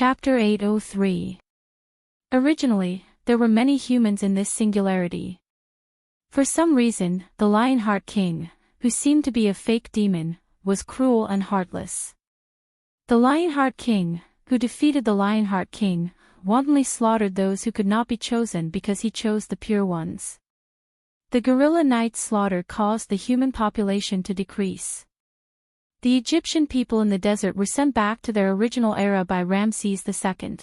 Chapter 803. Originally, there were many humans in this singularity. For some reason, the Lionheart King, who seemed to be a fake demon, was cruel and heartless. The Lionheart King, who defeated the Lionheart King, wantonly slaughtered those who could not be chosen because he chose the pure ones. The Gorilla Knight's slaughter caused the human population to decrease. The Egyptian people in the desert were sent back to their original era by Ramses II.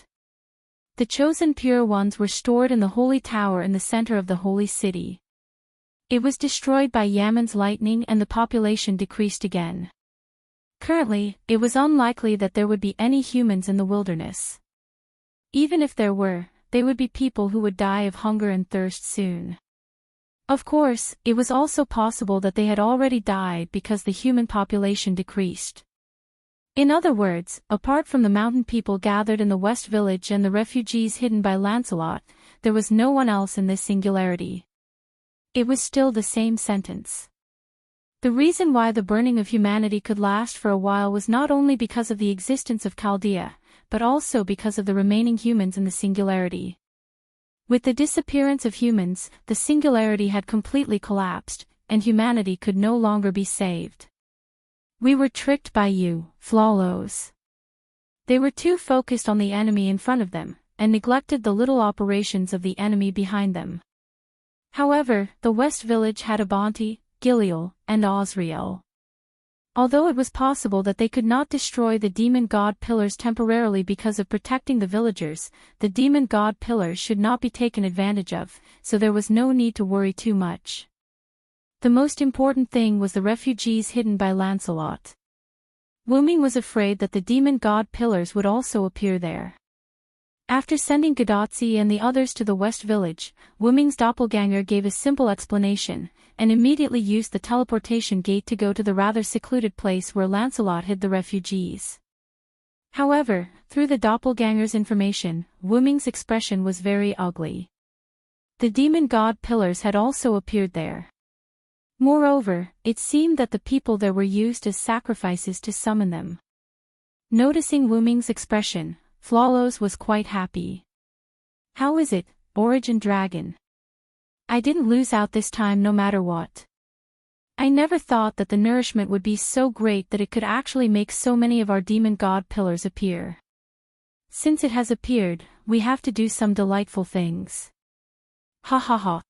The chosen pure ones were stored in the Holy Tower in the center of the Holy City. It was destroyed by Yemen's lightning and the population decreased again. Currently, it was unlikely that there would be any humans in the wilderness. Even if there were, they would be people who would die of hunger and thirst soon. Of course, it was also possible that they had already died because the human population decreased. In other words, apart from the mountain people gathered in the West Village and the refugees hidden by Lancelot, there was no one else in this singularity. It was still the same sentence. The reason why the burning of humanity could last for a while was not only because of the existence of Chaldea, but also because of the remaining humans in the singularity. With the disappearance of humans, the singularity had completely collapsed, and humanity could no longer be saved. We were tricked by you, Flawless. They were too focused on the enemy in front of them, and neglected the little operations of the enemy behind them. However, the West Village had Abanti, Giliel, and Osriel. Although it was possible that they could not destroy the demon god pillars temporarily because of protecting the villagers, the demon god pillars should not be taken advantage of, so there was no need to worry too much. The most important thing was the refugees hidden by Lancelot. Wuming was afraid that the demon god pillars would also appear there. After sending Gadotzi and the others to the West Village, Wuming's doppelganger gave a simple explanation, and immediately used the teleportation gate to go to the rather secluded place where Lancelot hid the refugees. However, through the doppelganger's information, Wuming's expression was very ugly. The demon god pillars had also appeared there. Moreover, it seemed that the people there were used as sacrifices to summon them. Noticing Wuming's expression, Flawless was quite happy. How is it, Origin Dragon? I didn't lose out this time no matter what. I never thought that the nourishment would be so great that it could actually make so many of our demon god pillars appear. Since it has appeared, we have to do some delightful things. Ha ha ha.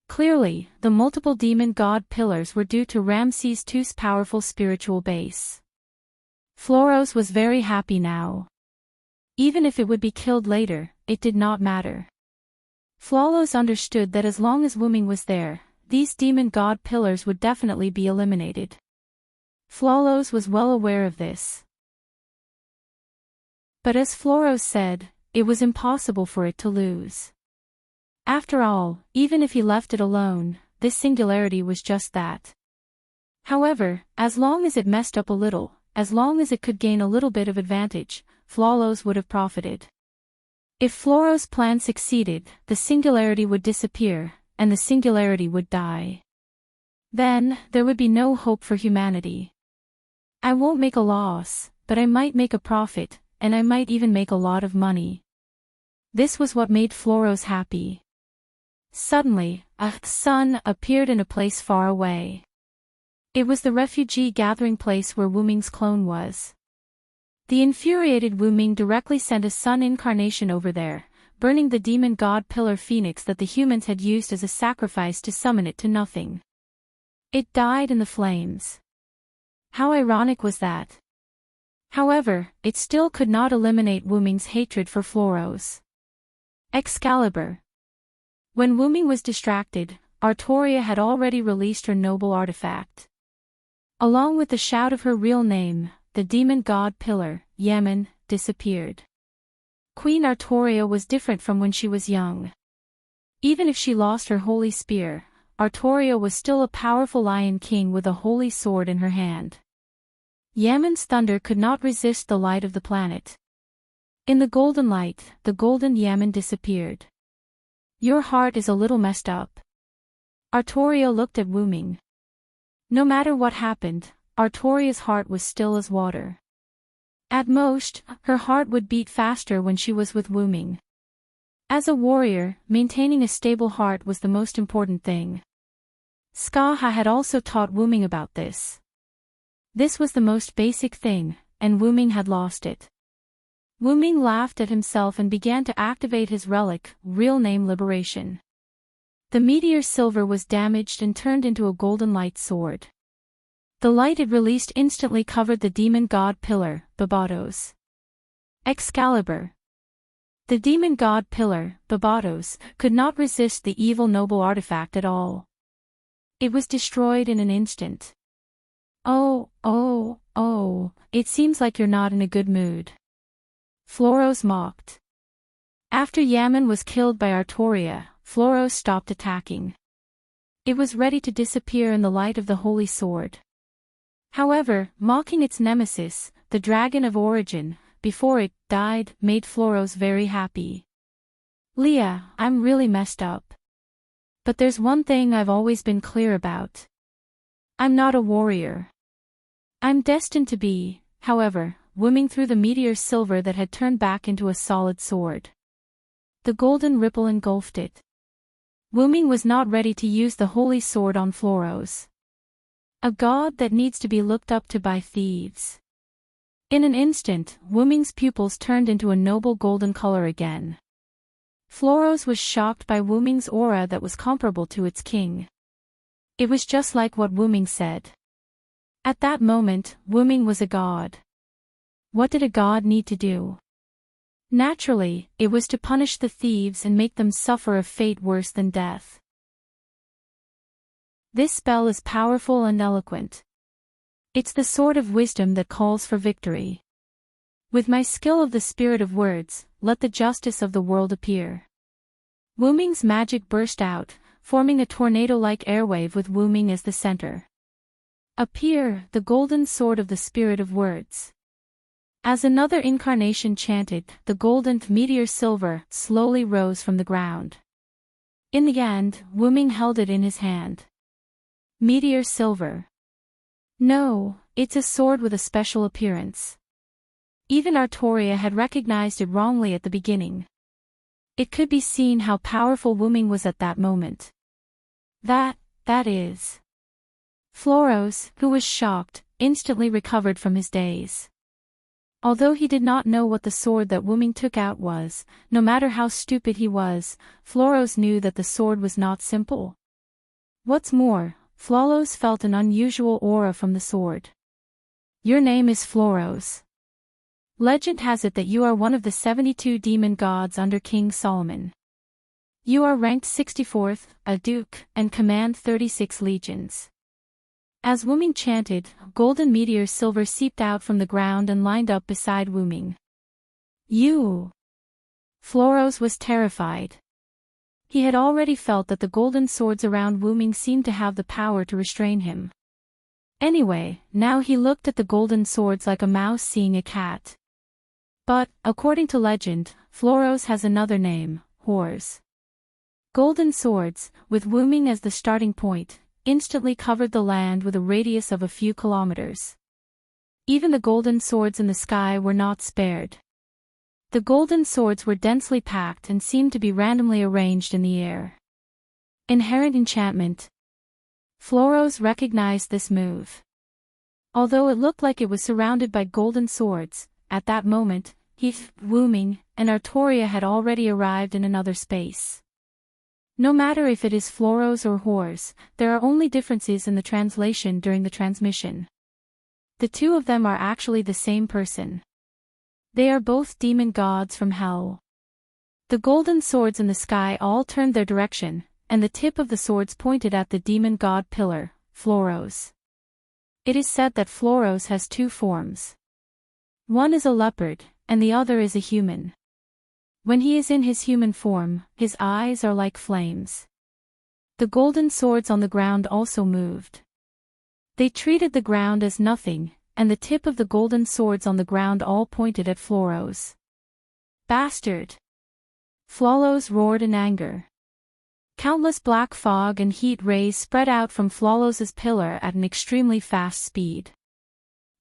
Clearly, the multiple demon god pillars were due to Ramses II's powerful spiritual base. Floros was very happy now. Even if it would be killed later, it did not matter. Flawless understood that as long as Wuming was there, these demon god pillars would definitely be eliminated. Flawless was well aware of this. But as Floros said, it was impossible for it to lose. After all, even if he left it alone, this singularity was just that. However, as long as it messed up a little, as long as it could gain a little bit of advantage, Flawless would have profited. If Floros' plan succeeded, the singularity would disappear, and the singularity would die. Then, there would be no hope for humanity. I won't make a loss, but I might make a profit, and I might even make a lot of money. This was what made Floros happy. Suddenly, a sun appeared in a place far away. It was the refugee gathering place where Wuming's clone was. The infuriated Wuming directly sent a sun incarnation over there, burning the demon god pillar phoenix that the humans had used as a sacrifice to summon it to nothing. It died in the flames. How ironic was that? However, it still could not eliminate Wuming's hatred for Floros. Excalibur. When Wuming was distracted, Artoria had already released her noble artifact. Along with the shout of her real name, the demon god pillar, Yemen, disappeared. Queen Artoria was different from when she was young. Even if she lost her holy spear, Artoria was still a powerful lion king with a holy sword in her hand. Yemen's thunder could not resist the light of the planet. In the golden light, the golden Yemen disappeared. Your heart is a little messed up. Artoria looked at Wuming. No matter what happened, Artoria's heart was still as water. At most, her heart would beat faster when she was with Wu Ming. As a warrior, maintaining a stable heart was the most important thing. Ska Ha had also taught Wu Ming about this. This was the most basic thing, and Wu Ming had lost it. Wu Ming laughed at himself and began to activate his relic, real name Liberation. The meteor silver was damaged and turned into a golden light sword. The light it released instantly covered the demon god pillar, Babados. Excalibur. The demon god pillar, Babados, could not resist the evil noble artifact at all. It was destroyed in an instant. Oh, it seems like you're not in a good mood. Floros mocked. After Yaman was killed by Artoria, Floros stopped attacking. It was ready to disappear in the light of the holy sword. However, mocking its nemesis, the Dragon of Origin, before it died, made Floros very happy. Leah, I'm really messed up. But there's one thing I've always been clear about. I'm not a warrior. I'm destined to be, however, Wu Ming through the meteor silver that had turned back into a solid sword. The golden ripple engulfed it. Wu Ming was not ready to use the holy sword on Floros. A god that needs to be looked up to by thieves. In an instant, Wu Ming's pupils turned into a noble golden color again. Floros was shocked by Wu Ming's aura that was comparable to its king. It was just like what Wu Ming said. At that moment, Wu Ming was a god. What did a god need to do? Naturally, it was to punish the thieves and make them suffer a fate worse than death. This spell is powerful and eloquent. It's the sword of wisdom that calls for victory. With my skill of the spirit of words, let the justice of the world appear. Wu Ming's magic burst out, forming a tornado-like airwave with Wu Ming as the center. Appear, the golden sword of the spirit of words. As another incarnation chanted, the golden meteor silver slowly rose from the ground. In the end, Wu Ming held it in his hand. Meteor silver. No, it's a sword with a special appearance. Even Artoria had recognized it wrongly at the beginning. It could be seen how powerful Wu Ming was at that moment. That is. Floros, who was shocked, instantly recovered from his daze. Although he did not know what the sword that Wu Ming took out was, no matter how stupid he was, Floros knew that the sword was not simple. What's more, Floros felt an unusual aura from the sword. Your name is Floros. Legend has it that you are one of the 72 demon gods under King Solomon. You are ranked 64th, a duke, and command 36 legions. As Wu Ming chanted, golden meteor silver seeped out from the ground and lined up beside Wu Ming. You! Floros was terrified. He had already felt that the golden swords around Wu Ming seemed to have the power to restrain him. Anyway, now he looked at the golden swords like a mouse seeing a cat. But, according to legend, Floros has another name, Whores. Golden swords, with Wu Ming as the starting point, instantly covered the land with a radius of a few kilometers. Even the golden swords in the sky were not spared. The golden swords were densely packed and seemed to be randomly arranged in the air. Inherent enchantment. Floros recognized this move. Although it looked like it was surrounded by golden swords, at that moment, he, Wu Ming, and Artoria had already arrived in another space. No matter if it is Floros or Whores, there are only differences in the translation during the transmission. The two of them are actually the same person. They are both demon gods from hell. The golden swords in the sky all turned their direction, and the tip of the swords pointed at the demon god pillar, Floros. It is said that Floros has two forms. One is a leopard, and the other is a human. When he is in his human form, his eyes are like flames. The golden swords on the ground also moved. They treated the ground as nothing, and the tip of the golden swords on the ground all pointed at Floros. Bastard! Floros roared in anger. Countless black fog and heat rays spread out from Floros's pillar at an extremely fast speed.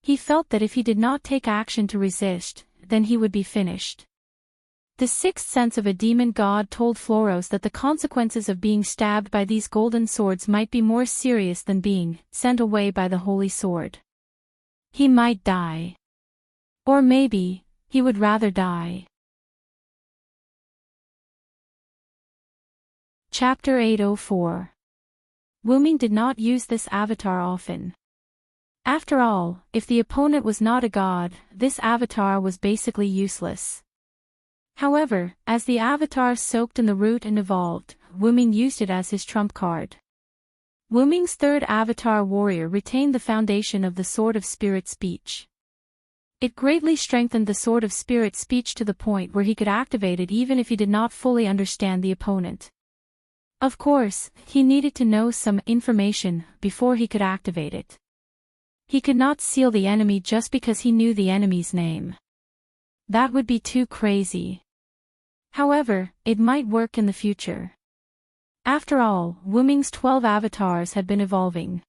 He felt that if he did not take action to resist, then he would be finished. The sixth sense of a demon god told Floros that the consequences of being stabbed by these golden swords might be more serious than being sent away by the holy sword. He might die. Or maybe, he would rather die. Chapter 804. Wuming did not use this avatar often. After all, if the opponent was not a god, this avatar was basically useless. However, as the avatar soaked in the root and evolved, Wuming used it as his trump card. Wuming's third avatar warrior retained the foundation of the Sword of Spirit Speech. It greatly strengthened the Sword of Spirit Speech to the point where he could activate it even if he did not fully understand the opponent. Of course, he needed to know some information before he could activate it. He could not seal the enemy just because he knew the enemy's name. That would be too crazy. However, it might work in the future. After all, Wuming's 12 avatars had been evolving.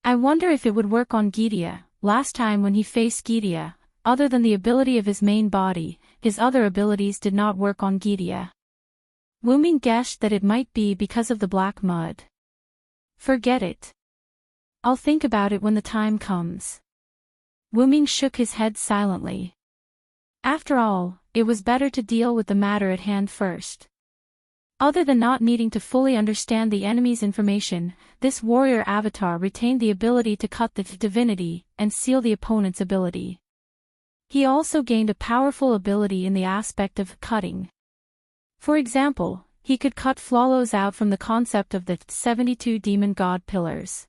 I wonder if it would work on Gydia. Last time when he faced Gydia, other than the ability of his main body, his other abilities did not work on Gydia. Wuming guessed that it might be because of the black mud. Forget it. I'll think about it when the time comes. Wuming shook his head silently. After all, it was better to deal with the matter at hand first. Other than not needing to fully understand the enemy's information, this warrior avatar retained the ability to cut the divinity and seal the opponent's ability. He also gained a powerful ability in the aspect of cutting. For example, he could cut Floros out from the concept of the 72 demon god pillars.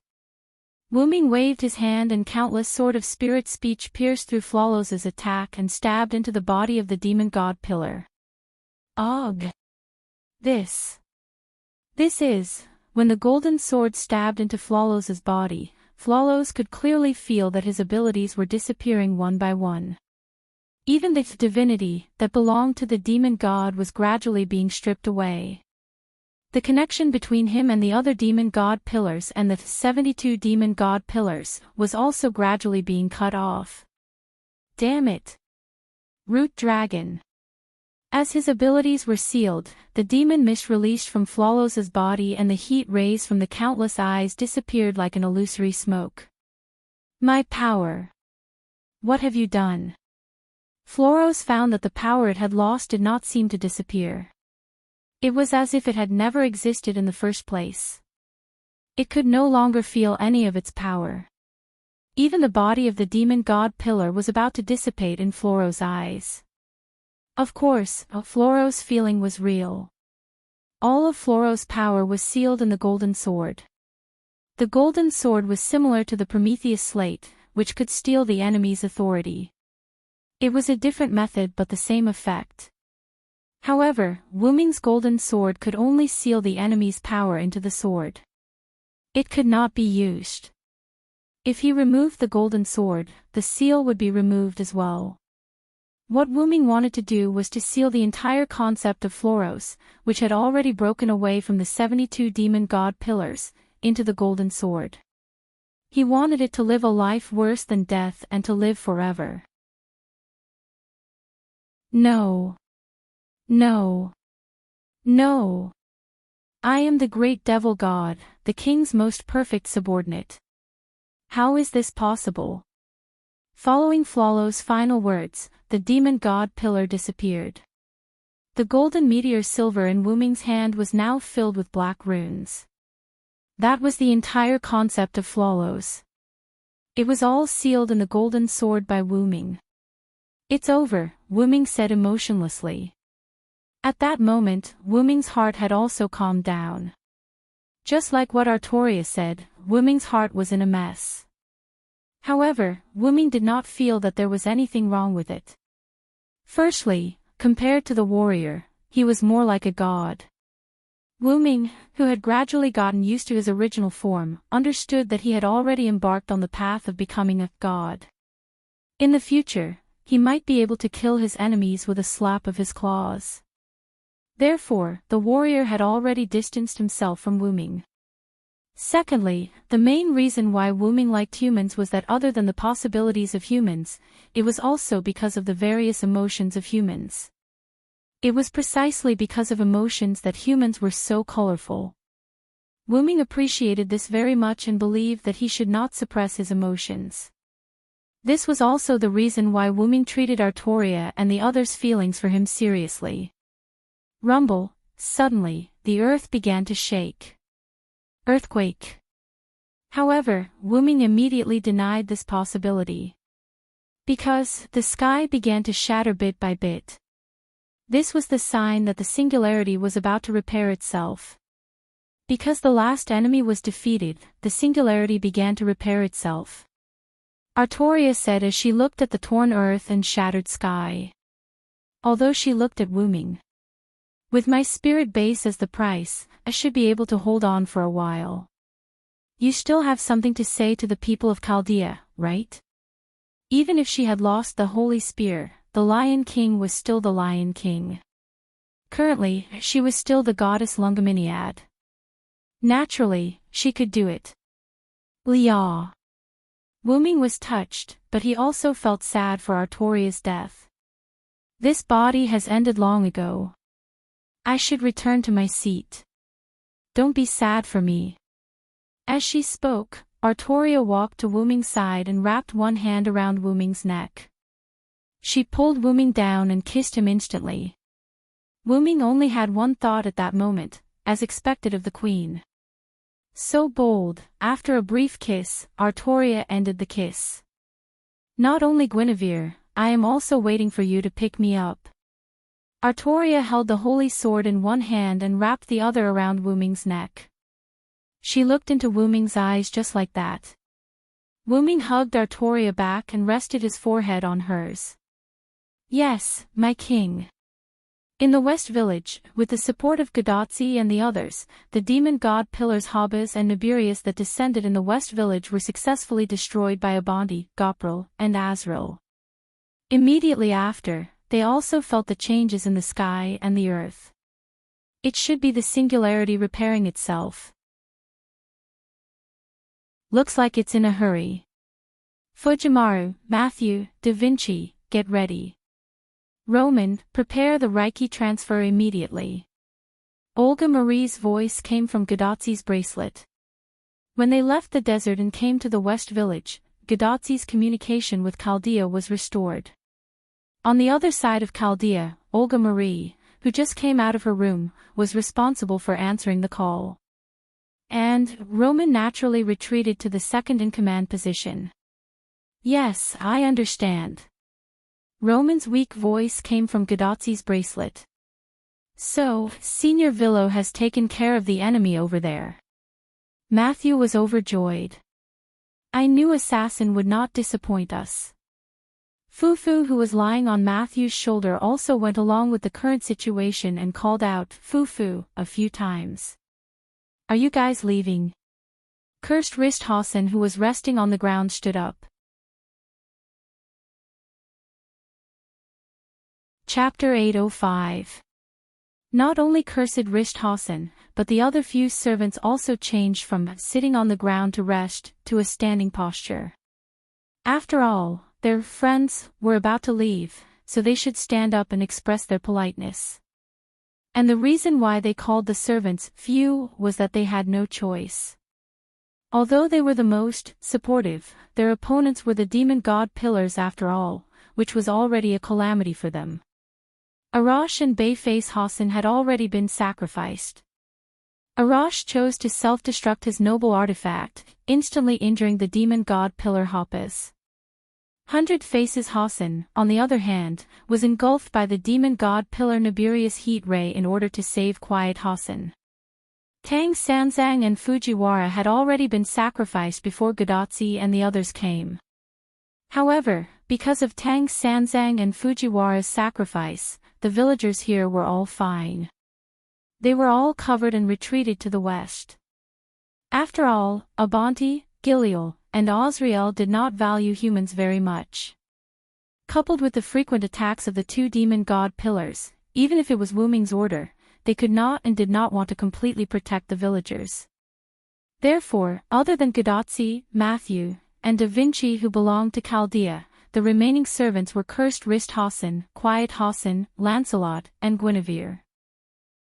Wuming waved his hand and countless Sword of Spirit Speech pierced through Floros' attack and stabbed into the body of the demon god pillar. Ugh! This is, when the golden sword stabbed into Floros' body, Floros could clearly feel that his abilities were disappearing one by one. Even the divinity that belonged to the demon god was gradually being stripped away. The connection between him and the other demon god pillars and the 72 demon god pillars was also gradually being cut off. Damn it! Root Dragon. As his abilities were sealed, the demon mist released from Floros' body and the heat rays from the countless eyes disappeared like an illusory smoke. My power! What have you done? Floros found that the power it had lost did not seem to disappear. It was as if it had never existed in the first place. It could no longer feel any of its power. Even the body of the demon god pillar was about to dissipate in Floros' eyes. Of course, Floros' feeling was real. All of Floros' power was sealed in the golden sword. The golden sword was similar to the Prometheus slate, which could steal the enemy's authority. It was a different method but the same effect. However, Wuming's golden sword could only seal the enemy's power into the sword. It could not be used. If he removed the golden sword, the seal would be removed as well. What Wuming wanted to do was to seal the entire concept of Floros, which had already broken away from the 72 demon god pillars, into the golden sword. He wanted it to live a life worse than death and to live forever. No. No. No. I am the great devil god, the king's most perfect subordinate. How is this possible? Following Floros' final words, the demon god pillar disappeared. The golden meteor silver in Wuming's hand was now filled with black runes. That was the entire concept of Floros. It was all sealed in the golden sword by Wuming. It's over, Wuming said emotionlessly. At that moment, Wuming's heart had also calmed down. Just like what Artoria said, Wuming's heart was in a mess. However, Wuming did not feel that there was anything wrong with it. Firstly, compared to the warrior, he was more like a god. Wuming, who had gradually gotten used to his original form, understood that he had already embarked on the path of becoming a god. In the future, he might be able to kill his enemies with a slap of his claws. Therefore, the warrior had already distanced himself from Wuming. Secondly, the main reason why Wuming liked humans was that other than the possibilities of humans, it was also because of the various emotions of humans. It was precisely because of emotions that humans were so colorful. Wuming appreciated this very much and believed that he should not suppress his emotions. This was also the reason why Wuming treated Artoria and the others' feelings for him seriously. Rumble, suddenly, the earth began to shake. Earthquake. However, Wuming immediately denied this possibility. Because the sky began to shatter bit by bit. This was the sign that the singularity was about to repair itself. Because the last enemy was defeated, the singularity began to repair itself. Artoria said as she looked at the torn earth and shattered sky. Although she looked at Wuming. With my spirit base as the price, I should be able to hold on for a while. You still have something to say to the people of Chaldea, right? Even if she had lost the Holy Spear, the Lion King was still the Lion King. Currently, she was still the goddess Lungominiad. Naturally, she could do it. Liao. Wuming was touched, but he also felt sad for Artoria's death. This body has ended long ago. I should return to my seat. Don't be sad for me. As she spoke, Artoria walked to Wuming's side and wrapped one hand around Wuming's neck. She pulled Wuming down and kissed him instantly. Wuming only had one thought at that moment, as expected of the queen. So bold, after a brief kiss, Artoria ended the kiss. Not only Guinevere, I am also waiting for you to pick me up. Artoria held the holy sword in one hand and wrapped the other around Wuming's neck. She looked into Wuming's eyes just like that. Wuming hugged Artoria back and rested his forehead on hers. Yes, my king. In the West Village, with the support of Gadotsi and the others, the demon god pillars Habas and Nibirius that descended in the West Village were successfully destroyed by Abanti, Gopril, and Azrael. Immediately after, they also felt the changes in the sky and the earth. It should be the singularity repairing itself. Looks like it's in a hurry. Fujimaru, Matthew, Da Vinci, get ready. Roman, prepare the Reiki transfer immediately. Olga Marie's voice came from Gadotsi's bracelet. When they left the desert and came to the West Village, Gadotsi's communication with Chaldea was restored. On the other side of Chaldea, Olga Marie, who just came out of her room, was responsible for answering the call. And Roman naturally retreated to the second-in-command position. Yes, I understand. Roman's weak voice came from Gadotsi's bracelet. So, Senior Villo has taken care of the enemy over there. Matthew was overjoyed. I knew Assassin would not disappoint us. Fufu, who was lying on Matthew's shoulder, also went along with the current situation and called out Fufu a few times. Are you guys leaving? Cursed Risthausen, who was resting on the ground, stood up. Chapter 805. Not only cursed Risthausen, but the other few servants also changed from sitting on the ground to rest to a standing posture. After all, their friends were about to leave, so they should stand up and express their politeness. And the reason why they called the servants few was that they had no choice. Although they were the most supportive, their opponents were the demon god pillars after all, which was already a calamity for them. Arash and Bayface Hassan had already been sacrificed. Arash chose to self-destruct his noble artifact, instantly injuring the demon god pillar Hoppus. 100 Faces Hassan, on the other hand, was engulfed by the demon god pillar Nibirius heat ray in order to save Quiet Hassan. Tang Sanzang and Fujiwara had already been sacrificed before Gadotsi and the others came. However, because of Tang Sanzang and Fujiwara's sacrifice, the villagers here were all fine. They were all covered and retreated to the west. After all, Abanti, Giliol, and Osriel did not value humans very much. Coupled with the frequent attacks of the two demon god pillars, even if it was Wuming's order, they could not and did not want to completely protect the villagers. Therefore, other than Gadotzi, Matthew, and Da Vinci who belonged to Chaldea, the remaining servants were Cursed Wrist Hassan, Quiet Hassan, Lancelot, and Guinevere.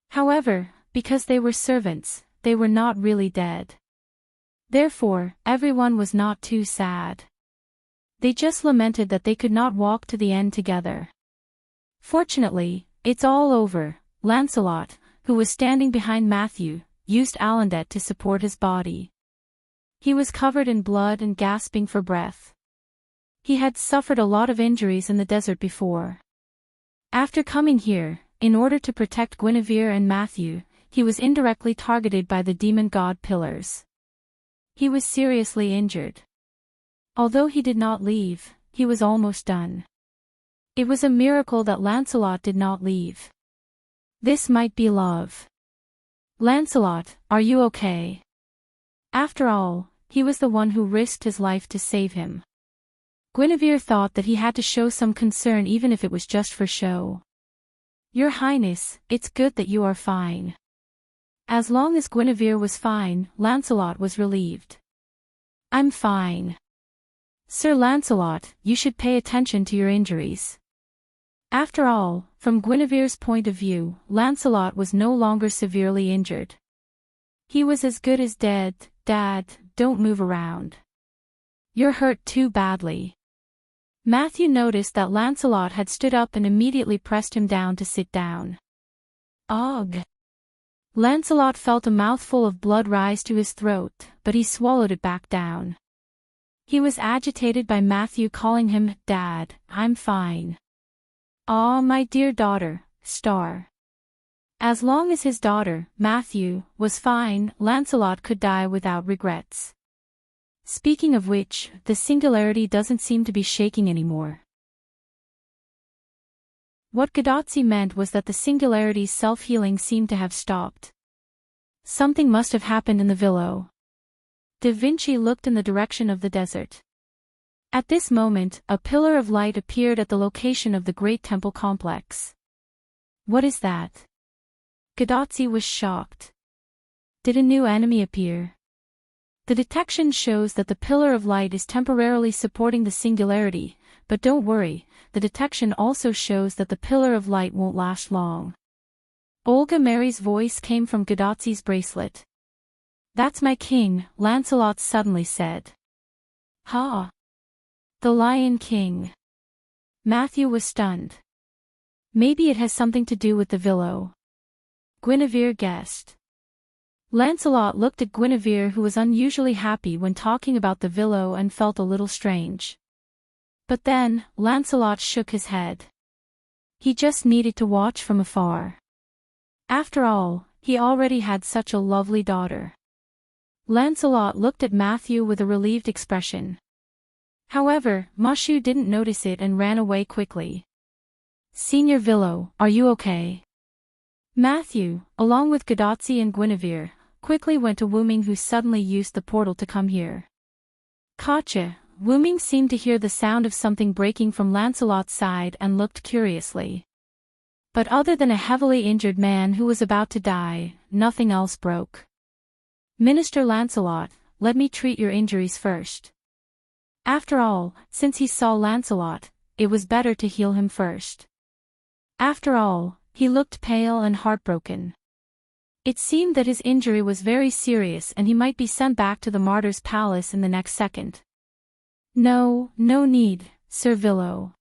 However, because they were servants, they were not really dead. Therefore, everyone was not too sad. They just lamented that they could not walk to the end together. Fortunately, it's all over. Lancelot, who was standing behind Matthew, used Alandet to support his body. He was covered in blood and gasping for breath. He had suffered a lot of injuries in the desert before. After coming here, in order to protect Guinevere and Matthew, he was indirectly targeted by the demon god pillars. He was seriously injured. Although he did not leave, he was almost done. It was a miracle that Lancelot did not leave. This might be love. Lancelot, are you okay? After all, he was the one who risked his life to save him. Guinevere thought that he had to show some concern even if it was just for show. Your Highness, it's good that you are fine. As long as Guinevere was fine, Lancelot was relieved. I'm fine. Sir Lancelot, you should pay attention to your injuries. After all, from Guinevere's point of view, Lancelot was no longer severely injured. He was as good as dead. Dad, don't move around. You're hurt too badly. Matthew noticed that Lancelot had stood up and immediately pressed him down to sit down. Ugh. Lancelot felt a mouthful of blood rise to his throat, but he swallowed it back down. He was agitated by Matthew calling him, Dad, I'm fine. Ah, my dear daughter, Star. As long as his daughter, Matthew, was fine, Lancelot could die without regrets. Speaking of which, the singularity doesn't seem to be shaking anymore. What Gadotzi meant was that the singularity's self-healing seemed to have stopped. Something must have happened in the villa. Da Vinci looked in the direction of the desert. At this moment, a pillar of light appeared at the location of the great temple complex. What is that? Gadotzi was shocked. Did a new enemy appear? The detection shows that the pillar of light is temporarily supporting the singularity, but don't worry, the detection also shows that the pillar of light won't last long. Olga Mary's voice came from Gadotzi's bracelet. That's my king, Lancelot suddenly said. Ha! The Lion King. Matthew was stunned. Maybe it has something to do with the villa. Guinevere guessed. Lancelot looked at Guinevere, who was unusually happy when talking about the villa, and felt a little strange. But then, Lancelot shook his head. He just needed to watch from afar. After all, he already had such a lovely daughter. Lancelot looked at Matthew with a relieved expression. However, Mashu didn't notice it and ran away quickly. Senior Villo, are you okay? Matthew, along with Gadotzi and Guinevere, quickly went to Wuming, who suddenly used the portal to come here. Gotcha. Wuming seemed to hear the sound of something breaking from Lancelot's side and looked curiously. But other than a heavily injured man who was about to die, nothing else broke. Minister Lancelot, let me treat your injuries first. After all, since he saw Lancelot, it was better to heal him first. After all, he looked pale and heartbroken. It seemed that his injury was very serious and he might be sent back to the Martyr's Palace in the next second. No need, Sir Villo.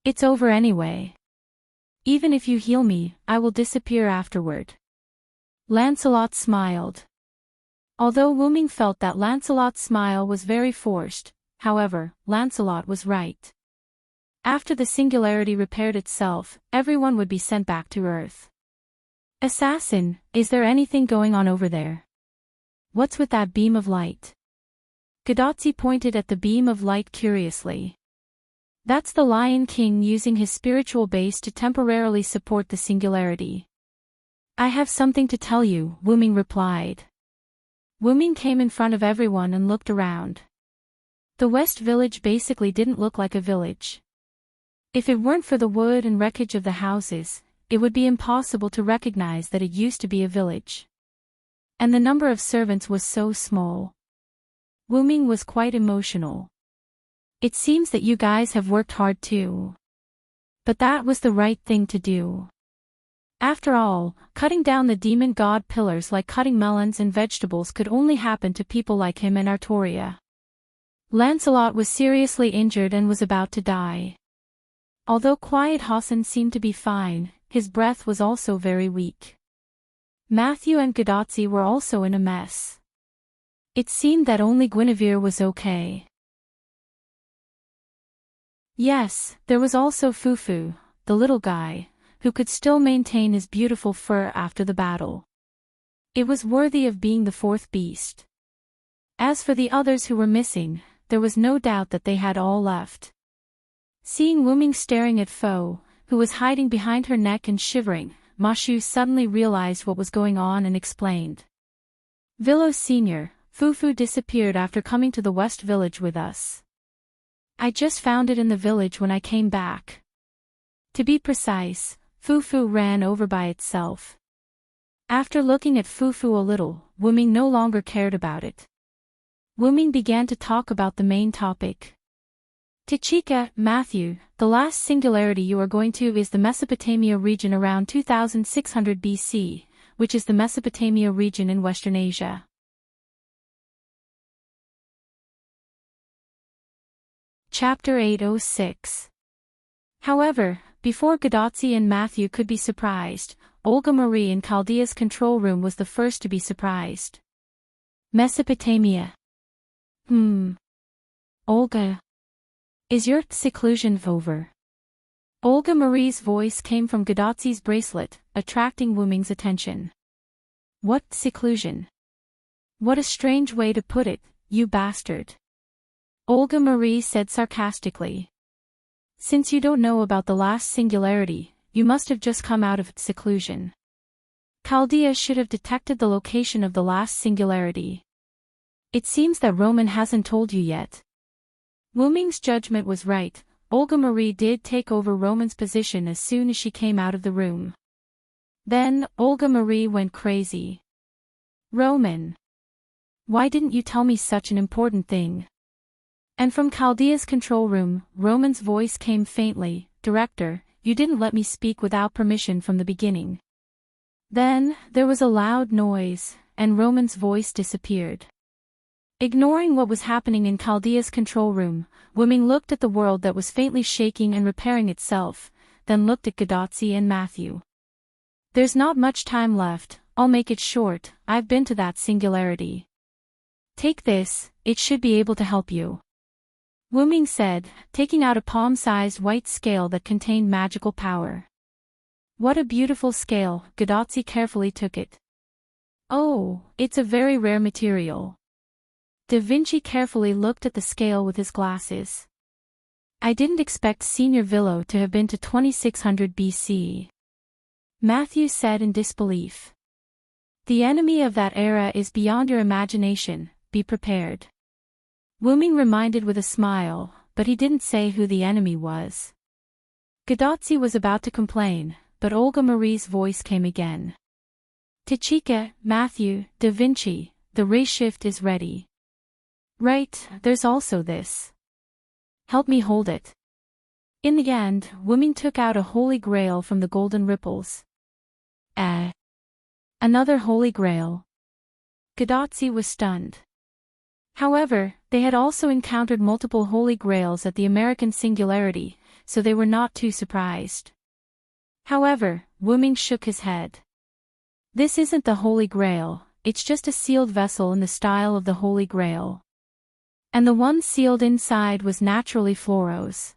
It's over anyway. Even if you heal me, I will disappear afterward. Lancelot smiled. Although Wuming felt that Lancelot's smile was very forced, however, Lancelot was right. After the singularity repaired itself, everyone would be sent back to Earth. Assassin, is there anything going on over there? What's with that beam of light? Gadotzi pointed at the beam of light curiously. That's the Lion King using his spiritual base to temporarily support the singularity. I have something to tell you, Wuming replied. Wuming came in front of everyone and looked around. The West Village basically didn't look like a village. If it weren't for the wood and wreckage of the houses, it would be impossible to recognize that it used to be a village. And the number of servants was so small. Wu Ming was quite emotional. It seems that you guys have worked hard too. But that was the right thing to do. After all, cutting down the demon god pillars like cutting melons and vegetables could only happen to people like him and Artoria. Lancelot was seriously injured and was about to die. Although Quiet Hassan seemed to be fine, his breath was also very weak. Matthew and Gadotzi were also in a mess. It seemed that only Guinevere was okay. Yes, there was also Fufu, the little guy, who could still maintain his beautiful fur after the battle. It was worthy of being the fourth beast. As for the others who were missing, there was no doubt that they had all left. Seeing Wu Ming staring at Fo, who was hiding behind her neck and shivering, Ma Shu suddenly realized what was going on and explained. Villo Sr., Fufu disappeared after coming to the West Village with us. I just found it in the village when I came back. To be precise, Fufu ran over by itself. After looking at Fufu a little, Wu Ming no longer cared about it. Wu Ming began to talk about the main topic. Tachika, Matthew, the last singularity you are going to is the Mesopotamia region around 2600 BC, which is the Mesopotamia region in Western Asia. Chapter 806. However, before Gadotzi and Matthew could be surprised, Olga Marie in Chaldea's control room was the first to be surprised. Mesopotamia. Olga. Is your seclusion over? Olga Marie's voice came from Gadotzi's bracelet, attracting Wu Ming's attention. What seclusion? What a strange way to put it, you bastard. Olga Marie said sarcastically. Since you don't know about the last singularity, you must have just come out of seclusion. Chaldea should have detected the location of the last singularity. It seems that Roman hasn't told you yet. Wu Ming's judgment was right. Olga Marie did take over Roman's position as soon as she came out of the room. Then, Olga Marie went crazy. Roman. Why didn't you tell me such an important thing? And from Chaldea's control room, Roman's voice came faintly, Director, you didn't let me speak without permission from the beginning. Then, there was a loud noise, and Roman's voice disappeared. Ignoring what was happening in Chaldea's control room, Wu Ming looked at the world that was faintly shaking and repairing itself, then looked at Gadotzi and Matthew. There's not much time left, I'll make it short, I've been to that singularity. Take this, it should be able to help you. Wu Ming said, taking out a palm-sized white scale that contained magical power. What a beautiful scale, Gadotzi carefully took it. Oh, it's a very rare material. Da Vinci carefully looked at the scale with his glasses. I didn't expect Senior Villo to have been to 2600 BC. Matthew said in disbelief. The enemy of that era is beyond your imagination, be prepared. Wu Ming reminded with a smile, but he didn't say who the enemy was. Gadotzi was about to complain, but Olga Marie's voice came again. Tachika, Matthew, Da Vinci, the ray shift is ready. Right, there's also this. Help me hold it. In the end, Wu Ming took out a holy grail from the golden ripples. Another holy grail. Gadotzi was stunned. However, they had also encountered multiple holy grails at the American singularity, so they were not too surprised. However, Wu Ming shook his head. This isn't the Holy Grail, it's just a sealed vessel in the style of the Holy Grail. And the one sealed inside was naturally Floros.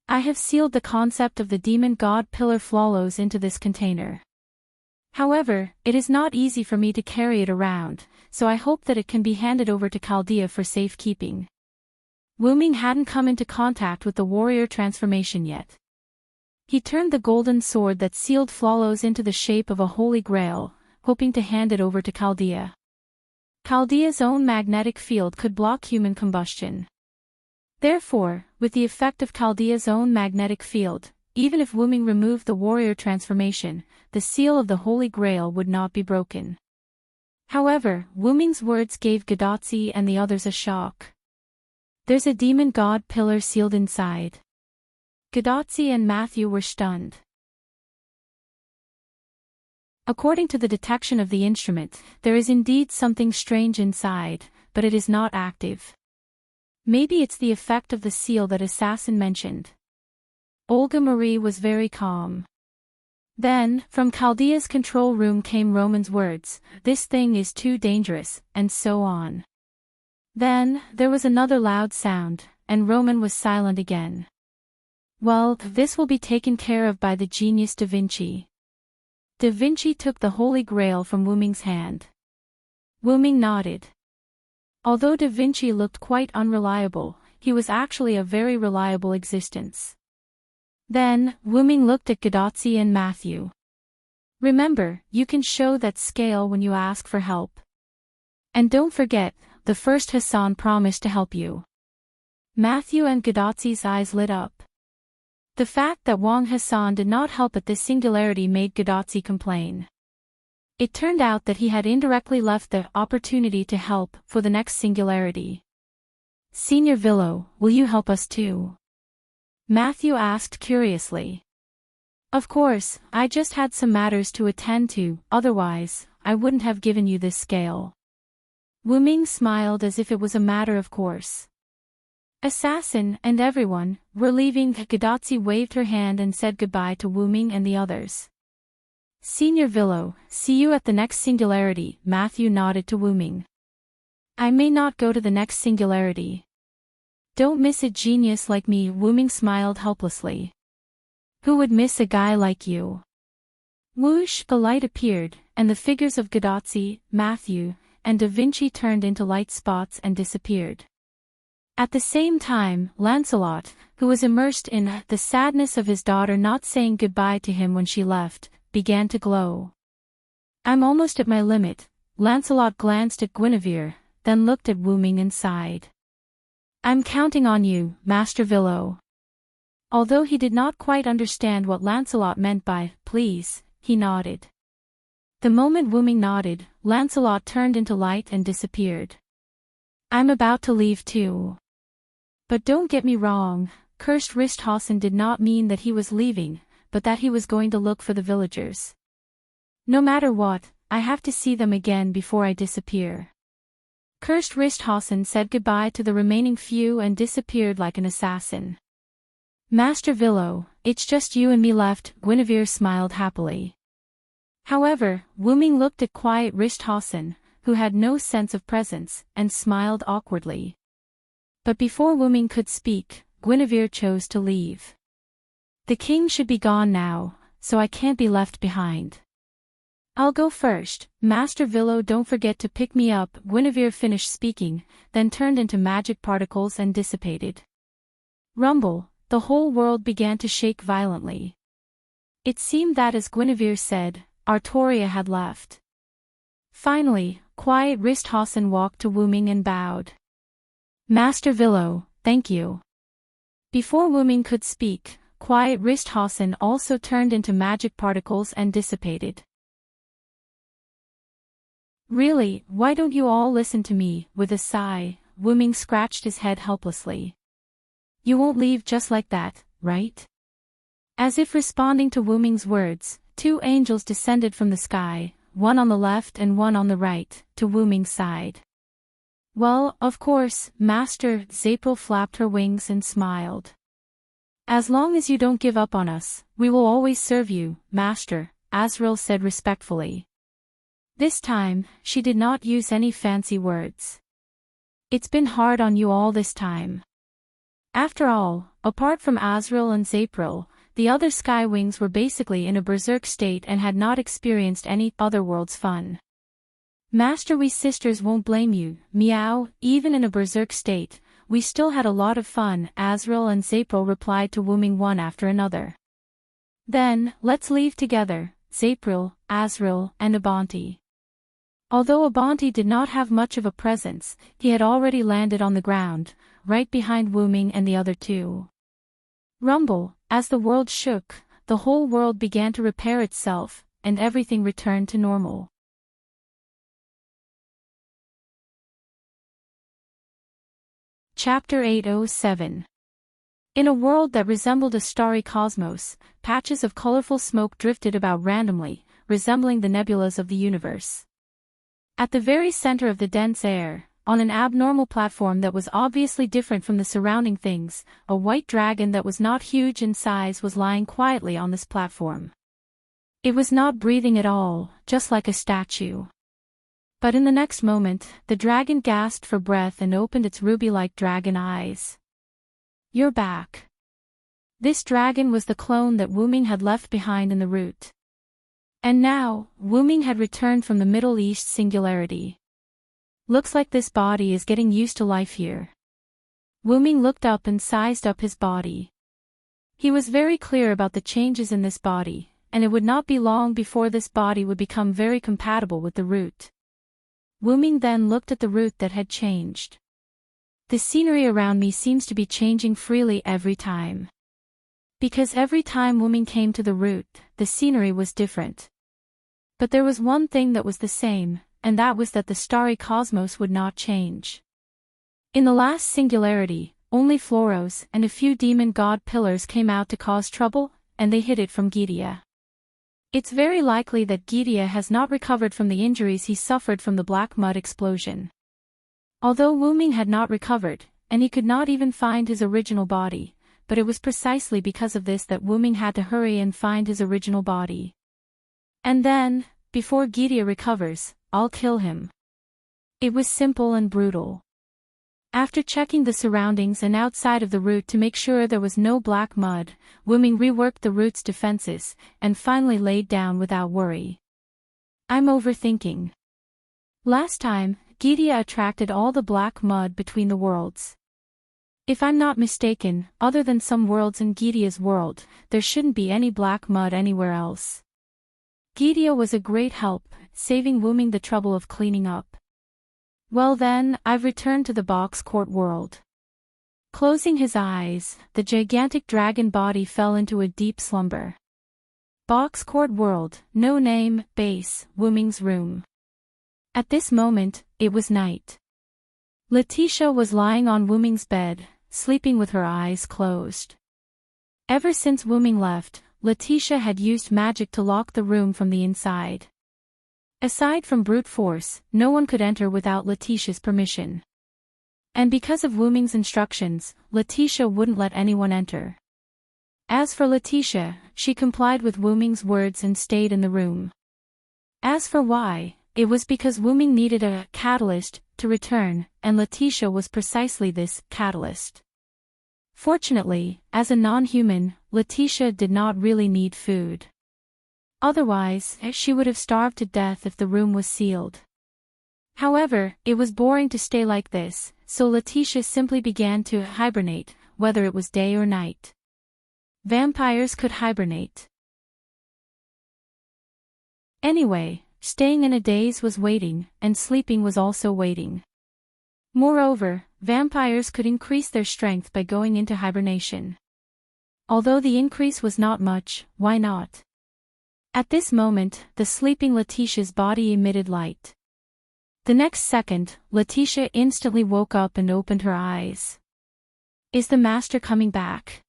I have sealed the concept of the demon god pillar Floros into this container. However, it is not easy for me to carry it around, so I hope that it can be handed over to Chaldea for safekeeping. Wu Ming hadn't come into contact with the warrior transformation yet. He turned the golden sword that sealed Floros into the shape of a holy grail, hoping to hand it over to Chaldea. Chaldea's own magnetic field could block human combustion. Therefore, with the effect of Chaldea's own magnetic field, even if Wu Ming removed the warrior transformation, the seal of the Holy Grail would not be broken. However, Wuming's words gave Gadotsi and the others a shock. There's a demon god pillar sealed inside. Gadotsi and Matthew were stunned. According to the detection of the instrument, there is indeed something strange inside, but it is not active. Maybe it's the effect of the seal that assassin mentioned. Olga Marie was very calm. Then, from Chaldea's control room came Roman's words, "This thing is too dangerous," and so on. Then, there was another loud sound, and Roman was silent again. Well, this will be taken care of by the genius Da Vinci. Da Vinci took the Holy Grail from Wuming's hand. Wuming nodded. Although Da Vinci looked quite unreliable, he was actually a very reliable existence. Then, Wuming looked at Gadotsi and Matthew. Remember, you can show that scale when you ask for help. And don't forget, the first Hassan promised to help you. Matthew and Gadotsi's eyes lit up. The fact that Wang Hassan did not help at this singularity made Gadotsi complain. It turned out that he had indirectly left the opportunity to help for the next singularity. Senior Villo, will you help us too? Matthew asked curiously. Of course, I just had some matters to attend to, otherwise, I wouldn't have given you this scale. Wuming smiled as if it was a matter of course. Assassin and everyone were leaving. Gadotsi waved her hand and said goodbye to Wuming and the others. Senior Villo, see you at the next singularity, Matthew nodded to Wuming. I may not go to the next singularity. Don't miss a genius like me, Wuming smiled helplessly. Who would miss a guy like you? Whoosh, the light appeared, and the figures of Gadotsi, Matthew, and Da Vinci turned into light spots and disappeared. At the same time, Lancelot, who was immersed in the sadness of his daughter not saying goodbye to him when she left, began to glow. I'm almost at my limit. Lancelot glanced at Guinevere, then looked at Wuming and sighed. I'm counting on you, Master Villo. Although he did not quite understand what Lancelot meant by please, he nodded. The moment Wuming nodded, Lancelot turned into light and disappeared. I'm about to leave too. But don't get me wrong, Cursed Risthausen did not mean that he was leaving, but that he was going to look for the villagers. No matter what, I have to see them again before I disappear. Cursed Risthausen said goodbye to the remaining few and disappeared like an assassin. Master Villo, it's just you and me left, Guinevere smiled happily. However, Wuming looked at quiet Risthausen, who had no sense of presence, and smiled awkwardly. But before Wuming could speak, Guinevere chose to leave. The king should be gone now, so I can't be left behind. I'll go first, Master Villo, don't forget to pick me up, Guinevere finished speaking, then turned into magic particles and dissipated. Rumble, the whole world began to shake violently. It seemed that as Guinevere said, Artoria had left. Finally, quiet Risthausen walked to Wuming and bowed. Master Villo, thank you. Before Wuming could speak, quiet Risthausen also turned into magic particles and dissipated. Really, why don't you all listen to me? With a sigh, Wuming scratched his head helplessly. You won't leave just like that, right? As if responding to Wuming's words, two angels descended from the sky, one on the left and one on the right, to Wuming's side. Well, of course, Master, Zapril flapped her wings and smiled. As long as you don't give up on us, we will always serve you, Master, Azrael said respectfully. This time, she did not use any fancy words. It's been hard on you all this time. After all, apart from Azrael and Zapril, the other Sky Wings were basically in a berserk state and had not experienced any otherworld's fun. Master, we sisters won't blame you, meow, even in a berserk state, we still had a lot of fun, Azrael and Zapril replied to Wuming one after another. Then, let's leave together, Zapril, Azrael, and Abanti. Although Abanti did not have much of a presence, he had already landed on the ground, right behind Wuming and the other two. Rumble, as the world shook, the whole world began to repair itself, and everything returned to normal. Chapter 807. In a world that resembled a starry cosmos, patches of colorful smoke drifted about randomly, resembling the nebulas of the universe. At the very center of the dense air, on an abnormal platform that was obviously different from the surrounding things, a white dragon that was not huge in size was lying quietly on this platform. It was not breathing at all, just like a statue. But in the next moment, the dragon gasped for breath and opened its ruby-like dragon eyes. "You're back." This dragon was the clone that Wu Ming had left behind in the root. And now, Wu Ming had returned from the Middle East singularity. "Looks like this body is getting used to life here." Wu Ming looked up and sized up his body. He was very clear about the changes in this body, and it would not be long before this body would become very compatible with the root. Wu Ming then looked at the root that had changed. "The scenery around me seems to be changing freely every time." Because every time Wu Ming came to the root, the scenery was different. But there was one thing that was the same, and that was that the starry cosmos would not change. In the last singularity, only Floros and a few demon god pillars came out to cause trouble, and they hid it from Gidia. It's very likely that Gidia has not recovered from the injuries he suffered from the black mud explosion. Although Wu Ming had not recovered, and he could not even find his original body, but it was precisely because of this that Wu Ming had to hurry and find his original body. "And then, before Gidia recovers, I'll kill him." It was simple and brutal. After checking the surroundings and outside of the root to make sure there was no black mud, Wu Ming reworked the root's defenses, and finally laid down without worry. "I'm overthinking. Last time, Gidia attracted all the black mud between the worlds. If I'm not mistaken, other than some worlds in Gidia's world, there shouldn't be any black mud anywhere else." Gidia was a great help, saving Wu Ming the trouble of cleaning up. "Well then, I've returned to the box court world." Closing his eyes, the gigantic dragon body fell into a deep slumber. Box court world, no name, base, Wu Ming's room. At this moment, it was night. Letitia was lying on Wu Ming's bed, sleeping with her eyes closed. Ever since Wu Ming left, Letitia had used magic to lock the room from the inside. Aside from brute force, no one could enter without Letitia's permission. And because of Wu Ming's instructions, Letitia wouldn't let anyone enter. As for Letitia, she complied with Wu Ming's words and stayed in the room. As for why, it was because Wu Ming needed a catalyst to return, and Letitia was precisely this catalyst. Fortunately, as a non-human, Letitia did not really need food. Otherwise, she would have starved to death if the room was sealed. However, it was boring to stay like this, so Letitia simply began to hibernate, whether it was day or night. Vampires could hibernate. Anyway, staying in a daze was waiting, and sleeping was also waiting. Moreover, vampires could increase their strength by going into hibernation. Although the increase was not much, why not? At this moment, the sleeping Letitia's body emitted light. The next second, Letitia instantly woke up and opened her eyes. "Is the master coming back?"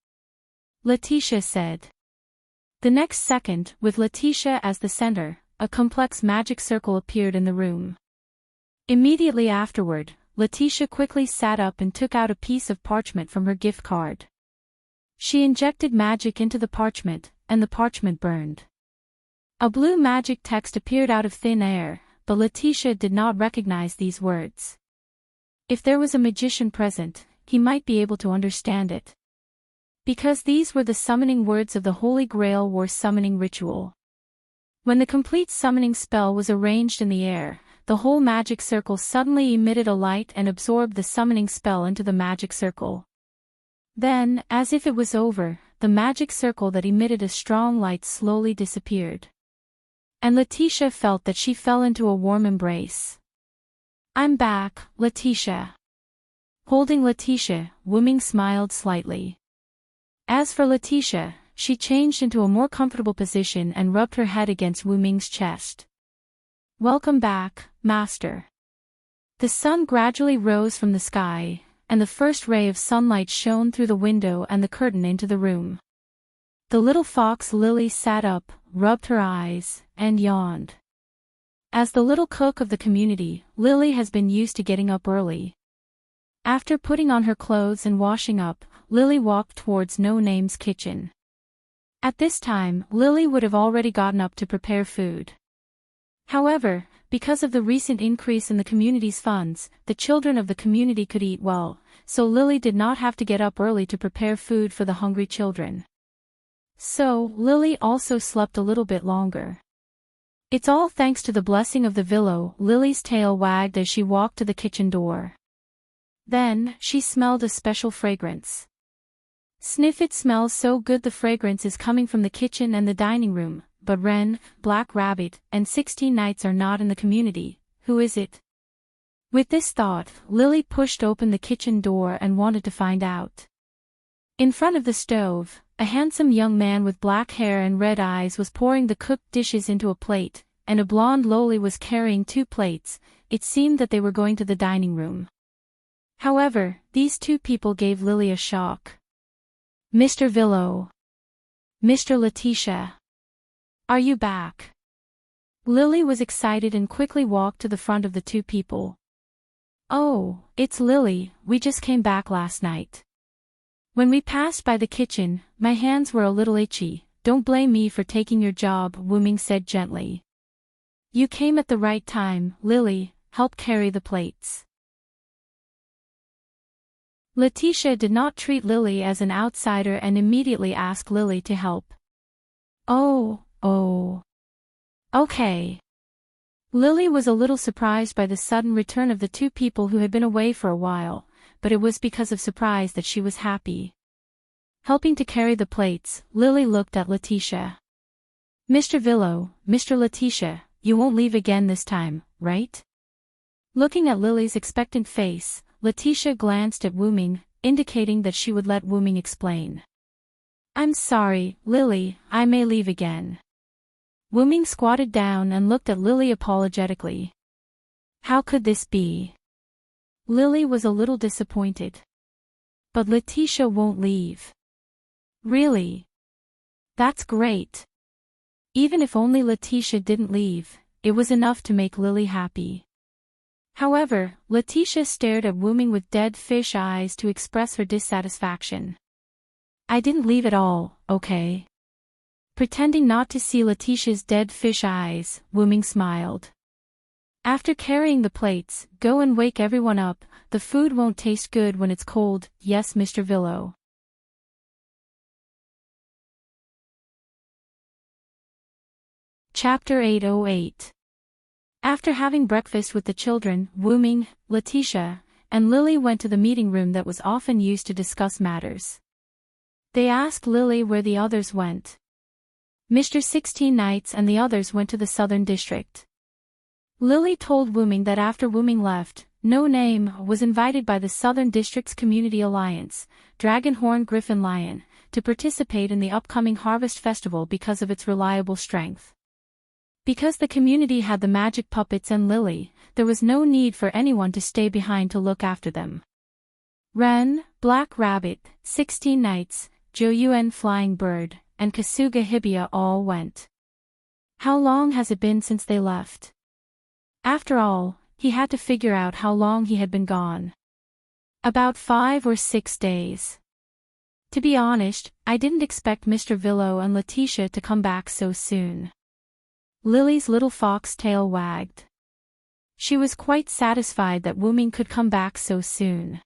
Letitia said. The next second, with Letitia as the center, a complex magic circle appeared in the room. Immediately afterward, Letitia quickly sat up and took out a piece of parchment from her gift card. She injected magic into the parchment, and the parchment burned. A blue magic text appeared out of thin air, but Letitia did not recognize these words. If there was a magician present, he might be able to understand it. Because these were the summoning words of the Holy Grail War summoning ritual. When the complete summoning spell was arranged in the air, the whole magic circle suddenly emitted a light and absorbed the summoning spell into the magic circle. Then, as if it was over, the magic circle that emitted a strong light slowly disappeared. And Letitia felt that she fell into a warm embrace. "I'm back, Letitia." Holding Letitia, Wu Ming smiled slightly. As for Letitia, she changed into a more comfortable position and rubbed her head against Wu Ming's chest. "Welcome back, Master." The sun gradually rose from the sky, and the first ray of sunlight shone through the window and the curtain into the room. The little fox Lily sat up, rubbed her eyes, and yawned. As the little cook of the community, Lily has been used to getting up early. After putting on her clothes and washing up, Lily walked towards No Name's kitchen. At this time, Lily would have already gotten up to prepare food. However, because of the recent increase in the community's funds, the children of the community could eat well, so Lily did not have to get up early to prepare food for the hungry children. So, Lily also slept a little bit longer. It's all thanks to the blessing of the Villo, Lily's tail wagged as she walked to the kitchen door. Then, she smelled a special fragrance. Sniff, it smells so good. The fragrance is coming from the kitchen and the dining room, but Wren, Black Rabbit, and 16 Knights are not in the community. Who is it? With this thought, Lily pushed open the kitchen door and wanted to find out. In front of the stove, a handsome young man with black hair and red eyes was pouring the cooked dishes into a plate, and a blonde loli was carrying 2 plates. It seemed that they were going to the dining room. However, these 2 people gave Lily a shock. Mr. Villo. Mr. Letitia. Are you back? Lily was excited and quickly walked to the front of the 2 people. Oh, it's Lily, we just came back last night. When we passed by the kitchen, my hands were a little itchy. Don't blame me for taking your job, Wu Ming said gently. You came at the right time, Lily, help carry the plates. Letitia did not treat Lily as an outsider and immediately asked Lily to help. Oh. Okay. Lily was a little surprised by the sudden return of the 2 people who had been away for a while, but it was because of surprise that she was happy. Helping to carry the plates, Lily looked at Letitia. Mr. Villo, Mr. Letitia, you won't leave again this time, right? Looking at Lily's expectant face, Letitia glanced at Wu Ming, indicating that she would let Wu Ming explain. I'm sorry, Lily, I may leave again. Wu Ming squatted down and looked at Lily apologetically. How could this be? Lily was a little disappointed. But Letitia won't leave. Really? That's great. Even if only Letitia didn't leave, it was enough to make Lily happy. However, Letitia stared at Wu Ming with dead fish eyes to express her dissatisfaction. I didn't leave at all, okay? Pretending not to see Letitia's dead fish eyes, Wu Ming smiled. After carrying the plates, go and wake everyone up. The food won't taste good when it's cold, yes, Mr. Villo. Chapter 808. After having breakfast with the children, Wu Ming, Letitia, and Lily went to the meeting room that was often used to discuss matters. They asked Lily where the others went. Mr. 16 Knights and the others went to the Southern District. Lily told Wu Ming that after Wu Ming left, No Name was invited by the Southern District's Community Alliance, Dragonhorn Griffin Lion, to participate in the upcoming Harvest Festival because of its reliable strength. Because the community had the magic puppets and Lily, there was no need for anyone to stay behind to look after them. Ren, Black Rabbit, 16 Knights, Joyuan Flying Bird, and Kasuga Hibiya all went. How long has it been since they left? After all, he had to figure out how long he had been gone. About 5 or 6 days. To be honest, I didn't expect Mr. Villo and Letitia to come back so soon. Lily's little fox tail wagged. She was quite satisfied that Wu Ming could come back so soon.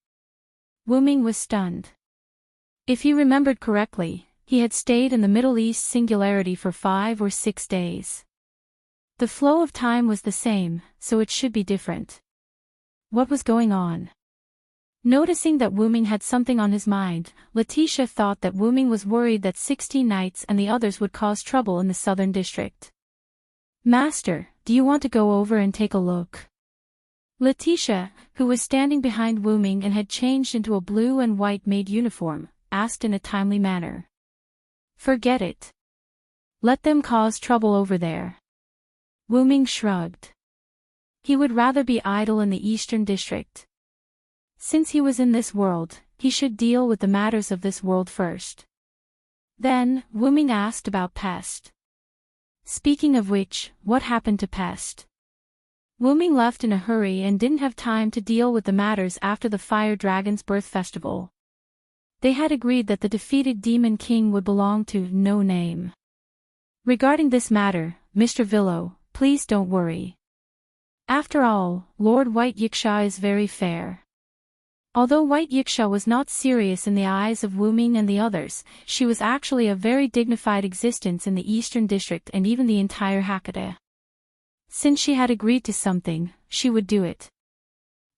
Wu Ming was stunned. If he remembered correctly, he had stayed in the Middle East Singularity for 5 or 6 days. The flow of time was the same, so it should be different. What was going on? Noticing that Wu Ming had something on his mind, Letitia thought that Wu Ming was worried that 16 Knights and the others would cause trouble in the Southern District. Master, do you want to go over and take a look? Letitia, who was standing behind Wu Ming and had changed into a blue and white maid uniform, asked in a timely manner. Forget it. Let them cause trouble over there. Wu Ming shrugged. He would rather be idle in the Eastern District. Since he was in this world, he should deal with the matters of this world first. Then, Wu Ming asked about Pest. Speaking of which, what happened to Pest? Wu Ming left in a hurry and didn't have time to deal with the matters after the Fire Dragon's birth festival. They had agreed that the defeated Demon King would belong to No Name. Regarding this matter, Mr. Villo, please don't worry. After all, Lord White Yiksha is very fair. Although White Yiksha was not serious in the eyes of Wu Ming and the others, she was actually a very dignified existence in the Eastern District and even the entire Hakata. Since she had agreed to something, she would do it.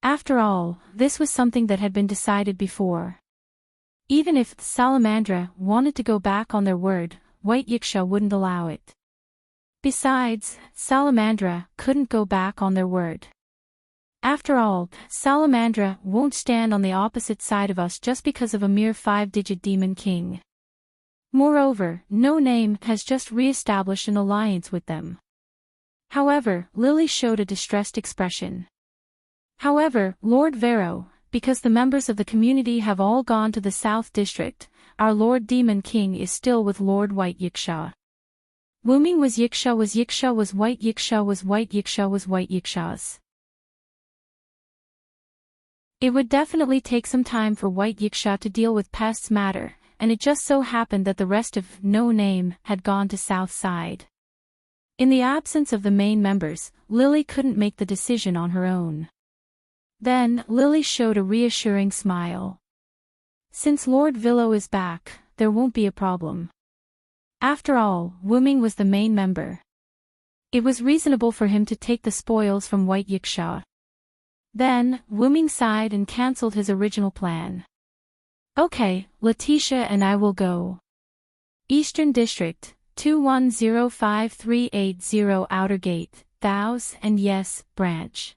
After all, this was something that had been decided before. Even if Salamandra wanted to go back on their word, White Yiksha wouldn't allow it. Besides, Salamandra couldn't go back on their word. After all, Salamandra won't stand on the opposite side of us just because of a mere 5-digit Demon King. Moreover, No Name has just re-established an alliance with them. However, Lily showed a distressed expression. However, Lord Vero, because the members of the community have all gone to the South District, our Lord Demon King is still with Lord White Yiksha. Wu Ming was Yiksha was Yiksha was White Yiksha was White Yiksha was White Yiksha's. It would definitely take some time for White Yiksha to deal with Pest's matter, and it just so happened that the rest of No Name had gone to South Side. In the absence of the main members, Lily couldn't make the decision on her own. Then, Lily showed a reassuring smile. Since Lord Villo is back, there won't be a problem. After all, Wu Ming was the main member. It was reasonable for him to take the spoils from White Yiksha. Then, Wu Ming sighed and cancelled his original plan. Okay, Letitia and I will go. Eastern District, 2105380 Outer Gate, Thous and Yes, Branch.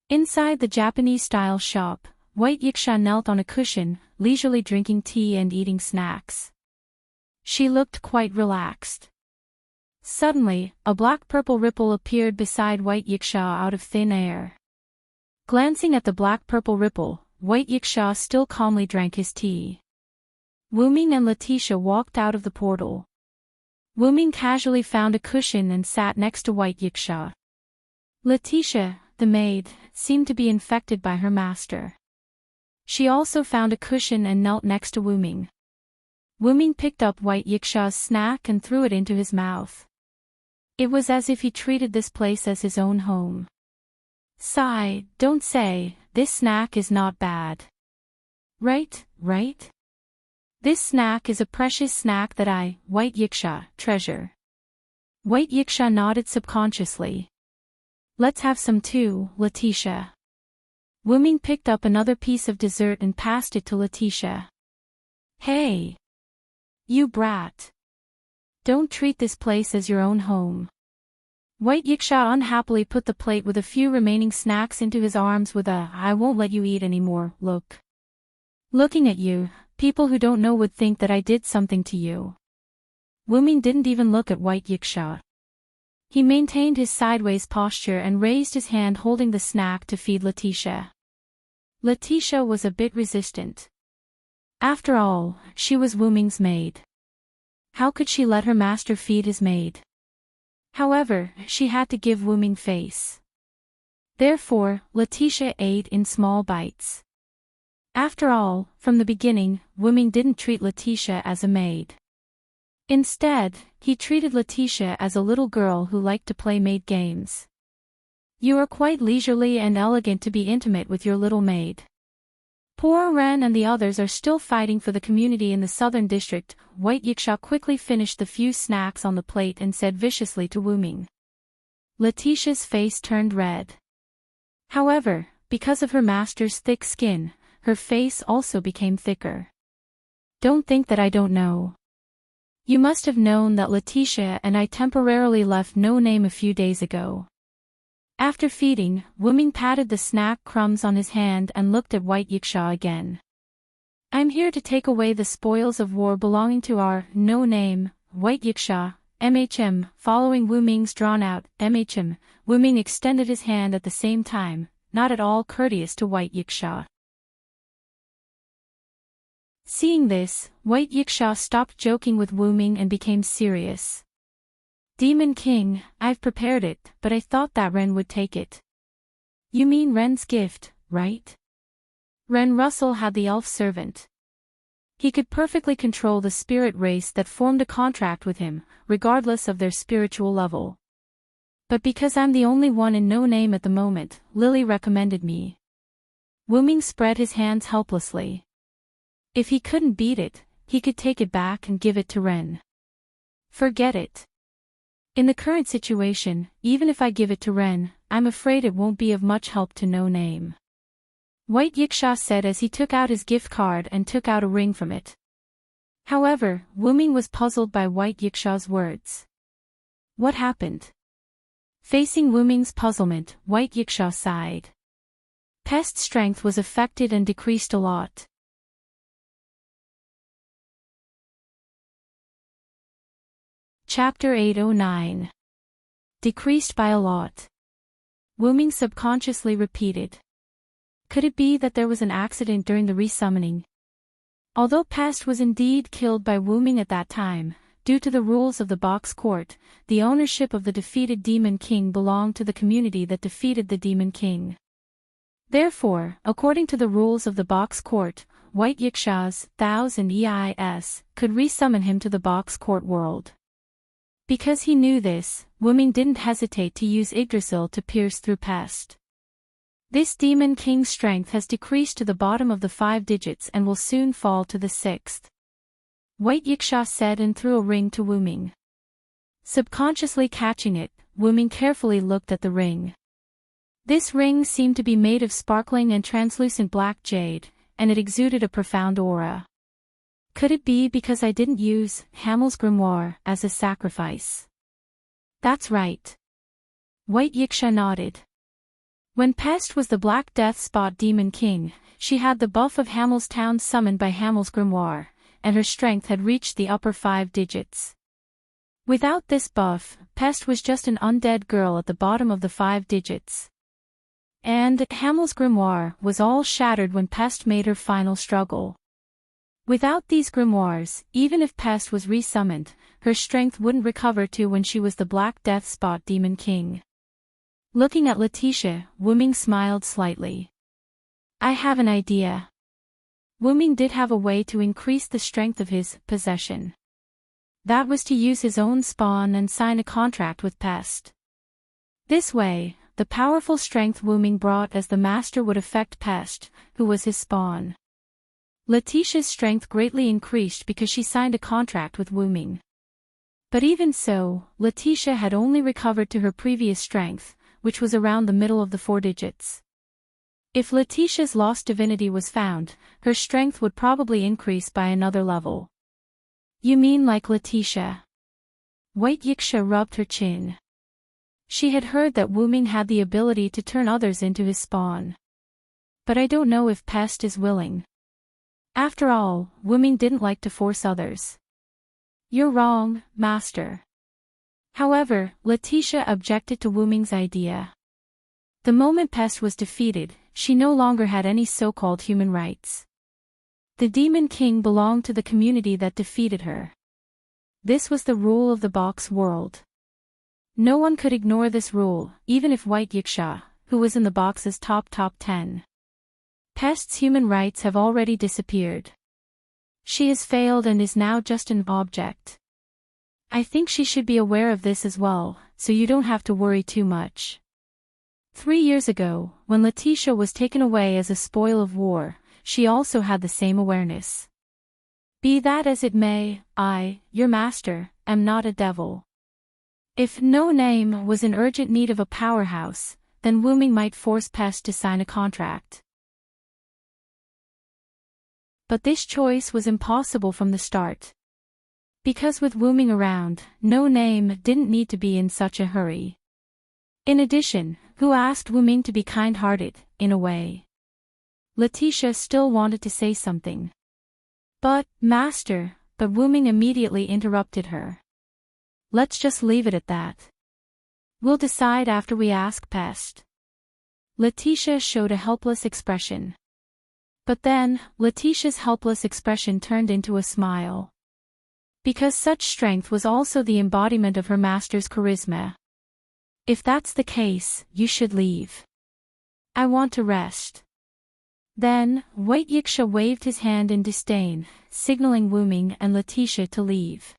Inside the Japanese-style shop, White Yiksha knelt on a cushion, leisurely drinking tea and eating snacks. She looked quite relaxed. Suddenly, a black-purple ripple appeared beside White Yiksha out of thin air. Glancing at the black-purple ripple, White Yiksha still calmly drank his tea. Wu Ming and Letitia walked out of the portal. Wu Ming casually found a cushion and sat next to White Yiksha. Letitia, the maid, seemed to be infected by her master. She also found a cushion and knelt next to Wu Ming. Wu Ming picked up White Yiksha's snack and threw it into his mouth. It was as if he treated this place as his own home. Sigh, don't say, this snack is not bad. Right? This snack is a precious snack that I, White Yiksha, treasure. White Yiksha nodded subconsciously. Let's have some too, Letitia. Wu Ming picked up another piece of dessert and passed it to Letitia. Hey! You brat! Don't treat this place as your own home. White Yiksha unhappily put the plate with a few remaining snacks into his arms with a "I won't let you eat anymore" look. Looking at you, people who don't know would think that I did something to you. Wu Ming didn't even look at White Yiksha. He maintained his sideways posture and raised his hand holding the snack to feed Letitia. Letitia was a bit resistant. After all, she was Wu Ming's maid. How could she let her master feed his maid? However, she had to give Wu Ming face. Therefore, Letitia ate in small bites. After all, from the beginning, Wu Ming didn't treat Letitia as a maid. Instead, he treated Letitia as a little girl who liked to play maid games. You are quite leisurely and elegant to be intimate with your little maid. Poor Ren and the others are still fighting for the community in the Southern District. White Yiksha quickly finished the few snacks on the plate and said viciously to Wu Ming. Letitia's face turned red. However, because of her master's thick skin, her face also became thicker. Don't think that I don't know. You must have known that Letitia and I temporarily left No Name a few days ago. After feeding, Wu Ming patted the snack crumbs on his hand and looked at White Yiksha again. I'm here to take away the spoils of war belonging to our No Name, White Yiksha, MHM. Following Wu Ming's drawn-out MHM, Wu Ming extended his hand at the same time, not at all courteous to White Yiksha. Seeing this, White Yiksha stopped joking with Wu Ming and became serious. Demon King, I've prepared it, but I thought that Ren would take it. You mean Ren's gift, right? Ren Russell had the elf servant. He could perfectly control the spirit race that formed a contract with him, regardless of their spiritual level. But because I'm the only one in No Name at the moment, Lily recommended me. Wu Ming spread his hands helplessly. If he couldn't beat it, he could take it back and give it to Ren. Forget it. In the current situation, even if I give it to Ren, I'm afraid it won't be of much help to No Name. White Yiksha said as he took out his gift card and took out a ring from it. However, Wu Ming was puzzled by White Yiksha's words. What happened? Facing Wu Ming's puzzlement, White Yiksha sighed. Pest's strength was affected and decreased a lot. Chapter 809. Decreased by a lot. Wu Ming subconsciously repeated. Could it be that there was an accident during the resummoning? Although Pest was indeed killed by Wu Ming at that time, due to the rules of the Box Court, the ownership of the defeated Demon King belonged to the community that defeated the Demon King. Therefore, according to the rules of the Box Court, White Yiksha's 1000 EIS could resummon him to the Box Court world. Because he knew this, Wu Ming didn't hesitate to use Yggdrasil to pierce through Pest. This Demon King's strength has decreased to the bottom of the 5 digits and will soon fall to the 6th. White Yiksha said and threw a ring to Wu Ming. Subconsciously catching it, Wu Ming carefully looked at the ring. This ring seemed to be made of sparkling and translucent black jade, and it exuded a profound aura. Could it be because I didn't use Hamel's grimoire as a sacrifice? That's right. White Yiksha nodded. When Pest was the Black Death Spot Demon King, she had the buff of Hamel's Town summoned by Hamel's grimoire, and her strength had reached the upper 5 digits. Without this buff, Pest was just an undead girl at the bottom of the 5 digits. And Hamel's grimoire was all shattered when Pest made her final struggle. Without these grimoires, even if Pest was resummoned, her strength wouldn't recover to when she was the Black Death Spot Demon King. Looking at Letitia, Wu Ming smiled slightly. I have an idea. Wu Ming did have a way to increase the strength of his possession. That was to use his own spawn and sign a contract with Pest. This way, the powerful strength Wu Ming brought as the master would affect Pest, who was his spawn. Letitia's strength greatly increased because she signed a contract with Wu Ming. But even so, Letitia had only recovered to her previous strength, which was around the middle of the 4 digits. If Letitia's lost divinity was found, her strength would probably increase by another level. You mean like Letitia? White Yiksha rubbed her chin. She had heard that Wu Ming had the ability to turn others into his spawn. But I don't know if Pest is willing. After all, Wu Ming didn't like to force others. You're wrong, Master. However, Letitia objected to Wu Ming's idea. The moment Pest was defeated, she no longer had any so-called human rights. The Demon King belonged to the community that defeated her. This was the rule of the box world. No one could ignore this rule, even if White Yiksha, who was in the box's top 10. Pest's human rights have already disappeared. She has failed and is now just an object. I think she should be aware of this as well, so you don't have to worry too much. 3 years ago, when Letitia was taken away as a spoil of war, she also had the same awareness. Be that as it may, I, your master, am not a devil. If No Name was in urgent need of a powerhouse, then Wu Ming might force Pest to sign a contract. But this choice was impossible from the start. Because with Wu Ming around, No Name didn't need to be in such a hurry. In addition, who asked Wu Ming to be kind-hearted, in a way? Letitia still wanted to say something. But, Master, but Wu Ming immediately interrupted her. Let's just leave it at that. We'll decide after we ask Pest. Letitia showed a helpless expression. But then, Letitia's helpless expression turned into a smile. Because such strength was also the embodiment of her master's charisma. If that's the case, you should leave. I want to rest. Then, White Yiksha waved his hand in disdain, signaling Wuming and Letitia to leave.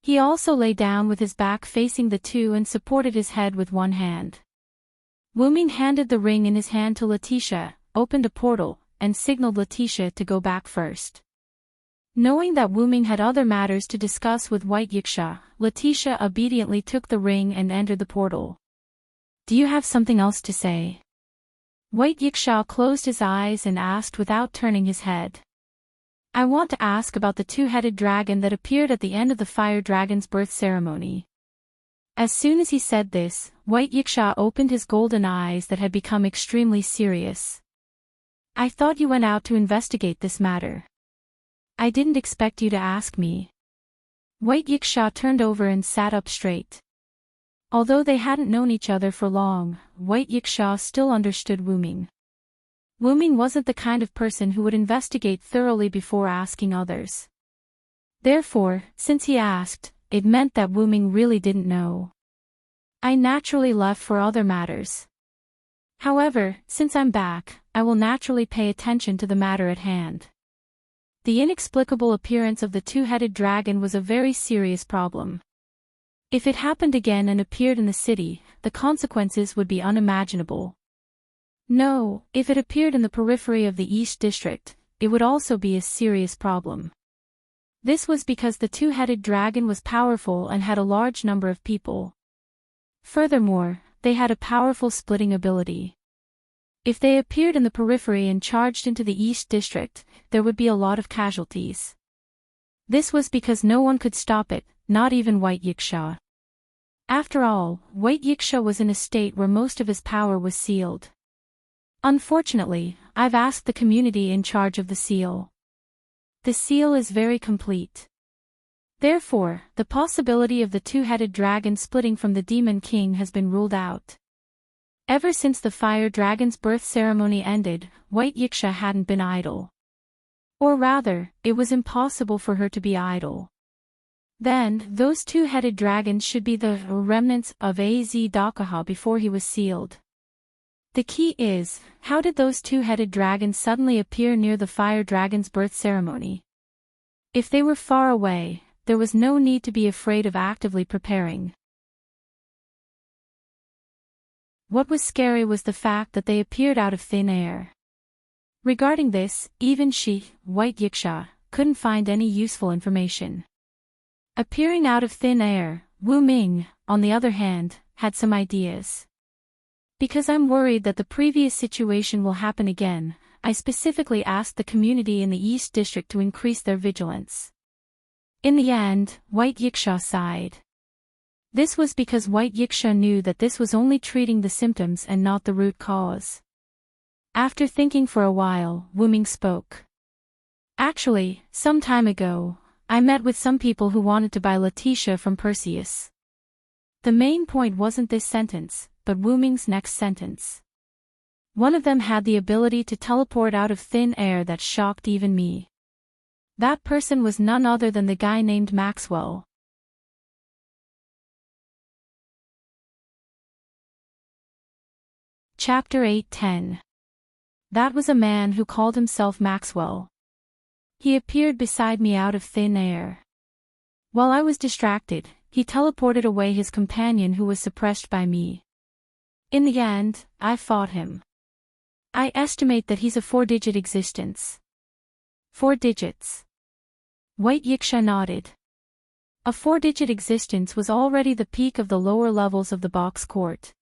He also lay down with his back facing the two and supported his head with one hand. Wuming handed the ring in his hand to Letitia, opened a portal, and signaled Letitia to go back first. Knowing that Wuming had other matters to discuss with White Yiksha, Letitia obediently took the ring and entered the portal. Do you have something else to say? White Yiksha closed his eyes and asked without turning his head. I want to ask about the two-headed dragon that appeared at the end of the fire dragon's birth ceremony. As soon as he said this, White Yiksha opened his golden eyes that had become extremely serious. I thought you went out to investigate this matter. I didn't expect you to ask me. White Yiksha turned over and sat up straight. Although they hadn't known each other for long, White Yiksha still understood Wuming. Wuming wasn't the kind of person who would investigate thoroughly before asking others. Therefore, since he asked, it meant that Wuming really didn't know. I naturally left for other matters. However, since I'm back, I will naturally pay attention to the matter at hand. The inexplicable appearance of the two-headed dragon was a very serious problem. If it happened again and appeared in the city, the consequences would be unimaginable. No, if it appeared in the periphery of the East District, it would also be a serious problem. This was because the two-headed dragon was powerful and had a large number of people. Furthermore, they had a powerful splitting ability. If they appeared in the periphery and charged into the East District, there would be a lot of casualties. This was because no one could stop it, not even White Yiksha. After all, White Yiksha was in a state where most of his power was sealed. Unfortunately, I've asked the community in charge of the seal. The seal is very complete. Therefore, the possibility of the two-headed dragon splitting from the Demon King has been ruled out. Ever since the fire dragon's birth ceremony ended, White Yiksha hadn't been idle. Or rather, it was impossible for her to be idle. Then, those two-headed dragons should be the remnants of Az Dakaha before he was sealed. The key is, how did those two-headed dragons suddenly appear near the fire dragon's birth ceremony? If they were far away, there was no need to be afraid of actively preparing. What was scary was the fact that they appeared out of thin air. Regarding this, even she, White Yiksha, couldn't find any useful information. Appearing out of thin air, Wuming, on the other hand, had some ideas. Because I'm worried that the previous situation will happen again, I specifically asked the community in the East District to increase their vigilance. In the end, White Yiksha sighed. This was because White Yiksha knew that this was only treating the symptoms and not the root cause. After thinking for a while, Wuming spoke. Actually, some time ago, I met with some people who wanted to buy Letitia from Perseus. The main point wasn't this sentence, but Wuming's next sentence. One of them had the ability to teleport out of thin air that shocked even me. That person was none other than the guy named Maxwell. Chapter 8:10. That was a man who called himself Maxwell. He appeared beside me out of thin air. While I was distracted, he teleported away his companion who was suppressed by me. In the end, I fought him. I estimate that he's a 4-digit existence. 4 digits. White Yiksha nodded. A 4-digit existence was already the peak of the lower levels of the box court.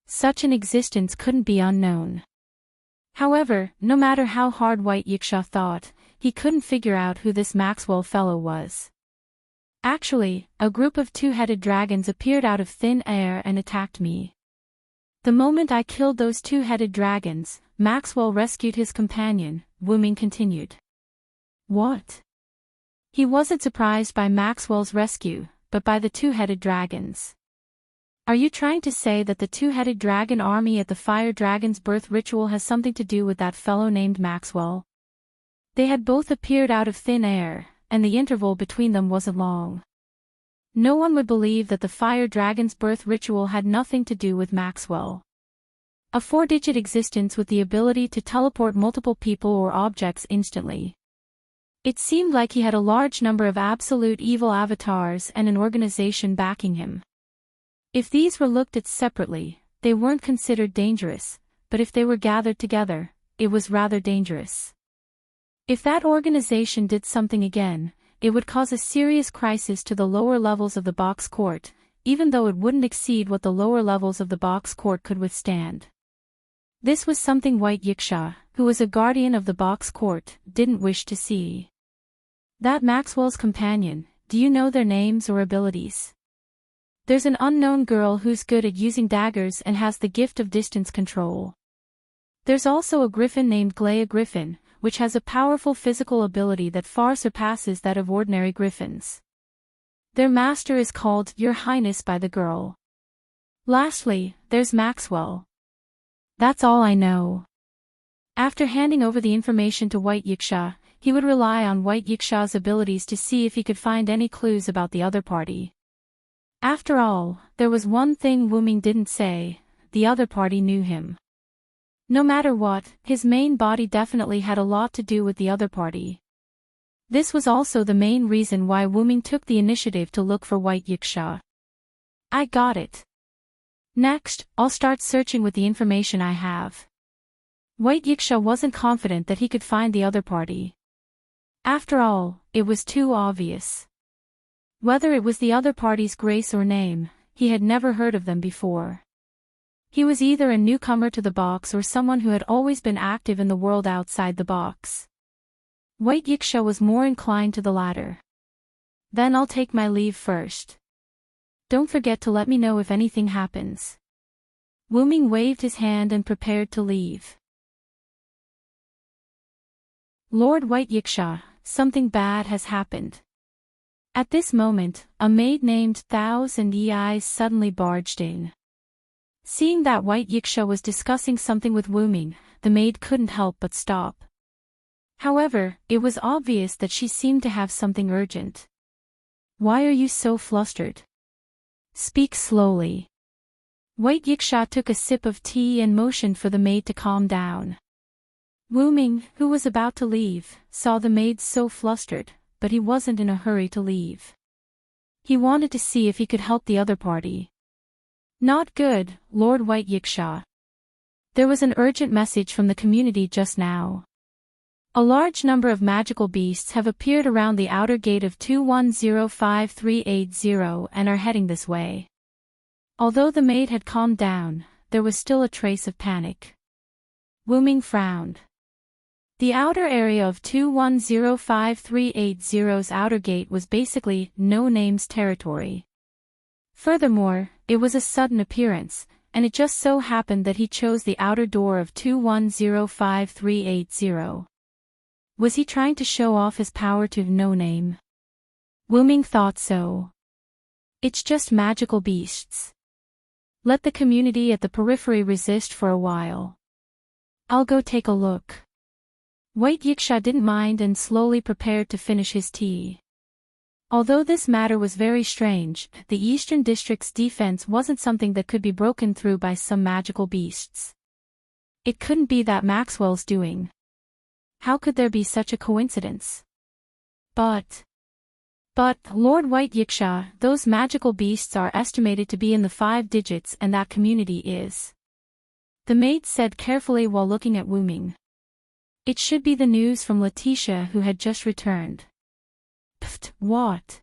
Such an existence couldn't be unknown. However, no matter how hard White Yiksha thought, he couldn't figure out who this Maxwell fellow was. Actually, a group of two-headed dragons appeared out of thin air and attacked me. The moment I killed those two-headed dragons, Maxwell rescued his companion, Wuming continued. What? He wasn't surprised by Maxwell's rescue, but by the two-headed dragons. Are you trying to say that the two-headed dragon army at the fire dragon's birth ritual has something to do with that fellow named Maxwell? They had both appeared out of thin air, and the interval between them wasn't long. No one would believe that the fire dragon's birth ritual had nothing to do with Maxwell. A 4-digit existence with the ability to teleport multiple people or objects instantly. It seemed like he had a large number of absolute evil avatars and an organization backing him. If these were looked at separately, they weren't considered dangerous, but if they were gathered together, it was rather dangerous. If that organization did something again, it would cause a serious crisis to the lower levels of the box court, even though it wouldn't exceed what the lower levels of the box court could withstand. This was something White Yiksha, who was a guardian of the box court, didn't wish to see. That Maxwell's companion, do you know their names or abilities? There's an unknown girl who's good at using daggers and has the gift of distance control. There's also a griffin named Glea Griffin, which has a powerful physical ability that far surpasses that of ordinary griffins. Their master is called Your Highness by the girl. Lastly, there's Maxwell. That's all I know. After handing over the information to White Yiksha, he would rely on White Yiksha's abilities to see if he could find any clues about the other party. After all, there was one thing Wu Ming didn't say: the other party knew him. No matter what, his main body definitely had a lot to do with the other party. This was also the main reason why Wu Ming took the initiative to look for White Yiksha. I got it. Next, I'll start searching with the information I have. White Yiksha wasn't confident that he could find the other party. After all, it was too obvious. Whether it was the other party's grace or name, he had never heard of them before. He was either a newcomer to the box or someone who had always been active in the world outside the box. White Yiksha was more inclined to the latter. Then I'll take my leave first. Don't forget to let me know if anything happens. Wu Ming waved his hand and prepared to leave. Lord White Yiksha, something bad has happened. At this moment, a maid named Thousand Eyes suddenly barged in. Seeing that White Yiksha was discussing something with Wu Ming, the maid couldn't help but stop. However, it was obvious that she seemed to have something urgent. Why are you so flustered? Speak slowly. White Yiksha took a sip of tea and motioned for the maid to calm down. Wu Ming, who was about to leave, saw the maid so flustered, but he wasn't in a hurry to leave. He wanted to see if he could help the other party. Not good, Lord White Yiksha. There was an urgent message from the community just now. A large number of magical beasts have appeared around the outer gate of 2105380 and are heading this way. Although the maid had calmed down, there was still a trace of panic. Wu Ming frowned. The outer area of 2105380's outer gate was basically no-names territory. Furthermore, it was a sudden appearance, and it just so happened that he chose the outer door of 2105380. Was he trying to show off his power to no-name? Wu Ming thought so. It's just magical beasts. Let the community at the periphery resist for a while. I'll go take a look. White Yiksha didn't mind and slowly prepared to finish his tea. Although this matter was very strange, the Eastern District's defense wasn't something that could be broken through by some magical beasts. It couldn't be that Maxwell's doing. How could there be such a coincidence? But, Lord White Yiksha, those magical beasts are estimated to be in the 5 digits and that community is. The maid said carefully while looking at Wu Ming. It should be the news from Letitia who had just returned. Pfft, what?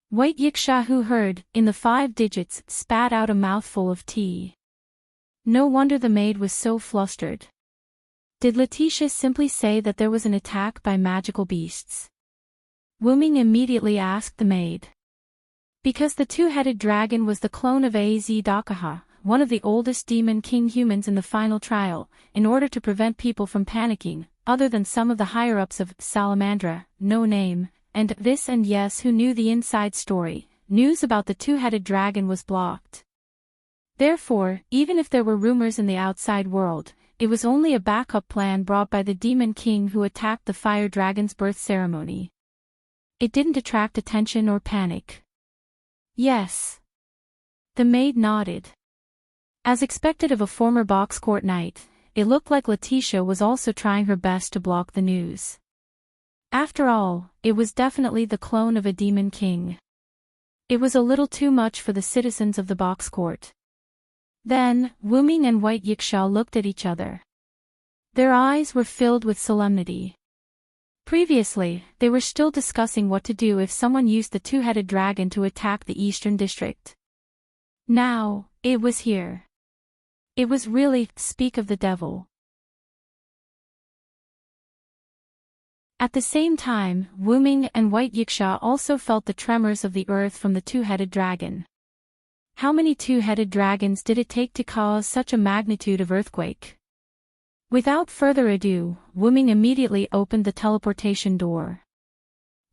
White Yiksha, who heard, in the 5 digits, spat out a mouthful of tea. No wonder the maid was so flustered. Did Letitia simply say that there was an attack by magical beasts? Wu Ming immediately asked the maid. Because the two-headed dragon was the clone of Az Dakaha, one of the oldest demon king humans in the final trial, in order to prevent people from panicking, other than some of the higher-ups of Salamandra, No Name, and This and Yes who knew the inside story, news about the two-headed dragon was blocked. Therefore, even if there were rumors in the outside world, it was only a backup plan brought by the Demon King who attacked the Fire Dragon's birth ceremony. It didn't attract attention or panic. Yes. The maid nodded. As expected of a former box court knight, it looked like Letitia was also trying her best to block the news. After all, it was definitely the clone of a Demon King. It was a little too much for the citizens of the box court. Then, Wu Ming and White Yiksha looked at each other. Their eyes were filled with solemnity. Previously, they were still discussing what to do if someone used the two-headed dragon to attack the Eastern District. Now, it was here. It was really, speak of the devil. At the same time, Wu Ming and White Yiksha also felt the tremors of the earth from the two-headed dragon. How many two-headed dragons did it take to cause such a magnitude of earthquake? Without further ado, Wu Ming immediately opened the teleportation door.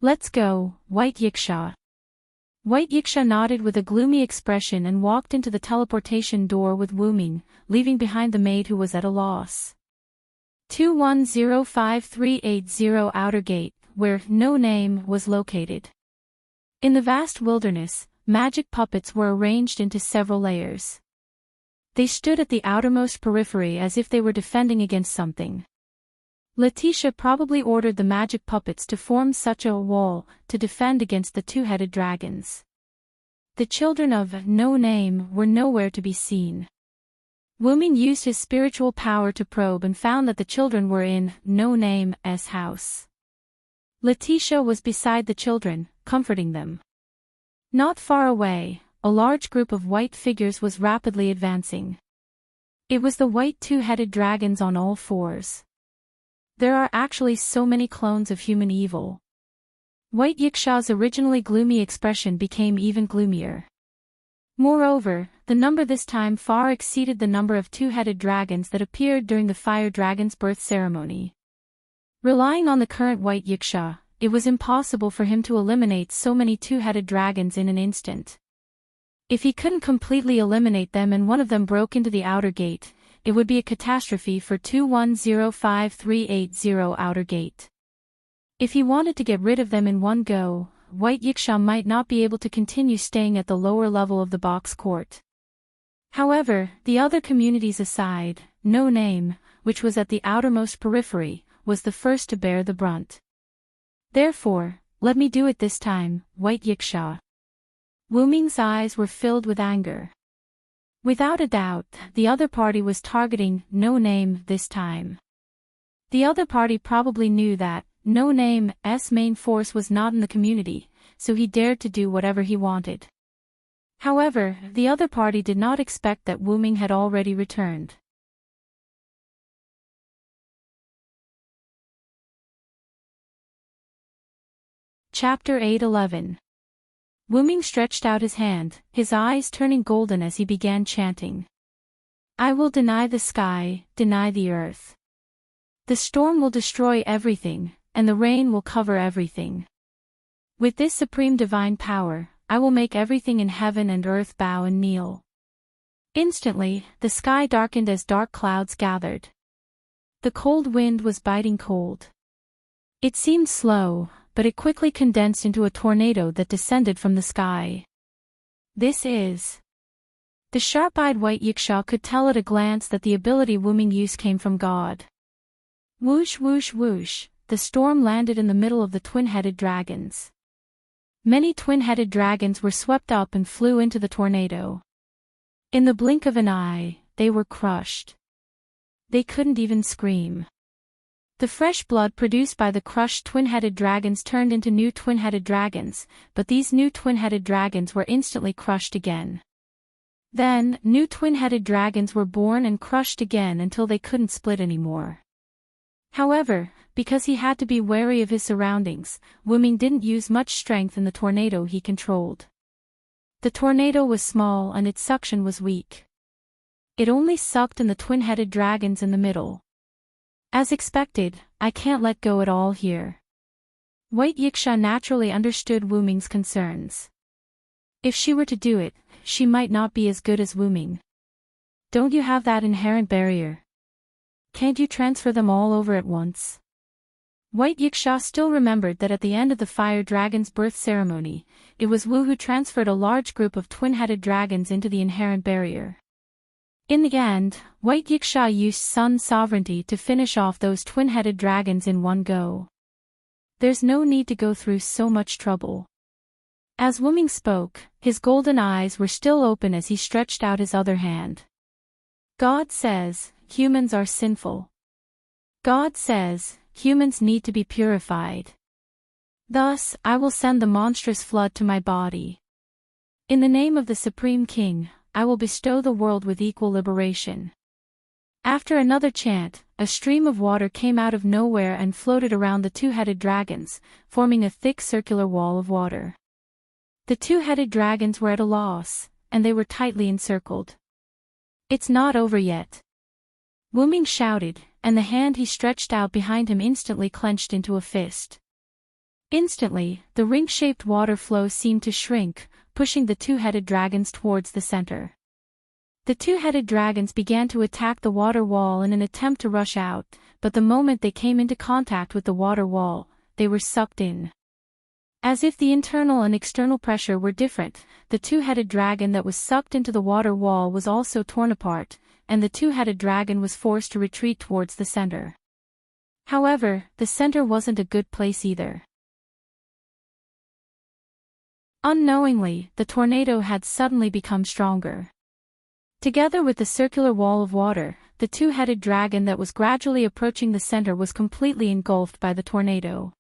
Let's go, White Yiksha. White Yiksha nodded with a gloomy expression and walked into the teleportation door with Wu Ming, leaving behind the maid who was at a loss. 2105-380 Outer Gate, where No Name was located. In the vast wilderness, magic puppets were arranged into several layers. They stood at the outermost periphery as if they were defending against something. Letitia probably ordered the magic puppets to form such a wall to defend against the two-headed dragons. The children of No Name were nowhere to be seen. Wu Ming used his spiritual power to probe and found that the children were in No Name's house. Letitia was beside the children, comforting them. Not far away, a large group of white figures was rapidly advancing. It was the white two-headed dragons on all fours. There are actually so many clones of human evil. White Yiksha's originally gloomy expression became even gloomier. Moreover, the number this time far exceeded the number of two-headed dragons that appeared during the Fire Dragon's birth ceremony. Relying on the current White Yiksha, it was impossible for him to eliminate so many two-headed dragons in an instant. If he couldn't completely eliminate them and one of them broke into the outer gate, it would be a catastrophe for 2105-380 Outer Gate. If he wanted to get rid of them in one go, White Yiksha might not be able to continue staying at the lower level of the box court. However, the other communities aside, No Name, which was at the outermost periphery, was the first to bear the brunt. Therefore, let me do it this time, White Yiksha. Wu Ming's eyes were filled with anger. Without a doubt, the other party was targeting No Name this time. The other party probably knew that No Name's main force was not in the community, so he dared to do whatever he wanted. However, the other party did not expect that Wu Ming had already returned. Chapter 8:11. Wu Ming stretched out his hand, his eyes turning golden as he began chanting. I will deny the sky, deny the earth. The storm will destroy everything, and the rain will cover everything. With this supreme divine power, I will make everything in heaven and earth bow and kneel. Instantly, the sky darkened as dark clouds gathered. The cold wind was biting cold. It seemed slow, but it quickly condensed into a tornado that descended from the sky. This is... The sharp-eyed White Yiksha could tell at a glance that the ability Wu Ming used came from God. Whoosh whoosh whoosh, the storm landed in the middle of the twin-headed dragons. Many twin-headed dragons were swept up and flew into the tornado. In the blink of an eye, they were crushed. They couldn't even scream. The fresh blood produced by the crushed twin-headed dragons turned into new twin-headed dragons, but these new twin-headed dragons were instantly crushed again. Then, new twin-headed dragons were born and crushed again until they couldn't split anymore. However, because he had to be wary of his surroundings, Wu Ming didn't use much strength in the tornado he controlled. The tornado was small and its suction was weak. It only sucked in the twin-headed dragons in the middle. As expected, I can't let go at all here. White Yiksha naturally understood Wu Ming's concerns. If she were to do it, she might not be as good as Wu Ming. Don't you have that inherent barrier? Can't you transfer them all over at once? White Yiksha still remembered that at the end of the fire dragon's birth ceremony, it was Wu who transferred a large group of twin-headed dragons into the inherent barrier. In the end, White Yiksha used Sun sovereignty to finish off those twin-headed dragons in one go. There's no need to go through so much trouble. As Wuming spoke, his golden eyes were still open as he stretched out his other hand. God says, humans are sinful. God says, humans need to be purified. Thus, I will send the monstrous flood to my body. In the name of the Supreme King, I will bestow the world with equal liberation. After another chant, a stream of water came out of nowhere and floated around the two-headed dragons, forming a thick circular wall of water. The two-headed dragons were at a loss, and they were tightly encircled. It's not over yet. Wuming shouted, and the hand he stretched out behind him instantly clenched into a fist. Instantly, the ring-shaped water flow seemed to shrink, pushing the two-headed dragons towards the center. The two-headed dragons began to attack the water wall in an attempt to rush out, but the moment they came into contact with the water wall, they were sucked in. As if the internal and external pressure were different, the two-headed dragon that was sucked into the water wall was also torn apart, and the two-headed dragon was forced to retreat towards the center. However, the center wasn't a good place either. Unknowingly, the tornado had suddenly become stronger. Together with the circular wall of water, the two-headed dragon that was gradually approaching the center was completely engulfed by the tornado.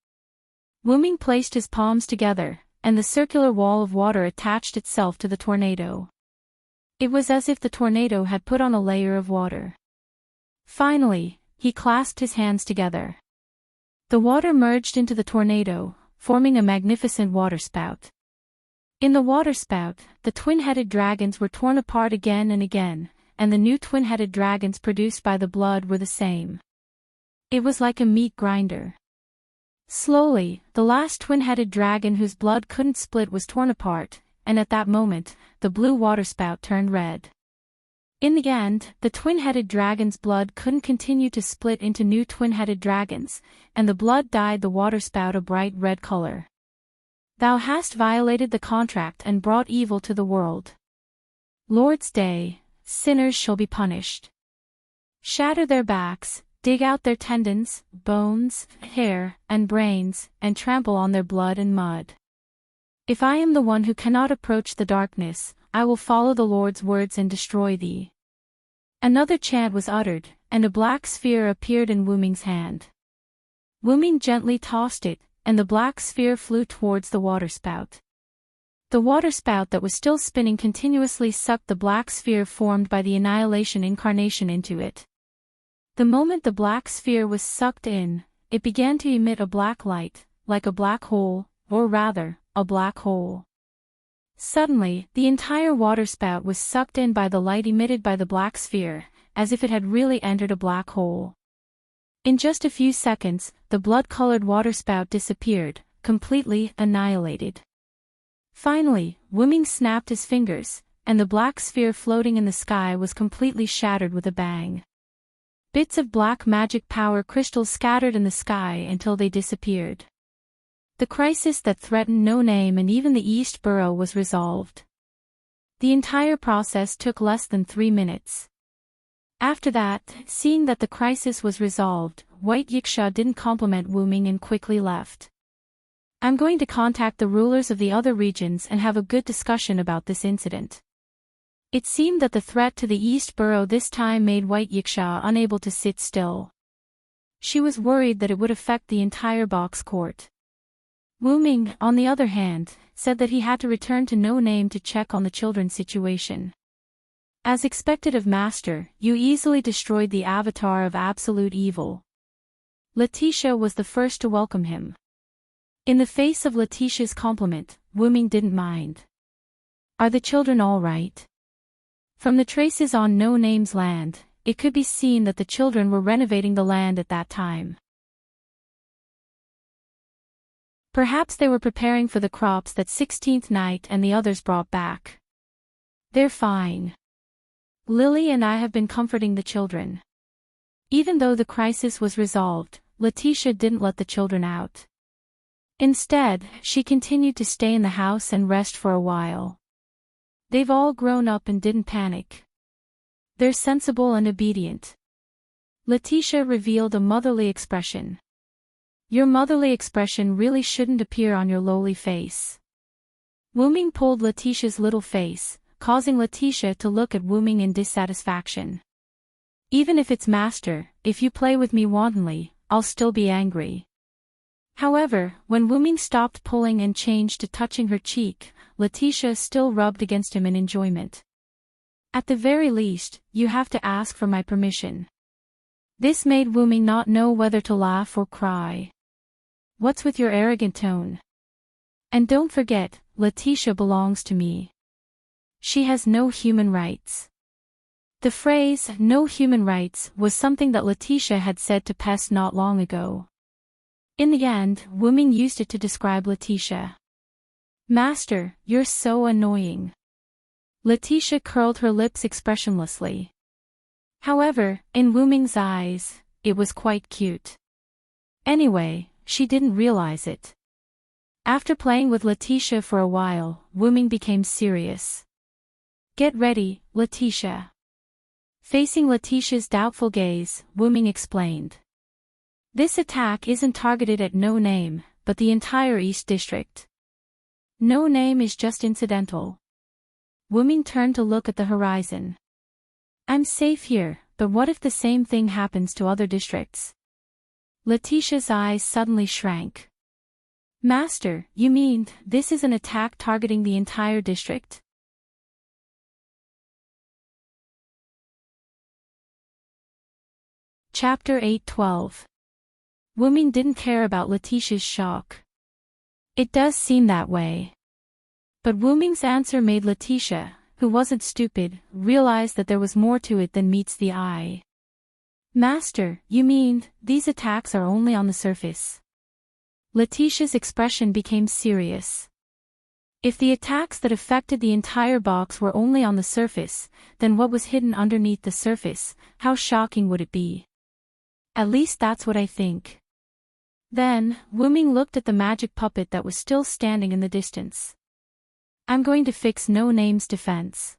Wuming placed his palms together, and the circular wall of water attached itself to the tornado. It was as if the tornado had put on a layer of water. Finally, he clasped his hands together. The water merged into the tornado, forming a magnificent waterspout. In the waterspout, the twin-headed dragons were torn apart again and again, and the new twin-headed dragons produced by the blood were the same. It was like a meat grinder. Slowly, the last twin-headed dragon whose blood couldn't split was torn apart, and at that moment, the blue waterspout turned red. In the end, the twin-headed dragon's blood couldn't continue to split into new twin-headed dragons, and the blood dyed the waterspout a bright red color. Thou hast violated the contract and brought evil to the world. Lord's Day, sinners shall be punished. Shatter their backs, dig out their tendons, bones, hair, and brains, and trample on their blood and mud. If I am the one who cannot approach the darkness, I will follow the Lord's words and destroy thee. Another chant was uttered, and a black sphere appeared in Wuming's hand. Wuming gently tossed it, and the black sphere flew towards the waterspout. The waterspout that was still spinning continuously sucked the black sphere formed by the annihilation incarnation into it. The moment the black sphere was sucked in, it began to emit a black light, like a black hole, or rather, a black hole. Suddenly, the entire waterspout was sucked in by the light emitted by the black sphere, as if it had really entered a black hole. In just a few seconds, the blood-colored waterspout disappeared, completely annihilated. Finally, Wuming snapped his fingers, and the black sphere floating in the sky was completely shattered with a bang. Bits of black magic power crystals scattered in the sky until they disappeared. The crisis that threatened No Name and even the East Borough was resolved. The entire process took less than 3 minutes. After that, seeing that the crisis was resolved, White Yiksha didn't compliment Wuming and quickly left. I'm going to contact the rulers of the other regions and have a good discussion about this incident. It seemed that the threat to the East Borough this time made White Yiksha unable to sit still. She was worried that it would affect the entire box court. Wuming, on the other hand, said that he had to return to No Name to check on the children's situation. As expected of Master, you easily destroyed the avatar of absolute evil. Letitia was the first to welcome him. In the face of Letitia's compliment, Wuming didn't mind. Are the children all right? From the traces on No Name's land, it could be seen that the children were renovating the land at that time. Perhaps they were preparing for the crops that 16th Night and the others brought back. They're fine. Lily and I have been comforting the children. Even though the crisis was resolved, Letitia didn't let the children out. Instead, she continued to stay in the house and rest for a while. They've all grown up and didn't panic. They're sensible and obedient. Letitia revealed a motherly expression. Your motherly expression really shouldn't appear on your lowly face. Wuming pulled Letitia's little face, causing Letitia to look at Wuming in dissatisfaction. Even if it's master, if you play with me wantonly, I'll still be angry. However, when Wuming stopped pulling and changed to touching her cheek, Letitia still rubbed against him in enjoyment. At the very least, you have to ask for my permission. This made Wuming not know whether to laugh or cry. What's with your arrogant tone? And don't forget, Letitia belongs to me. She has no human rights. The phrase, no human rights, was something that Letitia had said to Pest not long ago. In the end, Wuming used it to describe Letitia. Master, you're so annoying. Letitia curled her lips expressionlessly. However, in Wuming's eyes, it was quite cute. Anyway, she didn't realize it. After playing with Letitia for a while, Wuming became serious. Get ready, Letitia. Facing Letitia's doubtful gaze, Wuming explained. This attack isn't targeted at No Name, but the entire East District. No Name is just incidental. Wuming turned to look at the horizon. I'm safe here, but what if the same thing happens to other districts? Letitia's eyes suddenly shrank. Master, you mean, this is an attack targeting the entire district? Chapter 8:12. Wuming didn't care about Letitia's shock. It does seem that way. But Wuming's answer made Letitia, who wasn't stupid, realize that there was more to it than meets the eye. Master, you mean, these attacks are only on the surface? Letitia's expression became serious. If the attacks that affected the entire box were only on the surface, then what was hidden underneath the surface, how shocking would it be? At least that's what I think. Then, Wuming looked at the magic puppet that was still standing in the distance. I'm going to fix No Name's defense.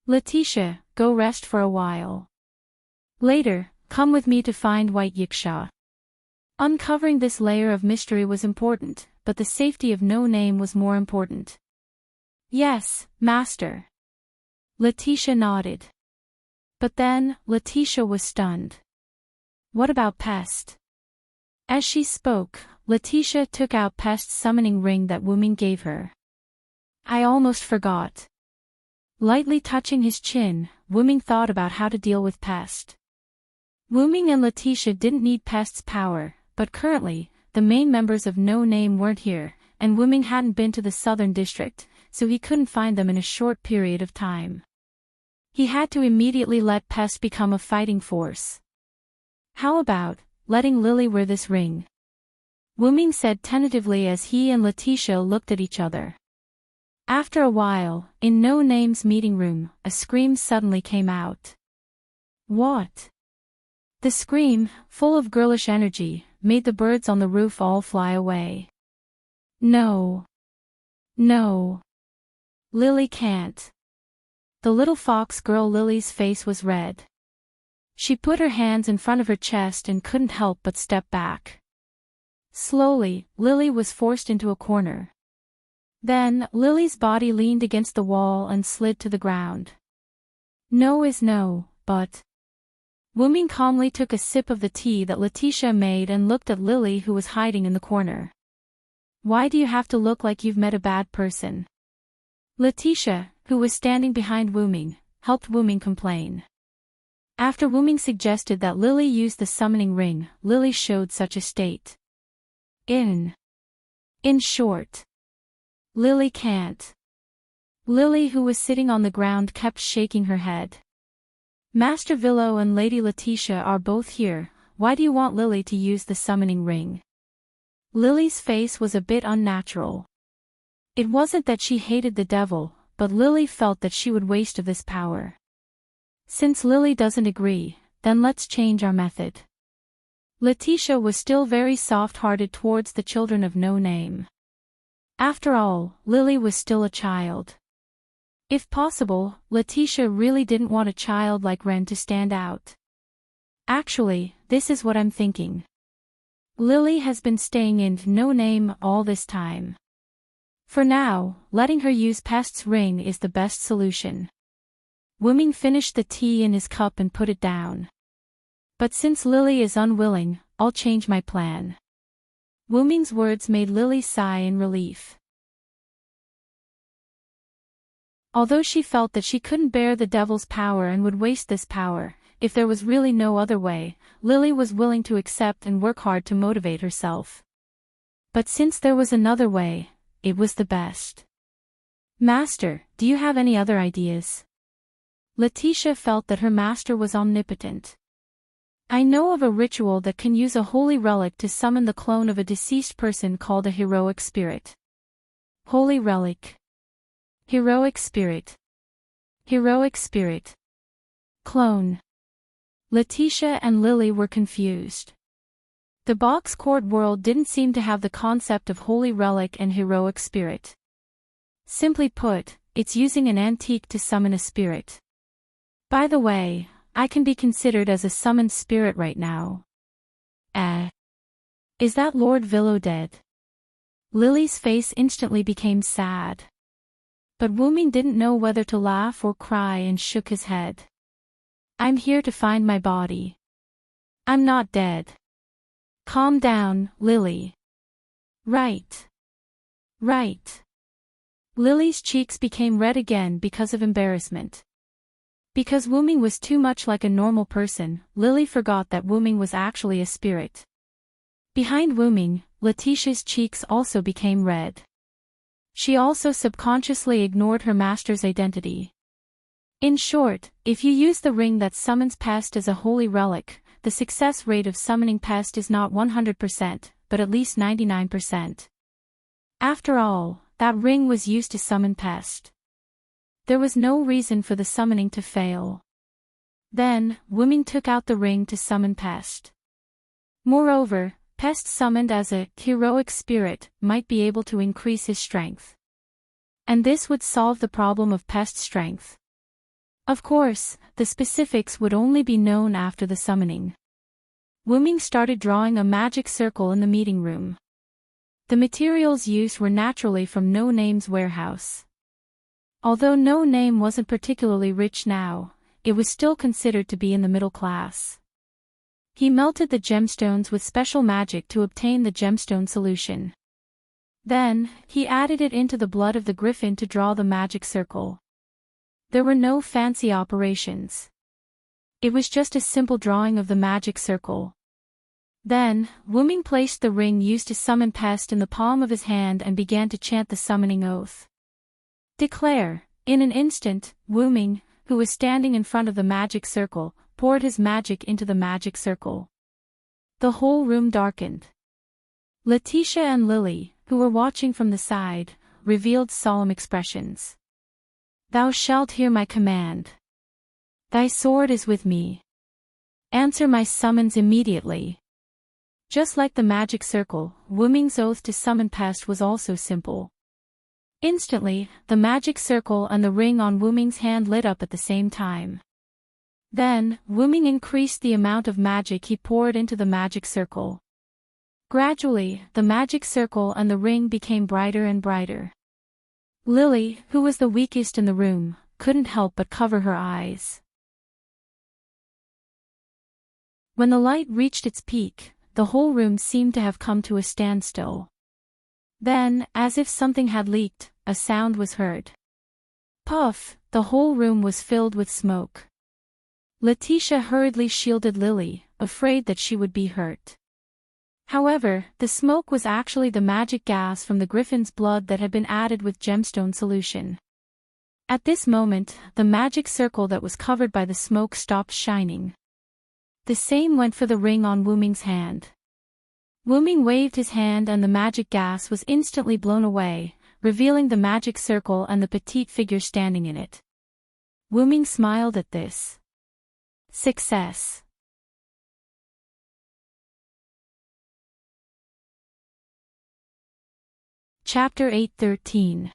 Letitia, go rest for a while. Later, come with me to find White Yiksha. Uncovering this layer of mystery was important, but the safety of No Name was more important. Yes, Master. Letitia nodded. But then, Letitia was stunned. What about Pest? As she spoke, Letitia took out Pest's summoning ring that Wuming gave her. I almost forgot. Lightly touching his chin, Wuming thought about how to deal with Pest. Wuming and Letitia didn't need Pest's power, but currently, the main members of No Name weren't here, and Wuming hadn't been to the southern district, so he couldn't find them in a short period of time. He had to immediately let Pest become a fighting force. How about letting Lily wear this ring? Wuming said tentatively as he and Letitia looked at each other. After a while, in No Name's meeting room, a scream suddenly came out. What? The scream, full of girlish energy, made the birds on the roof all fly away. No. No. Lily can't. The little fox girl Lily's face was red. She put her hands in front of her chest and couldn't help but step back. Slowly, Lily was forced into a corner. Then, Lily's body leaned against the wall and slid to the ground. No is no, but... Wuming calmly took a sip of the tea that Letitia made and looked at Lily who was hiding in the corner. Why do you have to look like you've met a bad person? Letitia, who was standing behind Wuming, helped Wuming complain. After Wuming suggested that Lily use the summoning ring, Lily showed such a state. In short, Lily can't. Lily, who was sitting on the ground, kept shaking her head. Master Villo and Lady Letitia are both here, why do you want Lily to use the summoning ring? Lily's face was a bit unnatural. It wasn't that she hated the devil, but Lily felt that she would waste of this power. Since Lily doesn't agree, then let's change our method. Letitia was still very soft-hearted towards the children of no name. After all, Lily was still a child. If possible, Letitia really didn't want a child like Ren to stand out. Actually, this is what I'm thinking. Lily has been staying in no name all this time. For now, letting her use Pest's ring is the best solution. Wuming finished the tea in his cup and put it down. But since Lily is unwilling, I'll change my plan. Wuming's words made Lily sigh in relief. Although she felt that she couldn't bear the devil's power and would waste this power, if there was really no other way, Lily was willing to accept and work hard to motivate herself. But since there was another way, it was the best. Master, do you have any other ideas? Letitia felt that her master was omnipotent. I know of a ritual that can use a holy relic to summon the clone of a deceased person called a heroic spirit. Holy relic. Heroic spirit. Heroic spirit. Clone. Letitia and Lily were confused. The box court world didn't seem to have the concept of holy relic and heroic spirit. Simply put, it's using an antique to summon a spirit. By the way, I can be considered as a summoned spirit right now. Is that Lord Villo dead? Lily's face instantly became sad. But Wuming didn't know whether to laugh or cry and shook his head. I'm here to find my body. I'm not dead. Calm down, Lily. Right. Right. Lily's cheeks became red again because of embarrassment. Because Wuming was too much like a normal person, Lily forgot that Wuming was actually a spirit. Behind Wuming, Letitia's cheeks also became red. She also subconsciously ignored her master's identity. In short, if you use the ring that summons Pest as a holy relic, the success rate of summoning Pest is not 100%, but at least 99%. After all, that ring was used to summon Pest. There was no reason for the summoning to fail. Then, Wuming took out the ring to summon Pest. Moreover, Pest summoned as a heroic spirit might be able to increase his strength. And this would solve the problem of Pest's strength. Of course, the specifics would only be known after the summoning. Wuming started drawing a magic circle in the meeting room. The materials used were naturally from No Name's warehouse. Although No Name wasn't particularly rich now, it was still considered to be in the middle class. He melted the gemstones with special magic to obtain the gemstone solution. Then, he added it into the blood of the griffin to draw the magic circle. There were no fancy operations. It was just a simple drawing of the magic circle. Then, Wuming placed the ring used to summon Pest in the palm of his hand and began to chant the summoning oath. Declare. In an instant, Wuming, who was standing in front of the magic circle, poured his magic into the magic circle. The whole room darkened. Letitia and Lily, who were watching from the side, revealed solemn expressions. Thou shalt hear my command. Thy sword is with me. Answer my summons immediately. Just like the magic circle, Wuming's oath to summon Pest was also simple. Instantly, the magic circle and the ring on Wuming's hand lit up at the same time. Then, Wuming increased the amount of magic he poured into the magic circle. Gradually, the magic circle and the ring became brighter and brighter. Lily, who was the weakest in the room, couldn't help but cover her eyes. When the light reached its peak, the whole room seemed to have come to a standstill. Then, as if something had leaked, a sound was heard. Puff! The whole room was filled with smoke. Letitia hurriedly shielded Lily, afraid that she would be hurt. However, the smoke was actually the magic gas from the griffin's blood that had been added with gemstone solution. At this moment, the magic circle that was covered by the smoke stopped shining. The same went for the ring on Wuming's hand. Wuming waved his hand and the magic gas was instantly blown away, revealing the magic circle and the petite figure standing in it. Wuming smiled at this. Success. Chapter 8:13.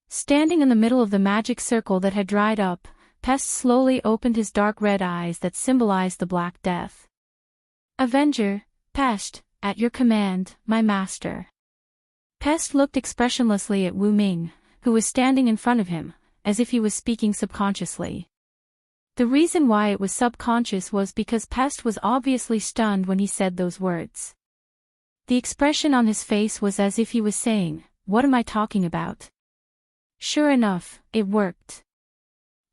Standing in the middle of the magic circle that had dried up, Pest slowly opened his dark red eyes that symbolized the Black Death. Avenger, Pest, at your command, my master. Pest looked expressionlessly at Wu Ming, who was standing in front of him, as if he was speaking subconsciously. The reason why it was subconscious was because Pest was obviously stunned when he said those words. The expression on his face was as if he was saying, "What am I talking about?" Sure enough, it worked.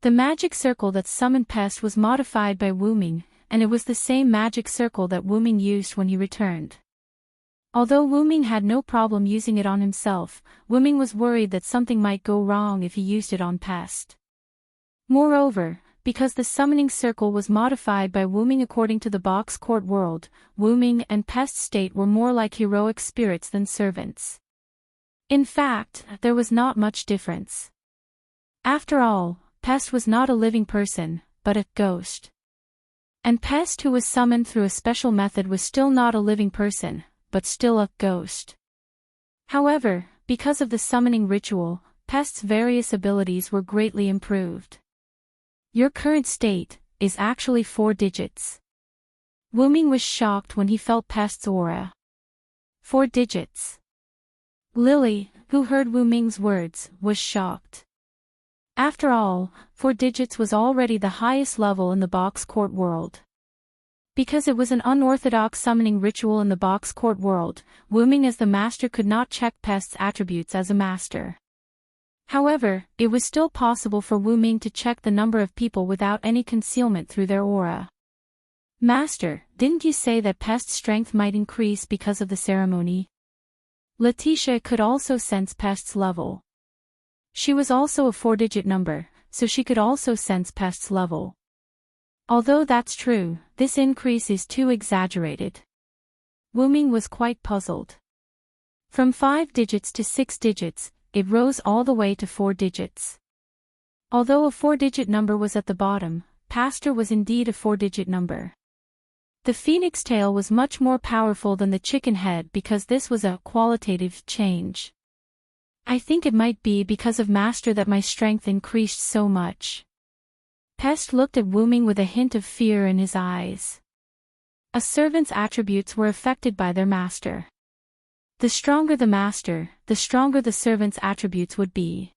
The magic circle that summoned Pest was modified by Wu Ming, and it was the same magic circle that Wu Ming used when he returned. Although Wu Ming had no problem using it on himself, Wu Ming was worried that something might go wrong if he used it on Pest. Moreover, because the summoning circle was modified by Wu Ming according to the box court world, Wu Ming and Pest's state were more like heroic spirits than servants. In fact, there was not much difference. After all, Pest was not a living person, but a ghost. And Pest, who was summoned through a special method, was still not a living person, but still a ghost. However, because of the summoning ritual, Pest's various abilities were greatly improved. Your current state is actually 4 digits. Wu Ming was shocked when he felt Pest's aura. 4 digits. Lily, who heard Wu Ming's words, was shocked. After all, 4 digits was already the highest level in the box court world. Because it was an unorthodox summoning ritual in the box court world, Wu Ming as the master could not check Pest's attributes as a master. However, it was still possible for Wu Ming to check the number of people without any concealment through their aura. Master, didn't you say that Pest's strength might increase because of the ceremony? Letitia could also sense Pest's level. She was also a 4-digit number, so she could also sense Pest's level. Although that's true, this increase is too exaggerated. Wu Ming was quite puzzled. From 5 digits to 6 digits, it rose all the way to 4 digits. Although a 4-digit number was at the bottom, Pastor was indeed a 4-digit number. The phoenix tail was much more powerful than the chicken head because this was a qualitative change. I think it might be because of Master that my strength increased so much. Pest looked at Wu Ming with a hint of fear in his eyes. A servant's attributes were affected by their master. The stronger the master, the stronger the servant's attributes would be.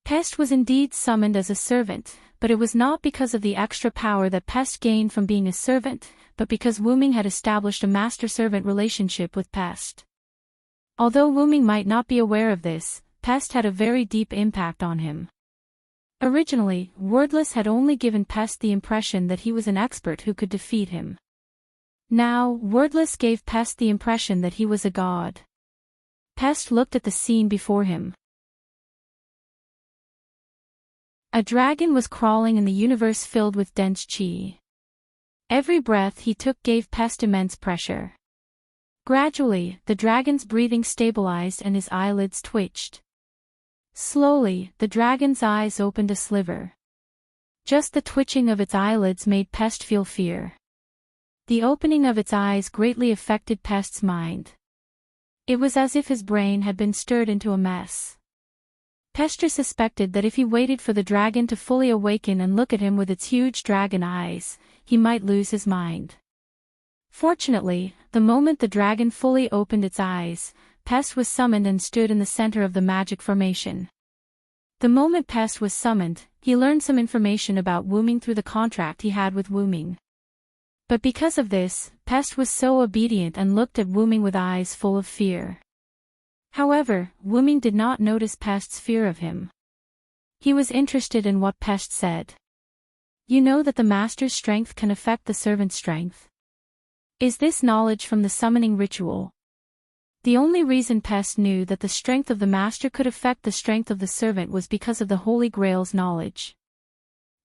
Pest was indeed summoned as a servant, but it was not because of the extra power that Pest gained from being a servant, but because Wu Ming had established a master-servant relationship with Pest. Although Wu Ming might not be aware of this, Pest had a very deep impact on him. Originally, Wordless had only given Pest the impression that he was an expert who could defeat him. Now, Wordless gave Pest the impression that he was a god. Pest looked at the scene before him. A dragon was crawling in the universe filled with dense chi. Every breath he took gave Pest immense pressure. Gradually, the dragon's breathing stabilized and his eyelids twitched. Slowly, the dragon's eyes opened a sliver. Just the twitching of its eyelids made Pest feel fear. The opening of its eyes greatly affected Pest's mind. It was as if his brain had been stirred into a mess. Pester suspected that if he waited for the dragon to fully awaken and look at him with its huge dragon eyes, he might lose his mind. Fortunately, the moment the dragon fully opened its eyes, Pest was summoned and stood in the center of the magic formation. The moment Pest was summoned, he learned some information about Wu Ming through the contract he had with Wu Ming. But because of this, Pest was so obedient and looked at Wu Ming with eyes full of fear. However, Wu Ming did not notice Pest's fear of him. He was interested in what Pest said. You know that the master's strength can affect the servant's strength. Is this knowledge from the summoning ritual? The only reason Pest knew that the strength of the master could affect the strength of the servant was because of the Holy Grail's knowledge.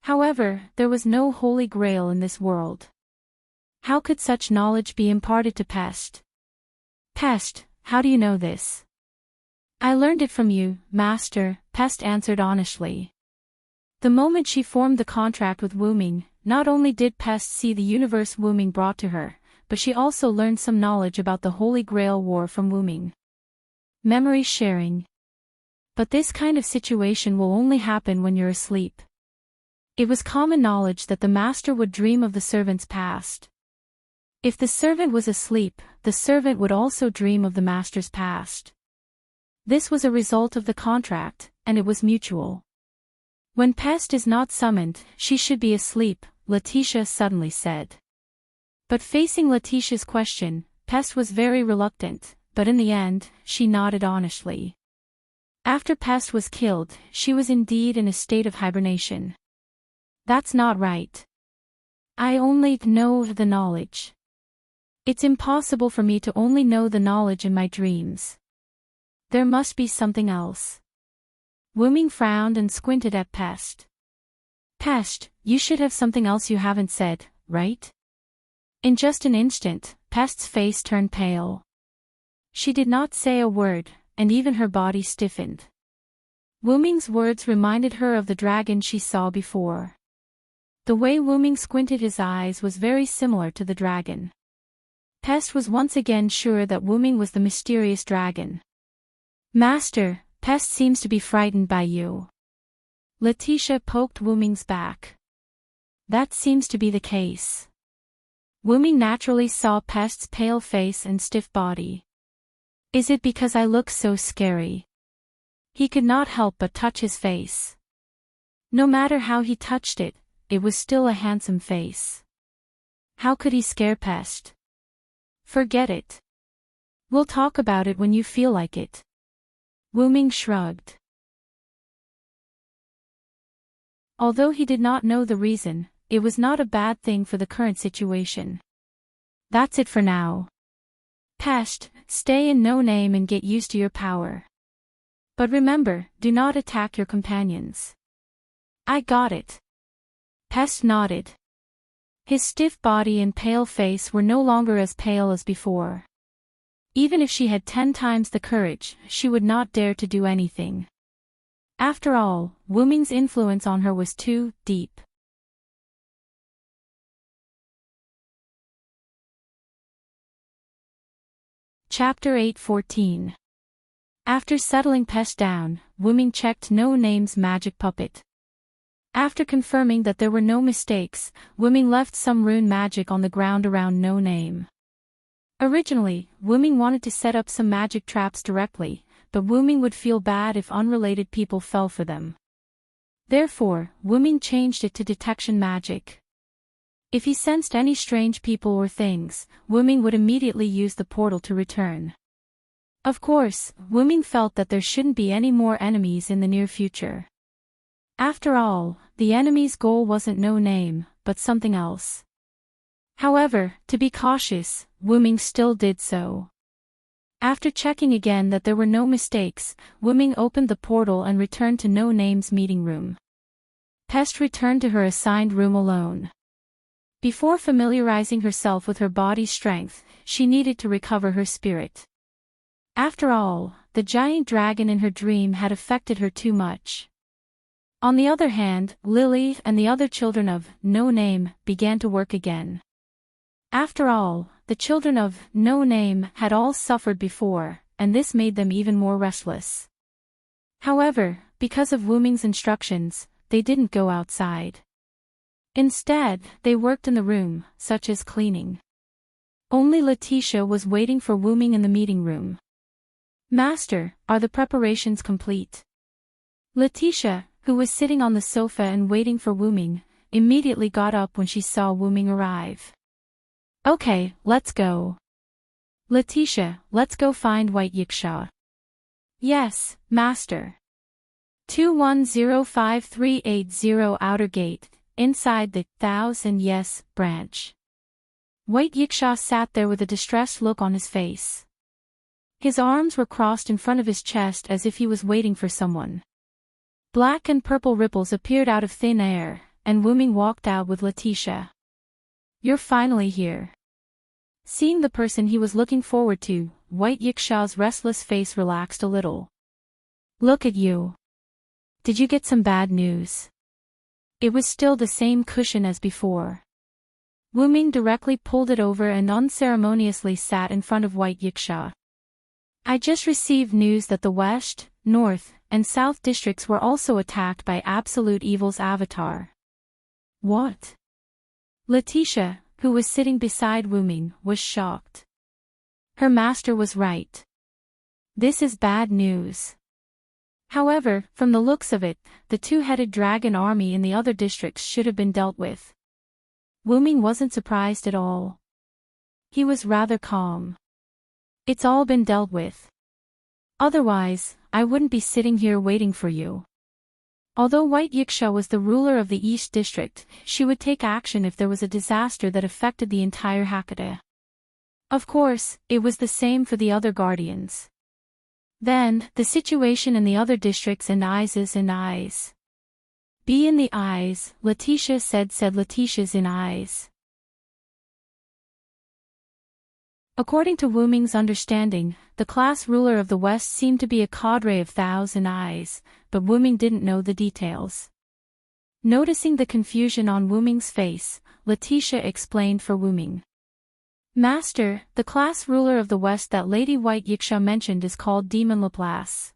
However, there was no Holy Grail in this world. How could such knowledge be imparted to Pest? Pest, how do you know this? I learned it from you, Master, Pest answered honestly. The moment she formed the contract with Wu Ming, not only did Pest see the universe Wuming brought to her, but she also learned some knowledge about the Holy Grail War from Wuming. Memory sharing. But this kind of situation will only happen when you're asleep. It was common knowledge that the master would dream of the servant's past. If the servant was asleep, the servant would also dream of the master's past. This was a result of the contract, and it was mutual. When Pest is not summoned, she should be asleep, Letitia suddenly said. But facing Letitia's question, Pest was very reluctant, but in the end, she nodded honestly. After Pest was killed, she was indeed in a state of hibernation. That's not right. I only know the knowledge. It's impossible for me to only know the knowledge in my dreams. There must be something else. Wuming frowned and squinted at Pest. Pest, you should have something else you haven't said, right? In just an instant, Pest's face turned pale. She did not say a word, and even her body stiffened. Wuming's words reminded her of the dragon she saw before. The way Wuming squinted his eyes was very similar to the dragon. Pest was once again sure that Wuming was the mysterious dragon. Master, Pest seems to be frightened by you. Letitia poked Wuming's back. That seems to be the case. Wuming naturally saw Pest's pale face and stiff body. Is it because I look so scary? He could not help but touch his face. No matter how he touched it, it was still a handsome face. How could he scare Pest? Forget it. We'll talk about it when you feel like it. Wuming shrugged. Although he did not know the reason, it was not a bad thing for the current situation. That's it for now. Pest, stay in No Name and get used to your power. But remember, do not attack your companions. I got it. Pest nodded. His stiff body and pale face were no longer as pale as before. Even if she had 10 times the courage, she would not dare to do anything. After all, Wuming's influence on her was too deep. Chapter 8:14. After settling Pest down, Wuming checked No Name's magic puppet. After confirming that there were no mistakes, Wuming left some rune magic on the ground around No Name. Originally, Wuming wanted to set up some magic traps directly, but Wuming would feel bad if unrelated people fell for them. Therefore, Wuming changed it to detection magic. If he sensed any strange people or things, Wuming would immediately use the portal to return. Of course, Wuming felt that there shouldn't be any more enemies in the near future. After all, the enemy's goal wasn't No Name, but something else. However, to be cautious, Wuming still did so. After checking again that there were no mistakes, Wuming opened the portal and returned to No Name's meeting room. Pest returned to her assigned room alone. Before familiarizing herself with her body's strength, she needed to recover her spirit. After all, the giant dragon in her dream had affected her too much. On the other hand, Lily and the other children of No Name began to work again. After all, the children of No Name had all suffered before, and this made them even more restless. However, because of Wuming's instructions, they didn't go outside. Instead, they worked in the room, such as cleaning. Only Letitia was waiting for Wuming in the meeting room. Master, are the preparations complete? Letitia, who was sitting on the sofa and waiting for Wuming, immediately got up when she saw Wuming arrive. Okay, let's go. Letitia, let's go find White Yiksha. Yes, Master. 21053880 Outer Gate, inside the Thousand Yes branch. White Yiksha sat there with a distressed look on his face. His arms were crossed in front of his chest as if he was waiting for someone. Black and purple ripples appeared out of thin air, and Wuming walked out with Letitia. You're finally here. Seeing the person he was looking forward to, White Yiksha's restless face relaxed a little. Look at you. Did you get some bad news? It was still the same cushion as before. Wu Ming directly pulled it over and unceremoniously sat in front of White Yiksha. I just received news that the West, North, and South districts were also attacked by Absolute Evil's avatar. What? Letitia, who was sitting beside Wu Ming, was shocked. Her master was right. This is bad news. However, from the looks of it, the two-headed dragon army in the other districts should have been dealt with. Wu Ming wasn't surprised at all. He was rather calm. It's all been dealt with. Otherwise, I wouldn't be sitting here waiting for you. Although White Yiksha was the ruler of the East District, she would take action if there was a disaster that affected the entire Hakata. Of course, it was the same for the other guardians. Then, the situation in the other districts and eyes. Be in the eyes, Letitia said Letitia's in eyes. According to Wu Ming's understanding, the class ruler of the West seemed to be a cadre of thousand eyes, but Wu Ming didn't know the details. Noticing the confusion on Wu Ming's face, Letitia explained for Wu Ming. Master, the class ruler of the West that Lady White Yiksha mentioned is called Demon Laplace.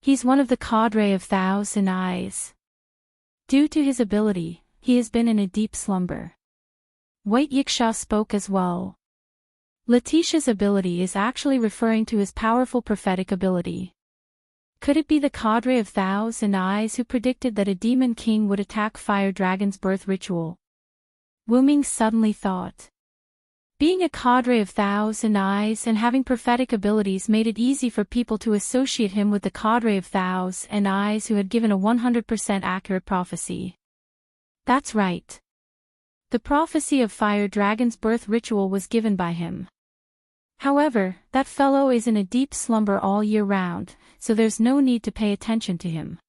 He's one of the cadre of thousand eyes. Due to his ability, he has been in a deep slumber. White Yiksha spoke as well. Letitia's ability is actually referring to his powerful prophetic ability. Could it be the cadre of thousand eyes who predicted that a demon king would attack Fire Dragon's birth ritual? Wu Ming suddenly thought. Being a cadre of thousand eyes and having prophetic abilities made it easy for people to associate him with the cadre of thousand eyes who had given a 100% accurate prophecy. That's right. The prophecy of Fire Dragon's birth ritual was given by him. However, that fellow is in a deep slumber all year round, so there's no need to pay attention to him.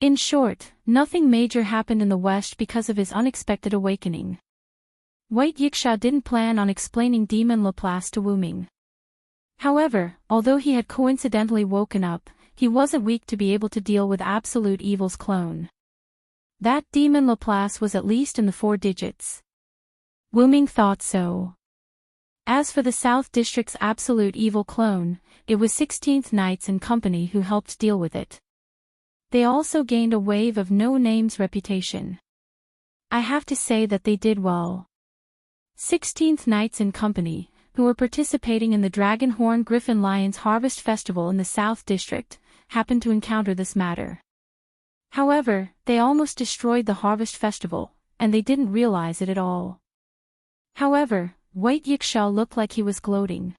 In short, nothing major happened in the West because of his unexpected awakening. White Yiksha didn't plan on explaining Demon Laplace to Wu Ming. However, although he had coincidentally woken up, he wasn't weak to be able to deal with Absolute Evil's clone. That Demon Laplace was at least in the 4 digits. Wu Ming thought so. As for the South District's Absolute Evil clone, it was 16th Knights and Company who helped deal with it. They also gained a wave of no-names reputation. I have to say that they did well. 16th Knights and Company, who were participating in the Dragonhorn Griffin Lions Harvest Festival in the South District, happened to encounter this matter. However, they almost destroyed the Harvest Festival, and they didn't realize it at all. However, White Yiksha looked like he was gloating.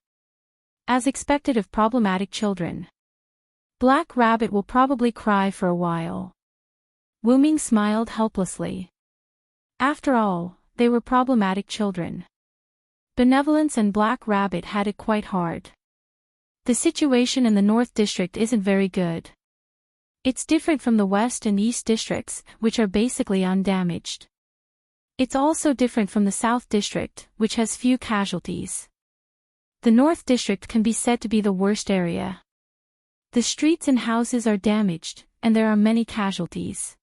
As expected of problematic children. Black Rabbit will probably cry for a while. Wu Ming smiled helplessly. After all, they were problematic children. Benevolence and Black Rabbit had it quite hard. The situation in the North District isn't very good. It's different from the West and East Districts, which are basically undamaged. It's also different from the South District, which has few casualties. The North District can be said to be the worst area. The streets and houses are damaged, and there are many casualties.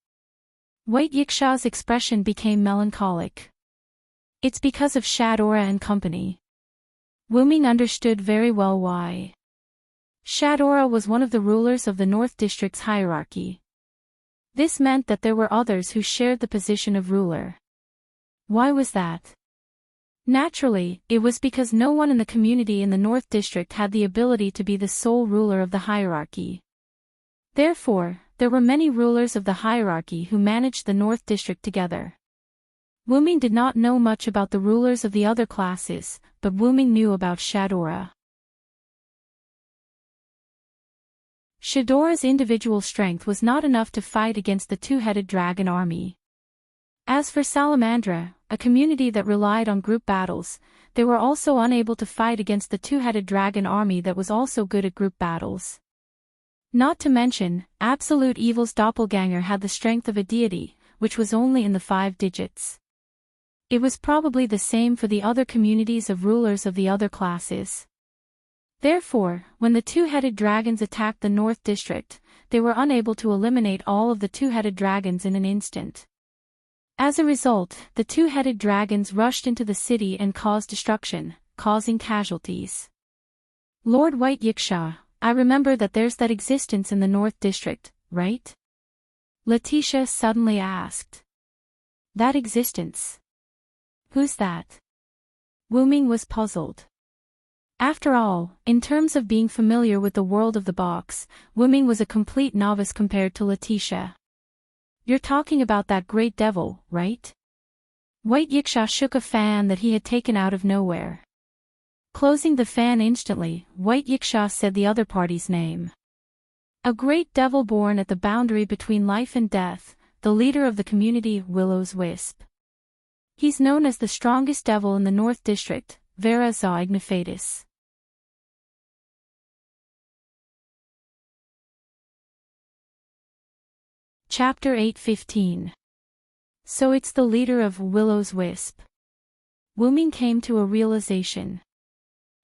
White Yiksha's expression became melancholic. It's because of Shadora and Company. Wu Ming understood very well why. Shadora was one of the rulers of the North District's hierarchy. This meant that there were others who shared the position of ruler. Why was that? Naturally, it was because no one in the community in the North District had the ability to be the sole ruler of the hierarchy. Therefore, there were many rulers of the hierarchy who managed the North District together. Wu Ming did not know much about the rulers of the other classes, but Wu Ming knew about Shadora. Shadora's individual strength was not enough to fight against the two-headed dragon army. As for Salamandra, a community that relied on group battles, they were also unable to fight against the two-headed dragon army that was also good at group battles. Not to mention, Absolute Evil's doppelganger had the strength of a deity, which was only in the 5 digits. It was probably the same for the other communities of rulers of the other classes. Therefore, when the two-headed dragons attacked the North District, they were unable to eliminate all of the two-headed dragons in an instant. As a result, the two-headed dragons rushed into the city and caused destruction, causing casualties. Lord White Yiksha, I remember that there's that existence in the North District, right? Letitia suddenly asked. That existence? Who's that? Wu Ming was puzzled. After all, in terms of being familiar with the world of the box, Wu Ming was a complete novice compared to Letitia. You're talking about that great devil, right? White Yiksha shook a fan that he had taken out of nowhere. Closing the fan instantly, White Yiksha said the other party's name. A great devil born at the boundary between life and death, the leader of the community, Willow's Wisp. He's known as the strongest devil in the North District, Vera Zoignifatis. Chapter 8:15. So it's the leader of Willow's Wisp. Wu Ming came to a realization.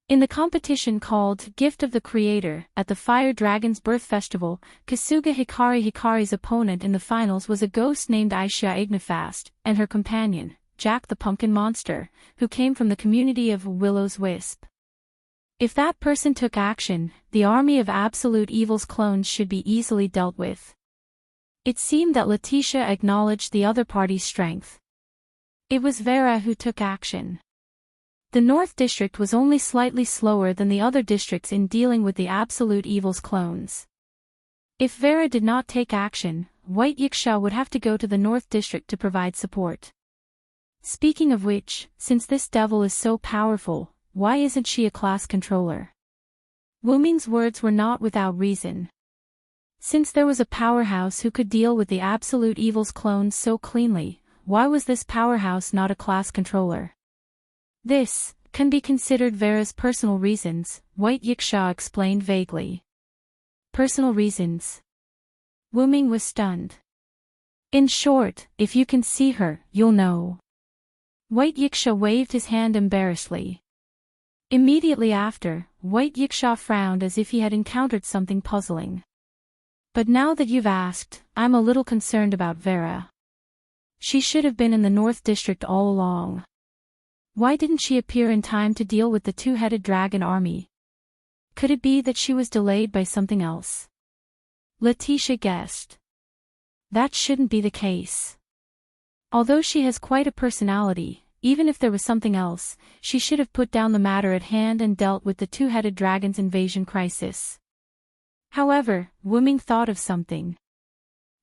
In the competition called Gift of the Creator at the Fire Dragon's Birth Festival, Kasuga Hikari's opponent in the finals was a ghost named Aisha Ignifast, and her companion, Jack the Pumpkin Monster, who came from the community of Willow's Wisp. If that person took action, the army of Absolute Evil's clones should be easily dealt with. It seemed that Letitia acknowledged the other party's strength. It was Vera who took action. The North District was only slightly slower than the other districts in dealing with the Absolute Evil's clones. If Vera did not take action, White Yiksha would have to go to the North District to provide support. Speaking of which, since this devil is so powerful, why isn't she a class controller? Wu Ming's words were not without reason. Since there was a powerhouse who could deal with the Absolute Evil's clones so cleanly, why was this powerhouse not a class controller? This can be considered Vera's personal reasons, White Yiksha explained vaguely. Personal reasons? Wu Ming was stunned. In short, if you can see her, you'll know. White Yiksha waved his hand embarrassedly. Immediately after, White Yiksha frowned as if he had encountered something puzzling. But now that you've asked, I'm a little concerned about Vera. She should have been in the North District all along. Why didn't she appear in time to deal with the two-headed dragon army? Could it be that she was delayed by something else? Letitia guessed. That shouldn't be the case. Although she has quite a personality, even if there was something else, she should have put down the matter at hand and dealt with the two-headed dragon's invasion crisis. However, Wu Ming thought of something.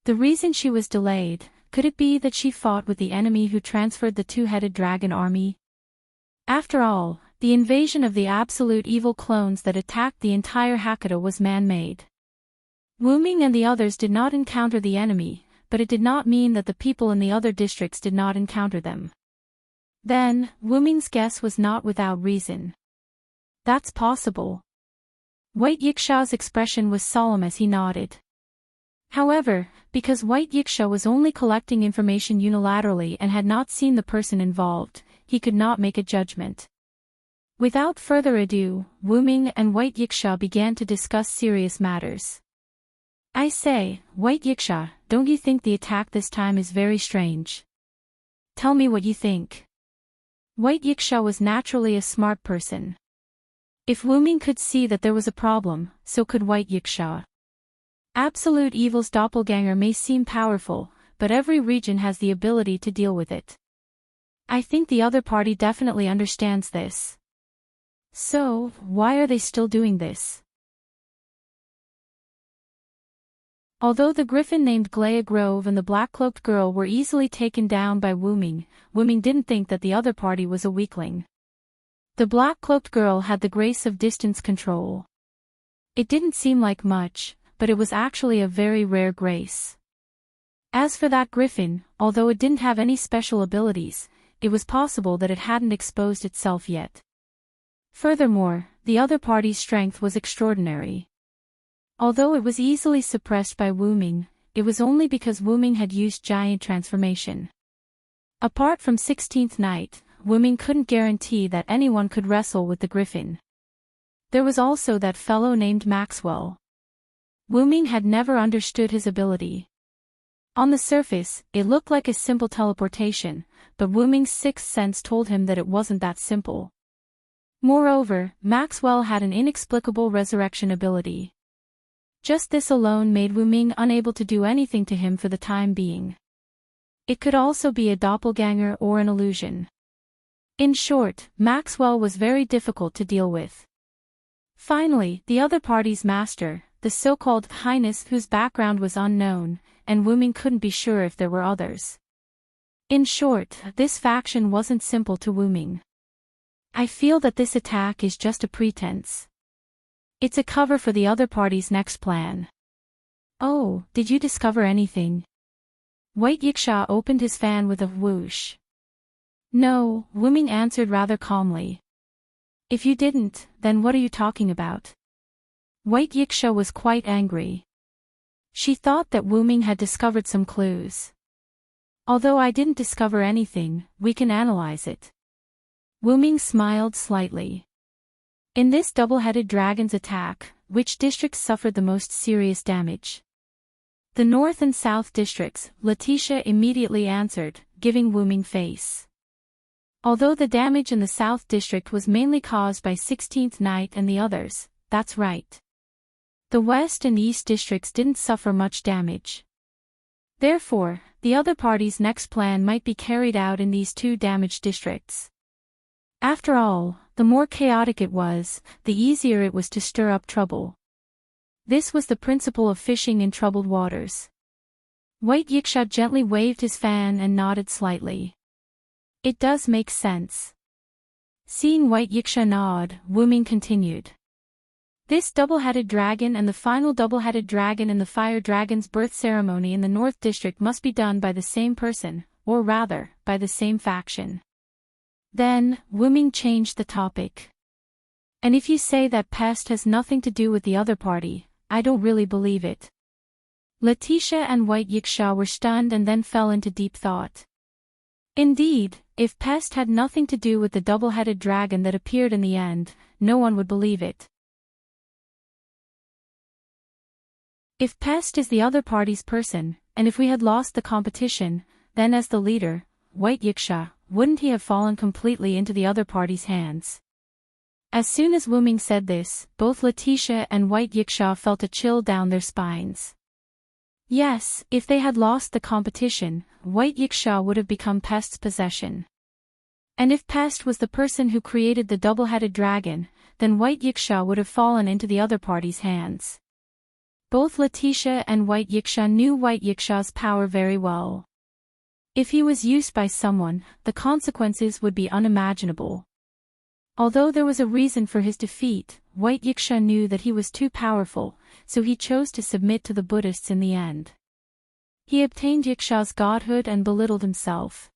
The reason she was delayed, could it be that she fought with the enemy who transferred the two-headed dragon army? After all, the invasion of the Absolute Evil clones that attacked the entire Hakata was man-made. Wu Ming and the others did not encounter the enemy, but it did not mean that the people in the other districts did not encounter them. Then, Wu Ming's guess was not without reason. That's possible. White Yiksha's expression was solemn as he nodded. However, because White Yiksha was only collecting information unilaterally and had not seen the person involved, he could not make a judgment. Without further ado, Wu Ming and White Yiksha began to discuss serious matters. I say, White Yiksha, don't you think the attack this time is very strange? Tell me what you think. White Yiksha was naturally a smart person. If Wu Ming could see that there was a problem, so could White Yiksha. Absolute Evil's doppelganger may seem powerful, but every region has the ability to deal with it. I think the other party definitely understands this. So, why are they still doing this? Although the griffin named Glea Grove and the black-cloaked girl were easily taken down by Wu Ming didn't think that the other party was a weakling. The black-cloaked girl had the grace of distance control. It didn't seem like much, but it was actually a very rare grace. As for that griffin, although it didn't have any special abilities, it was possible that it hadn't exposed itself yet. Furthermore, the other party's strength was extraordinary. Although it was easily suppressed by Wu Ming, it was only because Wu Ming had used giant transformation. Apart from 16th Night, Wu Ming couldn't guarantee that anyone could wrestle with the griffin. There was also that fellow named Maxwell. Wu Ming had never understood his ability. On the surface, it looked like a simple teleportation, but Wu Ming's sixth sense told him that it wasn't that simple. Moreover, Maxwell had an inexplicable resurrection ability. Just this alone made Wu Ming unable to do anything to him for the time being. It could also be a doppelganger or an illusion. In short, Maxwell was very difficult to deal with. Finally, the other party's master, the so-called Highness whose background was unknown, and Wu Ming couldn't be sure if there were others. In short, this faction wasn't simple to Wu Ming. I feel that this attack is just a pretense. It's a cover for the other party's next plan. Oh, did you discover anything? White Yiksha opened his fan with a whoosh. No, Wu Ming answered rather calmly. If you didn't, then what are you talking about? White Yiksha was quite angry. She thought that Wu Ming had discovered some clues. Although I didn't discover anything, we can analyze it. Wu Ming smiled slightly. In this double-headed dragon's attack, which districts suffered the most serious damage? The North and South districts, Letitia immediately answered, giving Wu Ming face. Although the damage in the South district was mainly caused by 16th Night and the others, that's right. The West and East districts didn't suffer much damage. Therefore, the other party's next plan might be carried out in these two damaged districts. After all, the more chaotic it was, the easier it was to stir up trouble. This was the principle of fishing in troubled waters. White Yiksha gently waved his fan and nodded slightly. It does make sense. Seeing White Yiksha nod, Wu Ming continued. This double-headed dragon and the final double-headed dragon in the fire dragon's birth ceremony in the North District must be done by the same person, or rather, by the same faction. Then, Wu Ming changed the topic. And if you say that pest has nothing to do with the other party, I don't really believe it. Letitia and White Yiksha were stunned and then fell into deep thought. Indeed, if pest had nothing to do with the double-headed dragon that appeared in the end, no one would believe it. If pest is the other party's person, and if we had lost the competition, then as the leader, White Yiksha, wouldn't he have fallen completely into the other party's hands? As soon as Wu Ming said this, both Letitia and White Yiksha felt a chill down their spines. Yes, if they had lost the competition, White Yiksha would have become Pest's possession. And if Pest was the person who created the double-headed dragon, then White Yiksha would have fallen into the other party's hands. Both Letitia and White Yiksha knew White Yiksha's power very well. If he was used by someone, the consequences would be unimaginable. Although there was a reason for his defeat, White Yiksha knew that he was too powerful, so he chose to submit to the Buddhists in the end. He obtained Yiksha's godhood and belittled himself.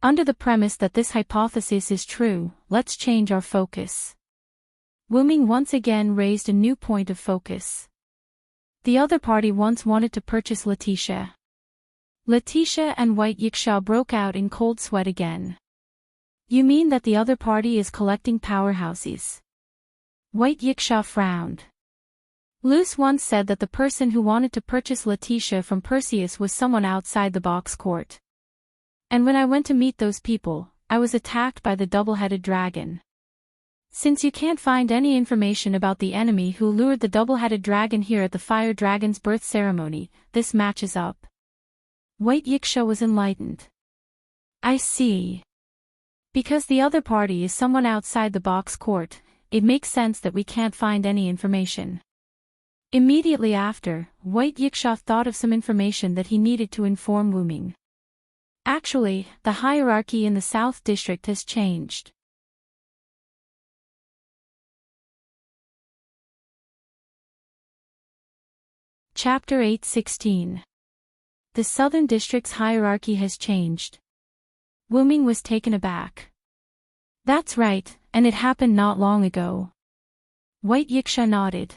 Under the premise that this hypothesis is true, let's change our focus. Wu Ming once again raised a new point of focus. The other party once wanted to purchase Letitia. Letitia and White Yiksha broke out in cold sweat again. You mean that the other party is collecting powerhouses? White Yiksha frowned. Luce once said that the person who wanted to purchase Letitia from Perseus was someone outside the box court. And when I went to meet those people, I was attacked by the double-headed dragon. Since you can't find any information about the enemy who lured the double-headed dragon here at the fire dragon's birth ceremony, this matches up. White Yiksha was enlightened. I see. Because the other party is someone outside the box court, it makes sense that we can't find any information. Immediately after, White Yiksha thought of some information that he needed to inform Wu Ming. Actually, the hierarchy in the South District has changed. Chapter 8:16. The Southern District's hierarchy has changed. Wu Ming was taken aback. That's right, and it happened not long ago. White Yiksha nodded.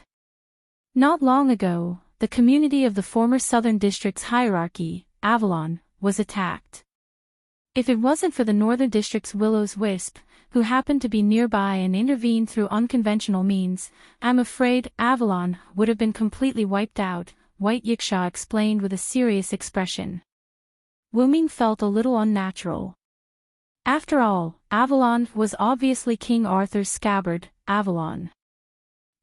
Not long ago, the community of the former Southern District's hierarchy, Avalon, was attacked. If it wasn't for the Northern District's Willow's Wisp, who happened to be nearby and intervened through unconventional means, I'm afraid Avalon would have been completely wiped out. White Yiksha explained with a serious expression. Wu-Ming felt a little unnatural. After all, Avalon was obviously King Arthur's scabbard, Avalon.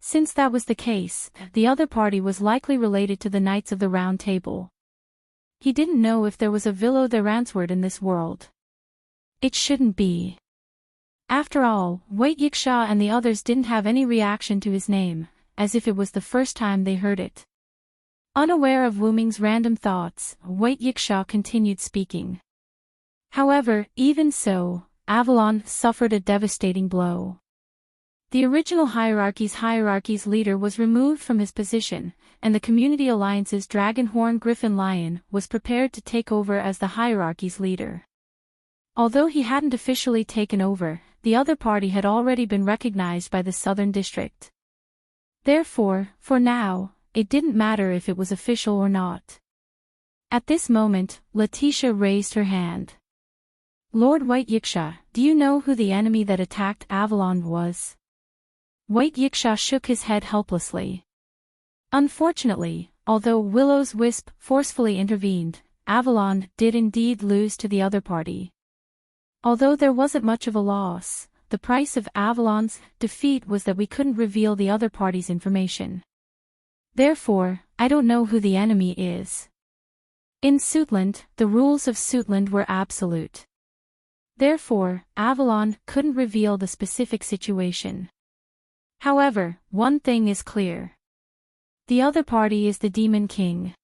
Since that was the case, the other party was likely related to the Knights of the Round Table. He didn't know if there was a Vilo the Ransword in this world. It shouldn't be. After all, White Yiksha and the others didn't have any reaction to his name, as if it was the first time they heard it. Unaware of Wu-Ming's random thoughts, White Yiksha continued speaking. However, even so, Avalon suffered a devastating blow. The original hierarchy's leader was removed from his position, and the Community Alliance's Dragonhorn Griffin Lion was prepared to take over as the hierarchy's leader. Although he hadn't officially taken over, the other party had already been recognized by the Southern District. Therefore, for now, it didn't matter if it was official or not. At this moment, Letitia raised her hand. Lord White Yiksha, do you know who the enemy that attacked Avalon was? White Yiksha shook his head helplessly. Unfortunately, although Willow's Wisp forcefully intervened, Avalon did indeed lose to the other party. Although there wasn't much of a loss, the price of Avalon's defeat was that we couldn't reveal the other party's information. Therefore, I don't know who the enemy is. In Suitland, the rules of Suitland were absolute. Therefore, Avalon couldn't reveal the specific situation. However, one thing is clear. The other party is the Demon King.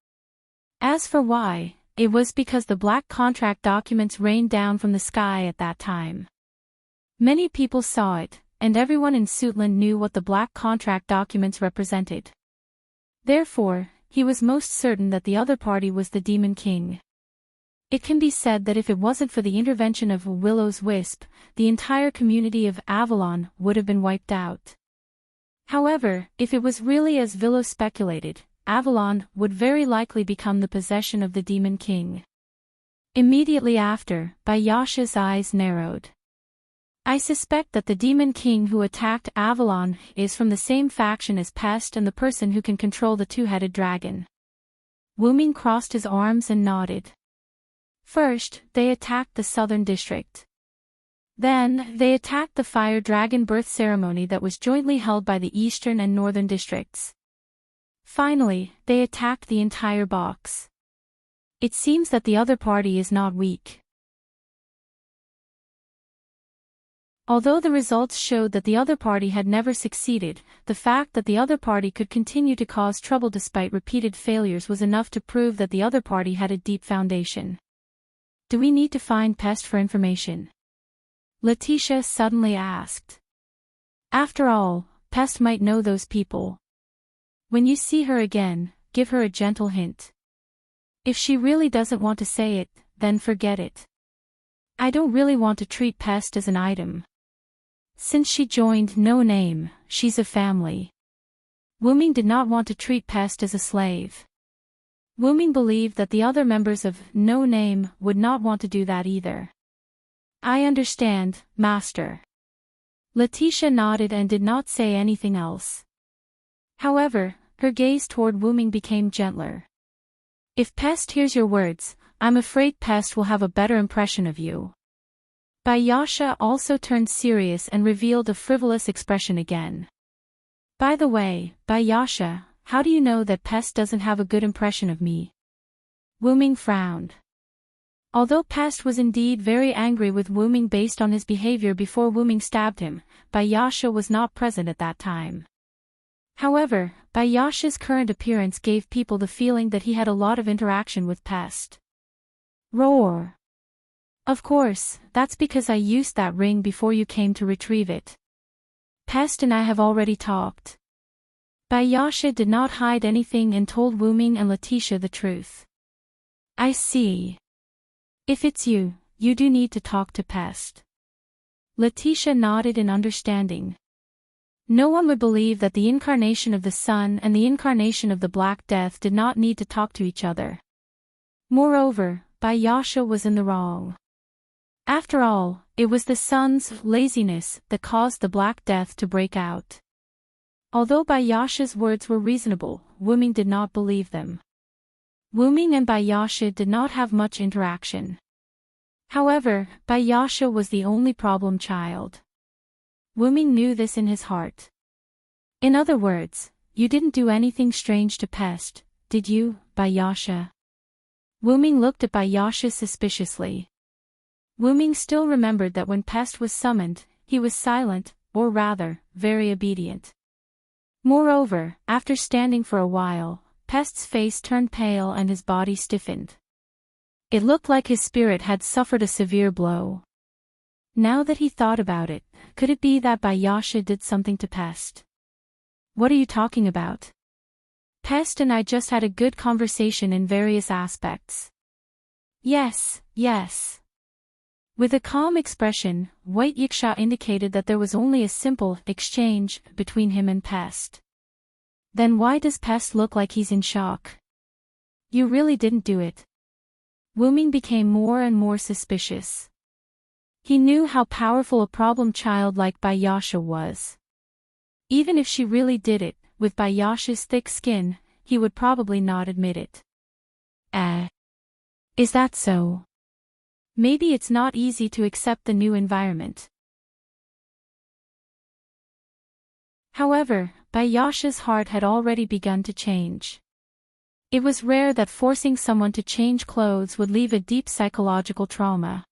As for why, it was because the black contract documents rained down from the sky at that time. Many people saw it, and everyone in Suitland knew what the black contract documents represented. Therefore, he was most certain that the other party was the Demon King. It can be said that if it wasn't for the intervention of Willow's Wisp, the entire community of Avalon would have been wiped out. However, if it was really as Willow speculated, Avalon would very likely become the possession of the Demon King. Immediately after, Bayasha's eyes narrowed. I suspect that the Demon King who attacked Avalon is from the same faction as Pest and the person who can control the two-headed dragon. Wu-Ming crossed his arms and nodded. First, they attacked the Southern District. Then, they attacked the Fire Dragon birth ceremony that was jointly held by the Eastern and Northern Districts. Finally, they attacked the entire box. It seems that the other party is not weak. Although the results showed that the other party had never succeeded, the fact that the other party could continue to cause trouble despite repeated failures was enough to prove that the other party had a deep foundation. Do we need to find Pest for information? Letitia suddenly asked. After all, Pest might know those people. When you see her again, give her a gentle hint. If she really doesn't want to say it, then forget it. I don't really want to treat Pest as an item. Since she joined No Name, she's a family. Wu-Ming did not want to treat Pest as a slave. Wu-Ming believed that the other members of No Name would not want to do that either. I understand, Master. Letitia nodded and did not say anything else. However, her gaze toward Wu-Ming became gentler. If Pest hears your words, I'm afraid Pest will have a better impression of you. Bayasha also turned serious and revealed a frivolous expression again. By the way, Bayasha, how do you know that Pest doesn't have a good impression of me? Wu-Ming frowned. Although Pest was indeed very angry with Wu-Ming based on his behavior before Wu-Ming stabbed him, Bayasha was not present at that time. However, Bayasha's current appearance gave people the feeling that he had a lot of interaction with Pest. Roar! Of course, that's because I used that ring before you came to retrieve it. Pest and I have already talked. Bayasha did not hide anything and told Wu-Ming and Letitia the truth. I see. If it's you, you do need to talk to Pest. Letitia nodded in understanding. No one would believe that the incarnation of the Sun and the incarnation of the Black Death did not need to talk to each other. Moreover, Bayasha was in the wrong. After all, it was the Sun's laziness that caused the Black Death to break out. Although Bayasha's words were reasonable, Wuming did not believe them. Wuming and Bayasha did not have much interaction. However, Bayasha was the only problem child. Wuming knew this in his heart. In other words, you didn't do anything strange to Pest, did you, Bayasha? Wuming looked at Bayasha suspiciously. Wuming still remembered that when Pest was summoned, he was silent, or rather, very obedient. Moreover, after standing for a while, Pest's face turned pale and his body stiffened. It looked like his spirit had suffered a severe blow. Now that he thought about it, could it be that Bayasha did something to Pest? What are you talking about? Pest and I just had a good conversation in various aspects. Yes, yes. With a calm expression, White Yiksha indicated that there was only a simple exchange between him and Pest. Then why does Pest look like he's in shock? You really didn't do it. Wuming became more and more suspicious. He knew how powerful a problem child like Bayasha was. Even if she really did it, with Bayasha's thick skin, he would probably not admit it. Is that so? Maybe it's not easy to accept the new environment. However, Bayasha's heart had already begun to change. It was rare that forcing someone to change clothes would leave a deep psychological trauma.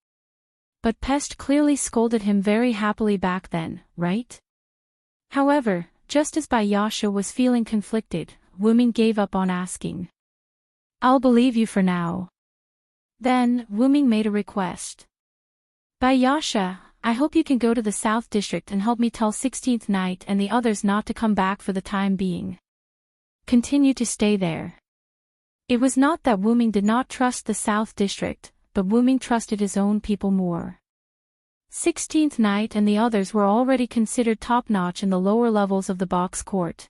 But Pest clearly scolded him very happily back then, right? However, just as Bayasha was feeling conflicted, Wuming gave up on asking. I'll believe you for now. Then, Wuming made a request. Bayasha, I hope you can go to the South District and help me tell 16th Night and the others not to come back for the time being. Continue to stay there. It was not that Wuming did not trust the South District, but Wuming trusted his own people more. 16th Night and the others were already considered top-notch in the lower levels of the box court.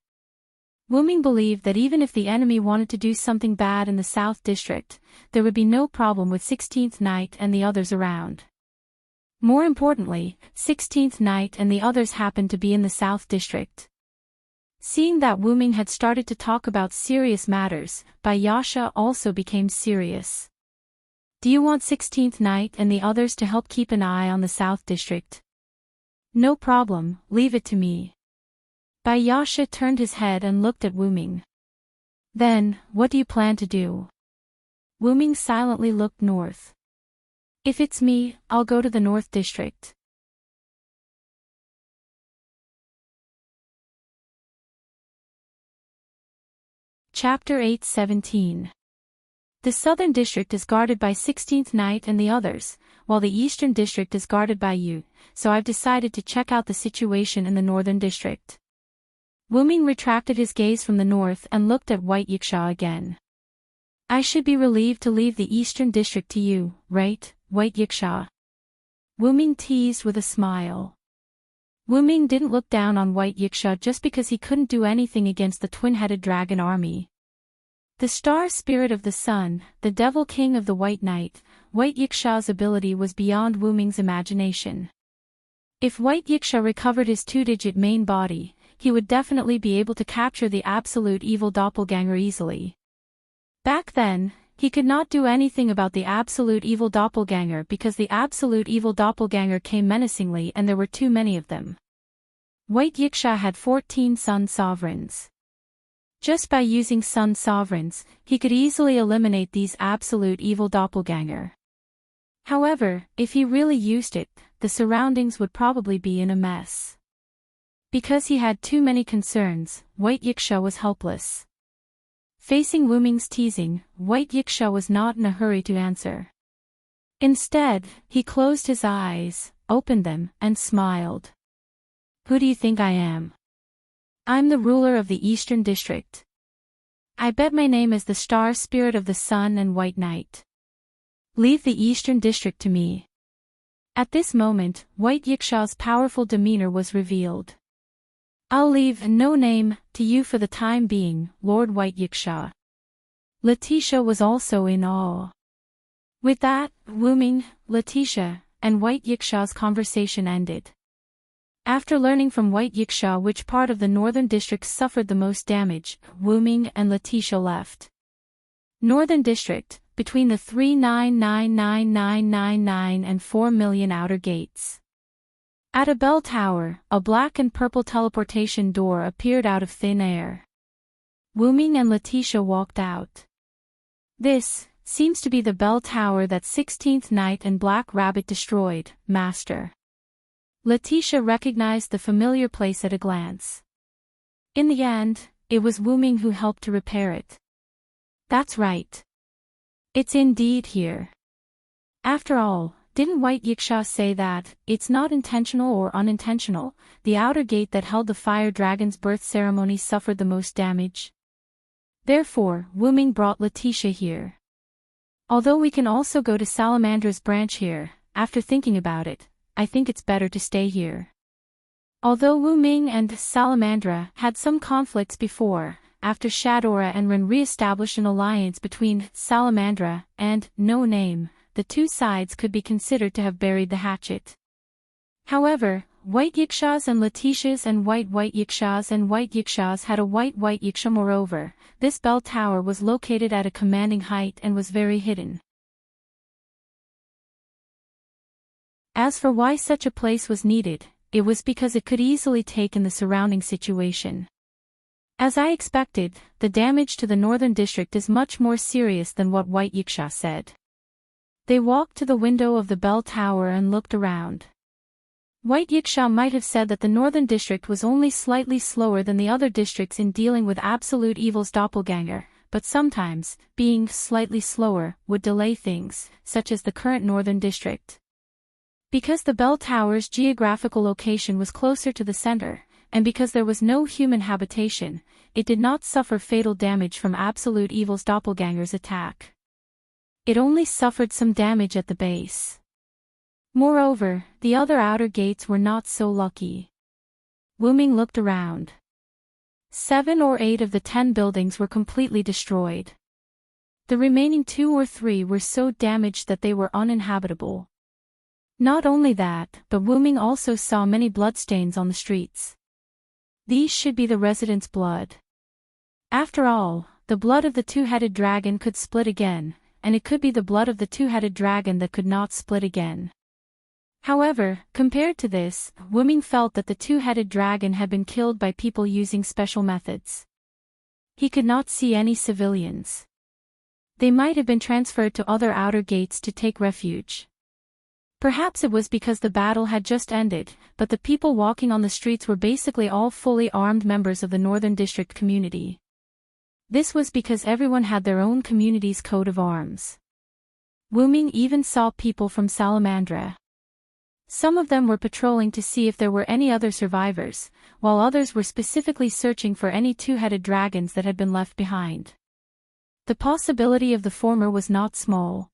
Wuming believed that even if the enemy wanted to do something bad in the South District, there would be no problem with 16th Night and the others around. More importantly, 16th Night and the others happened to be in the South District. Seeing that Wuming had started to talk about serious matters, Bayasha also became serious. Do you want 16th Night and the others to help keep an eye on the South District? No problem, leave it to me. Bayasha turned his head and looked at Wuming. Then, what do you plan to do? Wuming silently looked north. If it's me, I'll go to the North District. Chapter 8:17. The Southern District is guarded by 16th Night and the others, while the Eastern District is guarded by you, so I've decided to check out the situation in the Northern District. Wuming retracted his gaze from the north and looked at White Yiksha again. I should be relieved to leave the Eastern District to you, right, White Yiksha? Wuming teased with a smile. Wuming didn't look down on White Yiksha just because he couldn't do anything against the twin-headed dragon army. The star spirit of the sun, the devil king of the White Knight, White Yiksha's ability was beyond Wuming's imagination. If White Yiksha recovered his two-digit main body, he would definitely be able to capture the absolute evil doppelganger easily. Back then, he could not do anything about the absolute evil doppelganger because the absolute evil doppelganger came menacingly and there were too many of them. White Yiksha had 14 Sun Sovereigns. Just by using Sun Sovereigns, he could easily eliminate these absolute evil doppelganger. However, if he really used it, the surroundings would probably be in a mess. Because he had too many concerns, White Yiksha was helpless. Facing Wuming's teasing, White Yiksha was not in a hurry to answer. Instead, he closed his eyes, opened them, and smiled. Who do you think I am? I'm the ruler of the Eastern District. I bet my name is the Star Spirit of the Sun and White Knight. Leave the Eastern District to me. At this moment, White Yiksha's powerful demeanor was revealed. I'll leave no name to you for the time being, Lord White Yiksha. Letitia was also in awe. With that, Wuming, Letitia, and White Yiksha's conversation ended. After learning from White Yiksha which part of the northern district suffered the most damage, Wu Ming and Letitia left. Northern District, between the 3999999 and 4 million outer gates. At a bell tower, a black and purple teleportation door appeared out of thin air. Wu Ming and Letitia walked out. This seems to be the bell tower that 16th Knight and Black Rabbit destroyed, Master. Letitia recognized the familiar place at a glance. In the end, it was Wu Ming who helped to repair it. That's right. It's indeed here. After all, didn't White Yiksha say that, it's not intentional or unintentional, the outer gate that held the fire dragon's birth ceremony suffered the most damage? Therefore, Wu Ming brought Letitia here. Although we can also go to Salamandra's branch here, after thinking about it, I think it's better to stay here. Although Wu Ming and Salamandra had some conflicts before, after Shadora and Ren re-established an alliance between Salamandra and No Name, the two sides could be considered to have buried the hatchet. However, White Yikshas and Letitias and White Yikshas and White Yikshas had a White Yiksha. Moreover, this bell tower was located at a commanding height and was very hidden. As for why such a place was needed, it was because it could easily take in the surrounding situation. As I expected, the damage to the northern district is much more serious than what White Yiksha said. They walked to the window of the bell tower and looked around. White Yiksha might have said that the northern district was only slightly slower than the other districts in dealing with absolute evil's doppelganger, but sometimes, being slightly slower would delay things, such as the current northern district. Because the bell tower's geographical location was closer to the center, and because there was no human habitation, it did not suffer fatal damage from absolute evil's doppelganger's attack. It only suffered some damage at the base. Moreover, the other outer gates were not so lucky. Wu Ming looked around. 7 or 8 of the 10 buildings were completely destroyed. The remaining 2 or 3 were so damaged that they were uninhabitable. Not only that, but Wu Ming also saw many bloodstains on the streets. These should be the residents' blood. After all, the blood of the two-headed dragon could split again, and it could be the blood of the two-headed dragon that could not split again. However, compared to this, Wu Ming felt that the two-headed dragon had been killed by people using special methods. He could not see any civilians. They might have been transferred to other outer gates to take refuge. Perhaps it was because the battle had just ended, but the people walking on the streets were basically all fully armed members of the Northern District community. This was because everyone had their own community's coat of arms. Wu Ming even saw people from Salamandra. Some of them were patrolling to see if there were any other survivors, while others were specifically searching for any two-headed dragons that had been left behind. The possibility of the former was not small.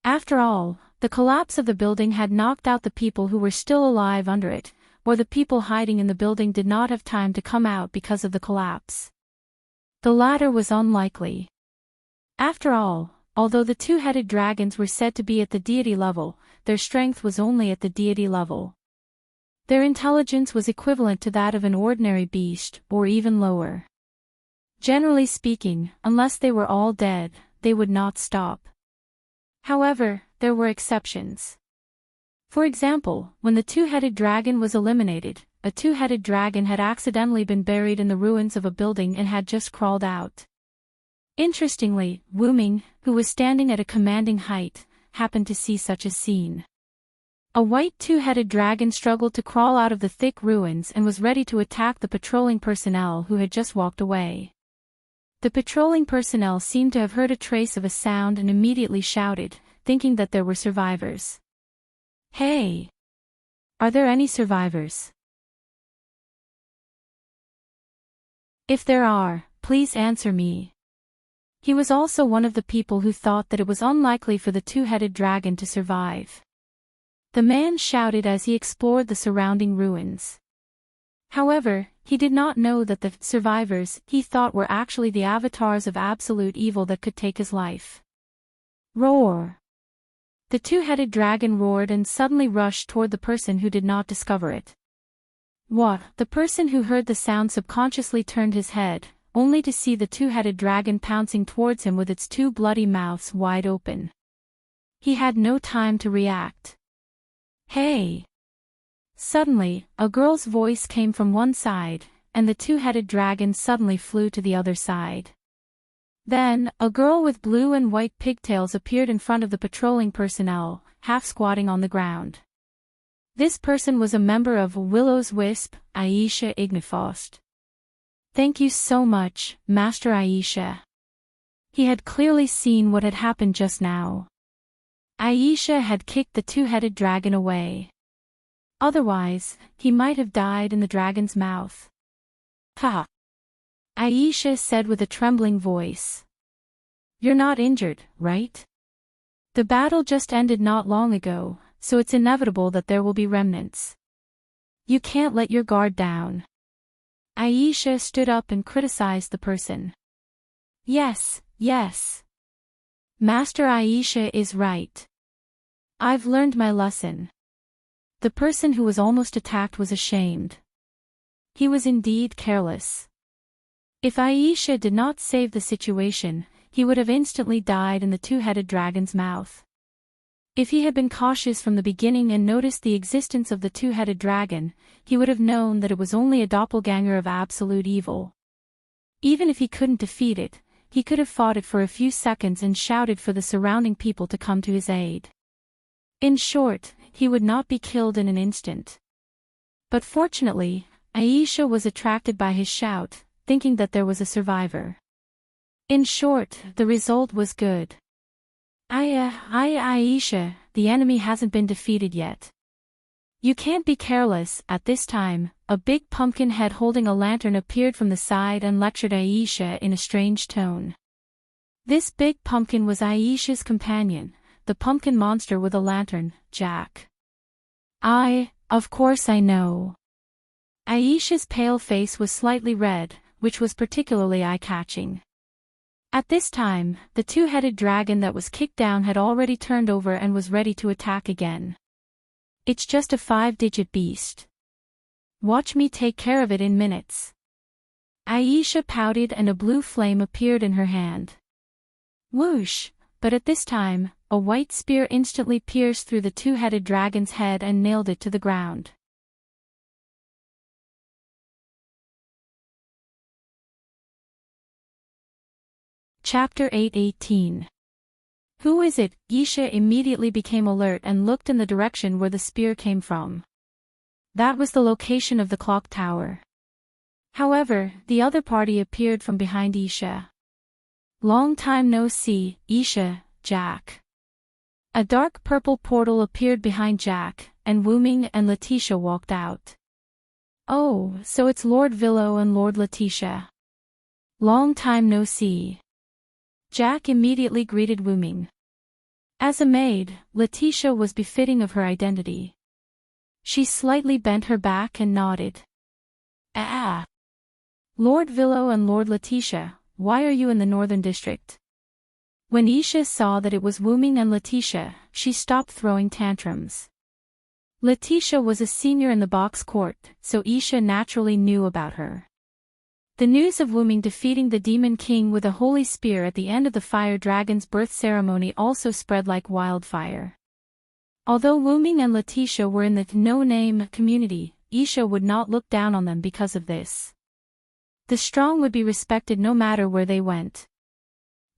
After all, the collapse of the building had knocked out the people who were still alive under it, or the people hiding in the building did not have time to come out because of the collapse. The latter was unlikely. After all, although the two-headed dragons were said to be at the deity level, their strength was only at the deity level. Their intelligence was equivalent to that of an ordinary beast, or even lower. Generally speaking, unless they were all dead, they would not stop. However, there were exceptions. For example, when the two-headed dragon was eliminated, a two-headed dragon had accidentally been buried in the ruins of a building and had just crawled out. Interestingly, Wu Ming, who was standing at a commanding height, happened to see such a scene. A white two-headed dragon struggled to crawl out of the thick ruins and was ready to attack the patrolling personnel who had just walked away. The patrolling personnel seemed to have heard a trace of a sound and immediately shouted, thinking that there were survivors. Hey! Are there any survivors? If there are, please answer me. He was also one of the people who thought that it was unlikely for the two-headed dragon to survive. The man shouted as he explored the surrounding ruins. However, he did not know that the survivors he thought were actually the avatars of absolute evil that could take his life. Roar! The two-headed dragon roared and suddenly rushed toward the person who did not discover it. What? The person who heard the sound subconsciously turned his head, only to see the two-headed dragon pouncing towards him with its two bloody mouths wide open. He had no time to react. Hey! Suddenly, a girl's voice came from one side, and the two-headed dragon suddenly flew to the other side. Then, a girl with blue and white pigtails appeared in front of the patrolling personnel, half squatting on the ground. This person was a member of Willow's Wisp, Aisha Ignifost. Thank you so much, Master Aisha. He had clearly seen what had happened just now. Aisha had kicked the two-headed dragon away. Otherwise, he might have died in the dragon's mouth. Ha! Aisha said with a trembling voice. You're not injured, right? The battle just ended not long ago, so it's inevitable that there will be remnants. You can't let your guard down. Aisha stood up and criticized the person. Yes, yes. Master Aisha is right. I've learned my lesson. The person who was almost attacked was ashamed. He was indeed careless. If Aisha did not save the situation, he would have instantly died in the two-headed dragon's mouth. If he had been cautious from the beginning and noticed the existence of the two-headed dragon, he would have known that it was only a doppelganger of absolute evil. Even if he couldn't defeat it, he could have fought it for a few seconds and shouted for the surrounding people to come to his aid. In short, he would not be killed in an instant. But fortunately, Aisha was attracted by his shout, thinking that there was a survivor. In short, the result was good. Aisha, the enemy hasn't been defeated yet. You can't be careless. At this time, a big pumpkin head holding a lantern appeared from the side and lectured Aisha in a strange tone. This big pumpkin was Aisha's companion, the pumpkin monster with a lantern, Jack. Of course I know. Aisha's pale face was slightly red, which was particularly eye-catching. At this time, the two-headed dragon that was kicked down had already turned over and was ready to attack again. It's just a 5-digit beast. Watch me take care of it in minutes. Aisha pouted and a blue flame appeared in her hand. Whoosh! But at this time, a white spear instantly pierced through the two-headed dragon's head and nailed it to the ground. Chapter 8:18. Who is it? Aisha immediately became alert and looked in the direction where the spear came from. That was the location of the clock tower. However, the other party appeared from behind Aisha. Long time no see, Aisha, Jack. A dark purple portal appeared behind Jack, and Wuming and Letitia walked out. Oh, so it's Lord Villo and Lord Letitia. Long time no see. Jack immediately greeted Wuming. As a maid, Letitia was befitting of her identity. She slightly bent her back and nodded. Ah! Lord Villo and Lord Letitia, why are you in the Northern District? When Aisha saw that it was Wuming and Letitia, she stopped throwing tantrums. Letitia was a senior in the box court, so Aisha naturally knew about her. The news of Wuming defeating the Demon King with a holy spear at the end of the Fire Dragon's birth ceremony also spread like wildfire. Although Wuming and Letitia were in the no-name community, Aisha would not look down on them because of this. The strong would be respected no matter where they went.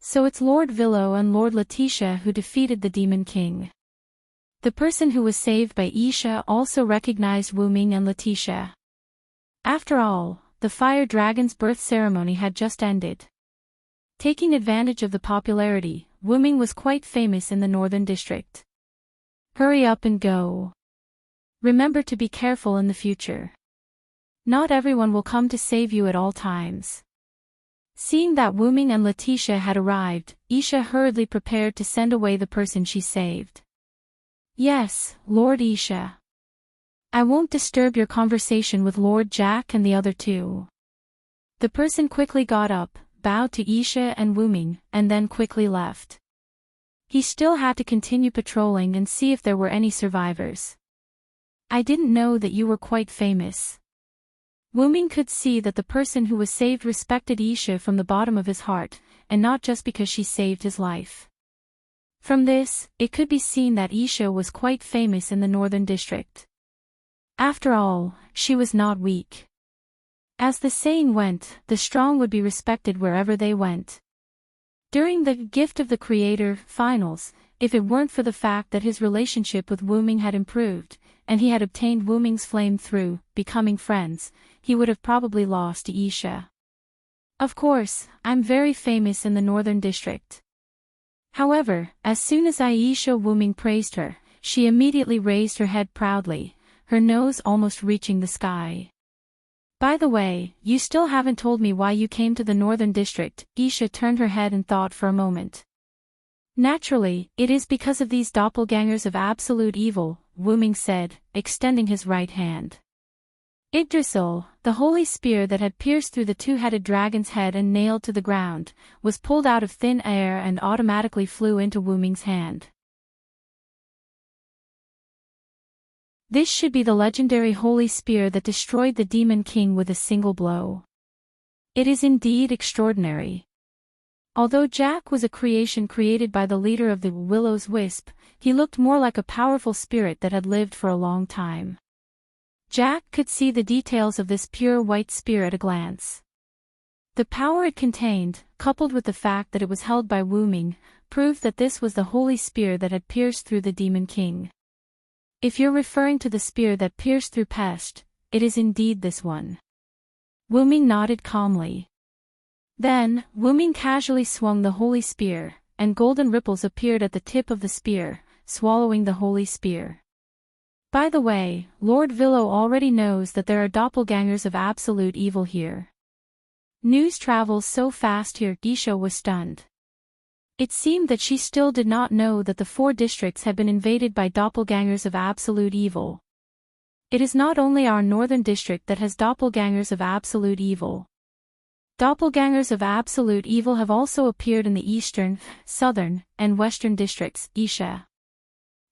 So it's Lord Villo and Lord Letitia who defeated the Demon King. The person who was saved by Aisha also recognized Wuming and Letitia. After all, the Fire Dragon's birth ceremony had just ended. Taking advantage of the popularity, Wuming was quite famous in the Northern District. Hurry up and go. Remember to be careful in the future. Not everyone will come to save you at all times. Seeing that Wuming and Letitia had arrived, Aisha hurriedly prepared to send away the person she saved. Yes, Lord Aisha. I won't disturb your conversation with Lord Jack and the other two. The person quickly got up, bowed to Aisha and Wuming, and then quickly left. He still had to continue patrolling and see if there were any survivors. I didn't know that you were quite famous. Wuming could see that the person who was saved respected Isha from the bottom of his heart, and not just because she saved his life. From this, it could be seen that Isha was quite famous in the northern district. After all, she was not weak. As the saying went, the strong would be respected wherever they went. During the Gift of the Creator finals, if it weren't for the fact that his relationship with Wuming had improved, and he had obtained Wuming's flame through becoming friends, he would have probably lost to Isha. Of course, I'm very famous in the northern district. However, as soon as Aisha Wuming praised her, she immediately raised her head proudly, her nose almost reaching the sky. By the way, you still haven't told me why you came to the northern district. Isha turned her head and thought for a moment. Naturally, it is because of these doppelgangers of absolute evil, Wuming said, extending his right hand. Yggdrasil, the holy spear that had pierced through the two-headed dragon's head and nailed to the ground, was pulled out of thin air and automatically flew into Wuming's hand. This should be the legendary holy spear that destroyed the Demon King with a single blow. It is indeed extraordinary. Although Jack was a creation created by the leader of the Willow's Wisp, he looked more like a powerful spirit that had lived for a long time. Jack could see the details of this pure white spear at a glance. The power it contained, coupled with the fact that it was held by Wuming, proved that this was the holy spear that had pierced through the Demon King. If you're referring to the spear that pierced through Pest, it is indeed this one. Wuming nodded calmly. Then, Wuming casually swung the holy spear, and golden ripples appeared at the tip of the spear, swallowing the holy spear. By the way, Lord Villo already knows that there are doppelgangers of absolute evil here. News travels so fast here. Isha was stunned. It seemed that she still did not know that the 4 districts had been invaded by doppelgangers of absolute evil. It is not only our northern district that has doppelgangers of absolute evil. Doppelgangers of absolute evil have also appeared in the eastern, southern, and western districts. Isha.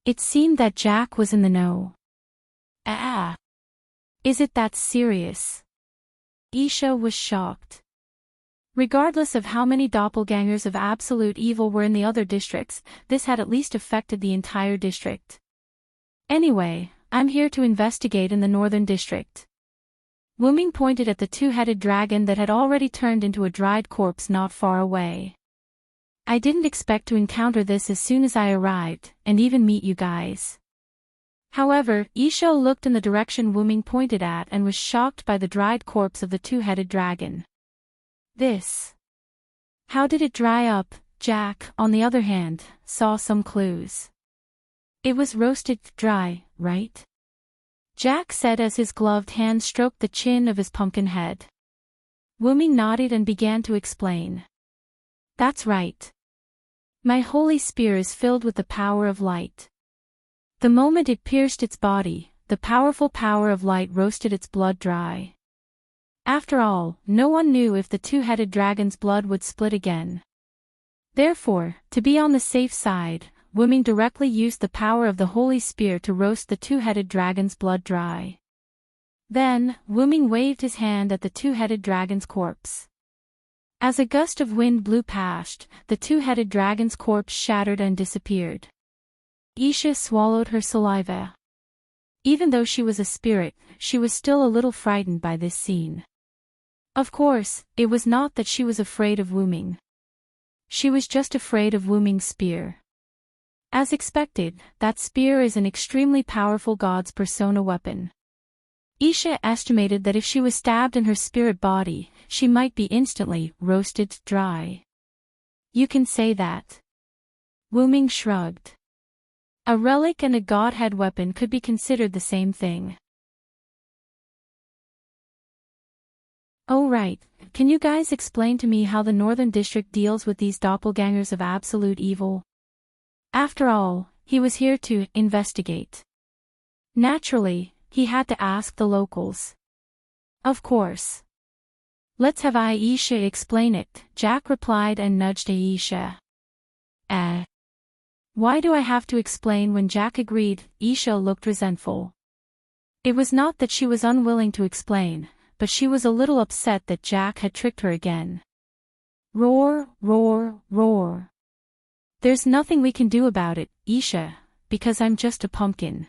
It seemed that Jack was in the know. Is it that serious? Isha was shocked. Regardless of how many doppelgangers of absolute evil were in the other districts, this had at least affected the entire district. Anyway, I'm here to investigate in the northern district. Wuming pointed at the two-headed dragon that had already turned into a dried corpse not far away. I didn't expect to encounter this as soon as I arrived, and even meet you guys. However, Isha looked in the direction Wuming pointed at and was shocked by the dried corpse of the two-headed dragon. This. How did it dry up? Jack, on the other hand, saw some clues. It was roasted dry, right? Jack said as his gloved hand stroked the chin of his pumpkin head. Wuming nodded and began to explain. That's right. My holy spear is filled with the power of light. The moment it pierced its body, the powerful power of light roasted its blood dry. After all, no one knew if the two-headed dragon's blood would split again. Therefore, to be on the safe side, Wuming directly used the power of the holy spear to roast the two-headed dragon's blood dry. Then, Wuming waved his hand at the two-headed dragon's corpse. As a gust of wind blew past, the two-headed dragon's corpse shattered and disappeared. Isha swallowed her saliva. Even though she was a spirit, she was still a little frightened by this scene. Of course, it was not that she was afraid of Wuming. She was just afraid of Wuming's spear. As expected, that spear is an extremely powerful god's persona weapon. Isha estimated that if she was stabbed in her spirit body, she might be instantly roasted dry. You can say that. Wuming shrugged. A relic and a godhead weapon could be considered the same thing. Oh right, can you guys explain to me how the Northern District deals with these doppelgangers of absolute evil? After all, he was here to investigate. Naturally, he had to ask the locals. Of course. Let's have Aisha explain it, Jack replied and nudged Aisha. Why do I have to explain when Jack agreed? Aisha looked resentful. It was not that she was unwilling to explain, but she was a little upset that Jack had tricked her again. Roar, roar, roar. There's nothing we can do about it, Isha, because I'm just a pumpkin.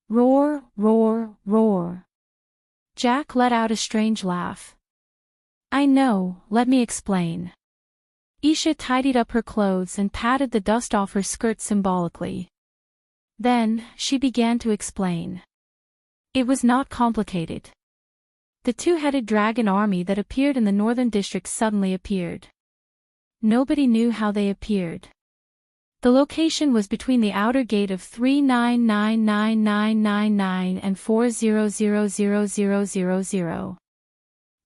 Roar, roar, roar. Jack let out a strange laugh. I know, let me explain. Isha tidied up her clothes and patted the dust off her skirt symbolically. Then, she began to explain. It was not complicated. The two-headed dragon army that appeared in the northern district suddenly appeared. Nobody knew how they appeared. The location was between the outer gate of 399999 and 40000000.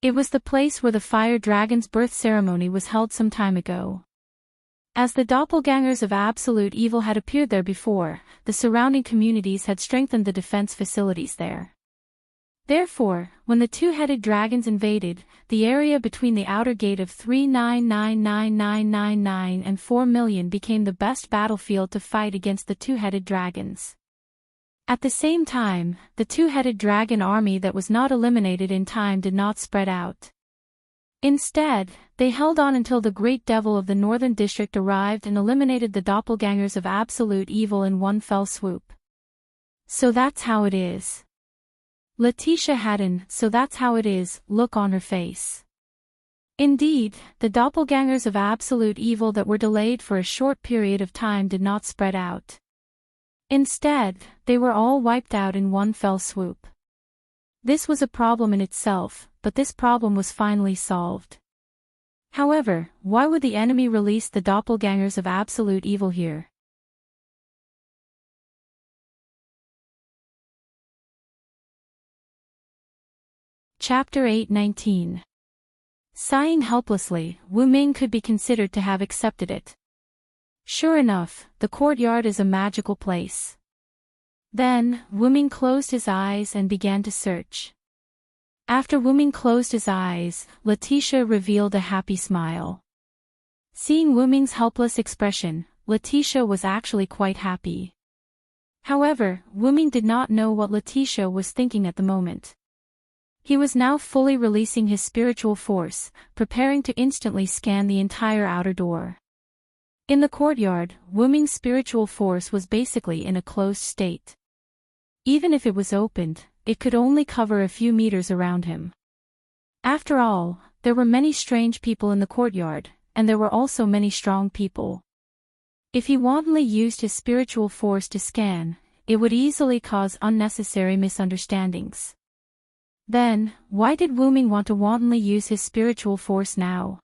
It was the place where the fire dragon's birth ceremony was held some time ago. As the doppelgangers of absolute evil had appeared there before, the surrounding communities had strengthened the defense facilities there. Therefore, when the two-headed dragons invaded, the area between the outer gate of 399999 and 4 million became the best battlefield to fight against the two-headed dragons. At the same time, the two-headed dragon army that was not eliminated in time did not spread out. Instead, they held on until the great devil of the northern district arrived and eliminated the doppelgangers of absolute evil in one fell swoop. So that's how it is. Letitia had an "so that's how it is" look on her face. Indeed, the doppelgangers of absolute evil that were delayed for a short period of time did not spread out. Instead, they were all wiped out in one fell swoop. This was a problem in itself, but this problem was finally solved. However, why would the enemy release the doppelgangers of absolute evil here? Chapter 8:19. Sighing helplessly, Wu Ming could be considered to have accepted it. Sure enough, the courtyard is a magical place. Then, Wu Ming closed his eyes and began to search. After Wu Ming closed his eyes, Letitia revealed a happy smile. Seeing Wu Ming's helpless expression, Letitia was actually quite happy. However, Wu Ming did not know what Letitia was thinking at the moment. He was now fully releasing his spiritual force, preparing to instantly scan the entire outer door. In the courtyard, Wu Ming's spiritual force was basically in a closed state. Even if it was opened, it could only cover a few meters around him. After all, there were many strange people in the courtyard, and there were also many strong people. If he wantonly used his spiritual force to scan, it would easily cause unnecessary misunderstandings. Then, why did Wu Ming want to wantonly use his spiritual force now?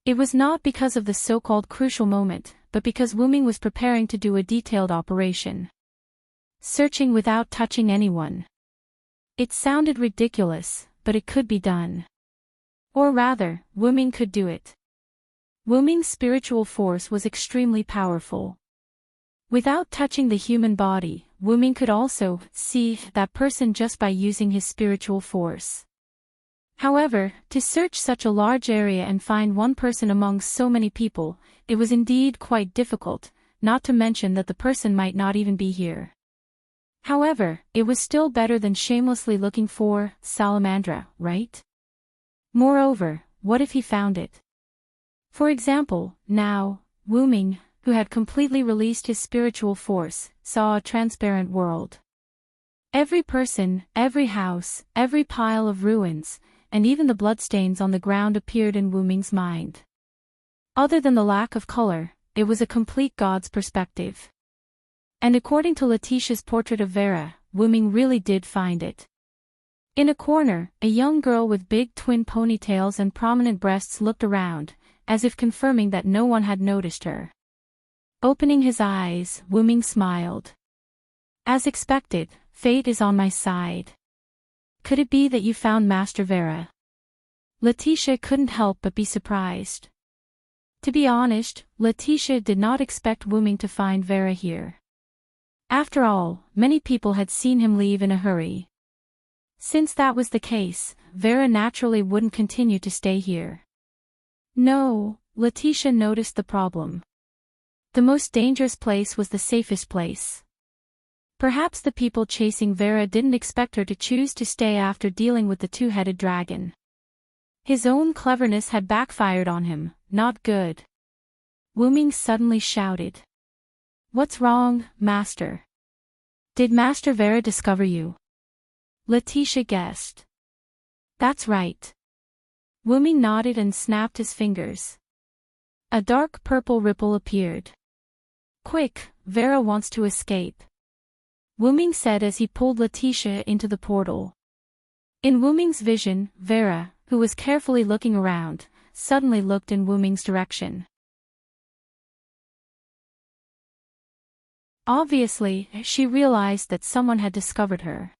It was not because of the so-called crucial moment, but because Wu Ming was preparing to do a detailed operation. Searching without touching anyone. It sounded ridiculous, but it could be done. Or rather, Wu Ming could do it. Wu Ming's spiritual force was extremely powerful. Without touching the human body, Wu Ming could also see that person just by using his spiritual force. However, to search such a large area and find one person among so many people, it was indeed quite difficult, not to mention that the person might not even be here. However, it was still better than shamelessly looking for Salamandra, right? Moreover, what if he found it? For example, now, Wu Ming, who had completely released his spiritual force, saw a transparent world. Every person, every house, every pile of ruins, and even the bloodstains on the ground appeared in Wu Ming's mind. Other than the lack of color, it was a complete God's perspective. And according to Letitia's portrait of Vera, Wu Ming really did find it. In a corner, a young girl with big twin ponytails and prominent breasts looked around, as if confirming that no one had noticed her. Opening his eyes, Wu Ming smiled. As expected, fate is on my side. Could it be that you found Master Vera? Letitia couldn't help but be surprised. To be honest, Letitia did not expect Wu Ming to find Vera here. After all, many people had seen him leave in a hurry. Since that was the case, Vera naturally wouldn't continue to stay here. No, Letitia noticed the problem. The most dangerous place was the safest place. Perhaps the people chasing Vera didn't expect her to choose to stay after dealing with the two-headed dragon. His own cleverness had backfired on him, not good. Wuming suddenly shouted. "What's wrong, Master? Did Master Vera discover you?" Letitia guessed. "That's right." Wuming nodded and snapped his fingers. A dark purple ripple appeared. "Quick, Vera wants to escape," Wuming said as he pulled Letitia into the portal. In Wuming's vision, Vera, who was carefully looking around, suddenly looked in Wuming's direction. Obviously, she realized that someone had discovered her.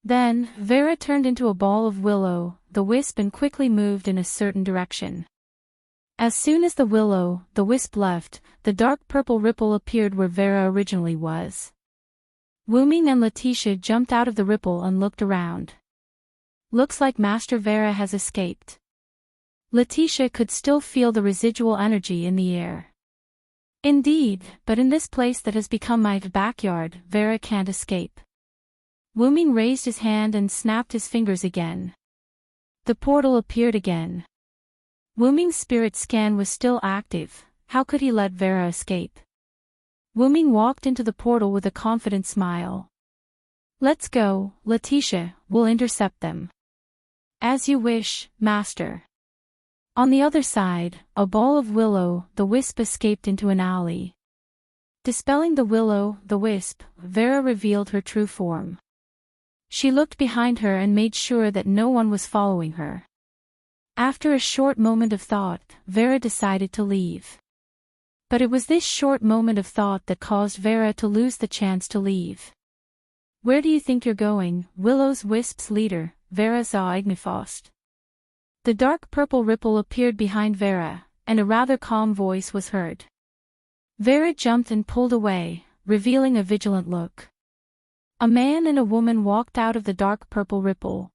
Then, Vera turned into a ball of will-o'-the-wisp and quickly moved in a certain direction. As soon as the will-o'-the-wisp left, the dark purple ripple appeared where Vera originally was. Wuming and Letitia jumped out of the ripple and looked around. "Looks like Master Vera has escaped." Letitia could still feel the residual energy in the air. "Indeed, but in this place that has become my backyard, Vera can't escape." Wuming raised his hand and snapped his fingers again. The portal appeared again. Wuming's spirit scan was still active. How could he let Vera escape? Wuming walked into the portal with a confident smile. "Let's go, Letitia, we'll intercept them." "As you wish, Master." On the other side, a ball of will-o'-the-wisp escaped into an alley. Dispelling the will-o'-the-wisp, Vera revealed her true form. She looked behind her and made sure that no one was following her. After a short moment of thought, Vera decided to leave. But it was this short moment of thought that caused Vera to lose the chance to leave. "Where do you think you're going, Will-o'-the-Wisp's leader, Vera Zaignifost?" The dark purple ripple appeared behind Vera, and a rather calm voice was heard. Vera jumped and pulled away, revealing a vigilant look. A man and a woman walked out of the dark purple ripple.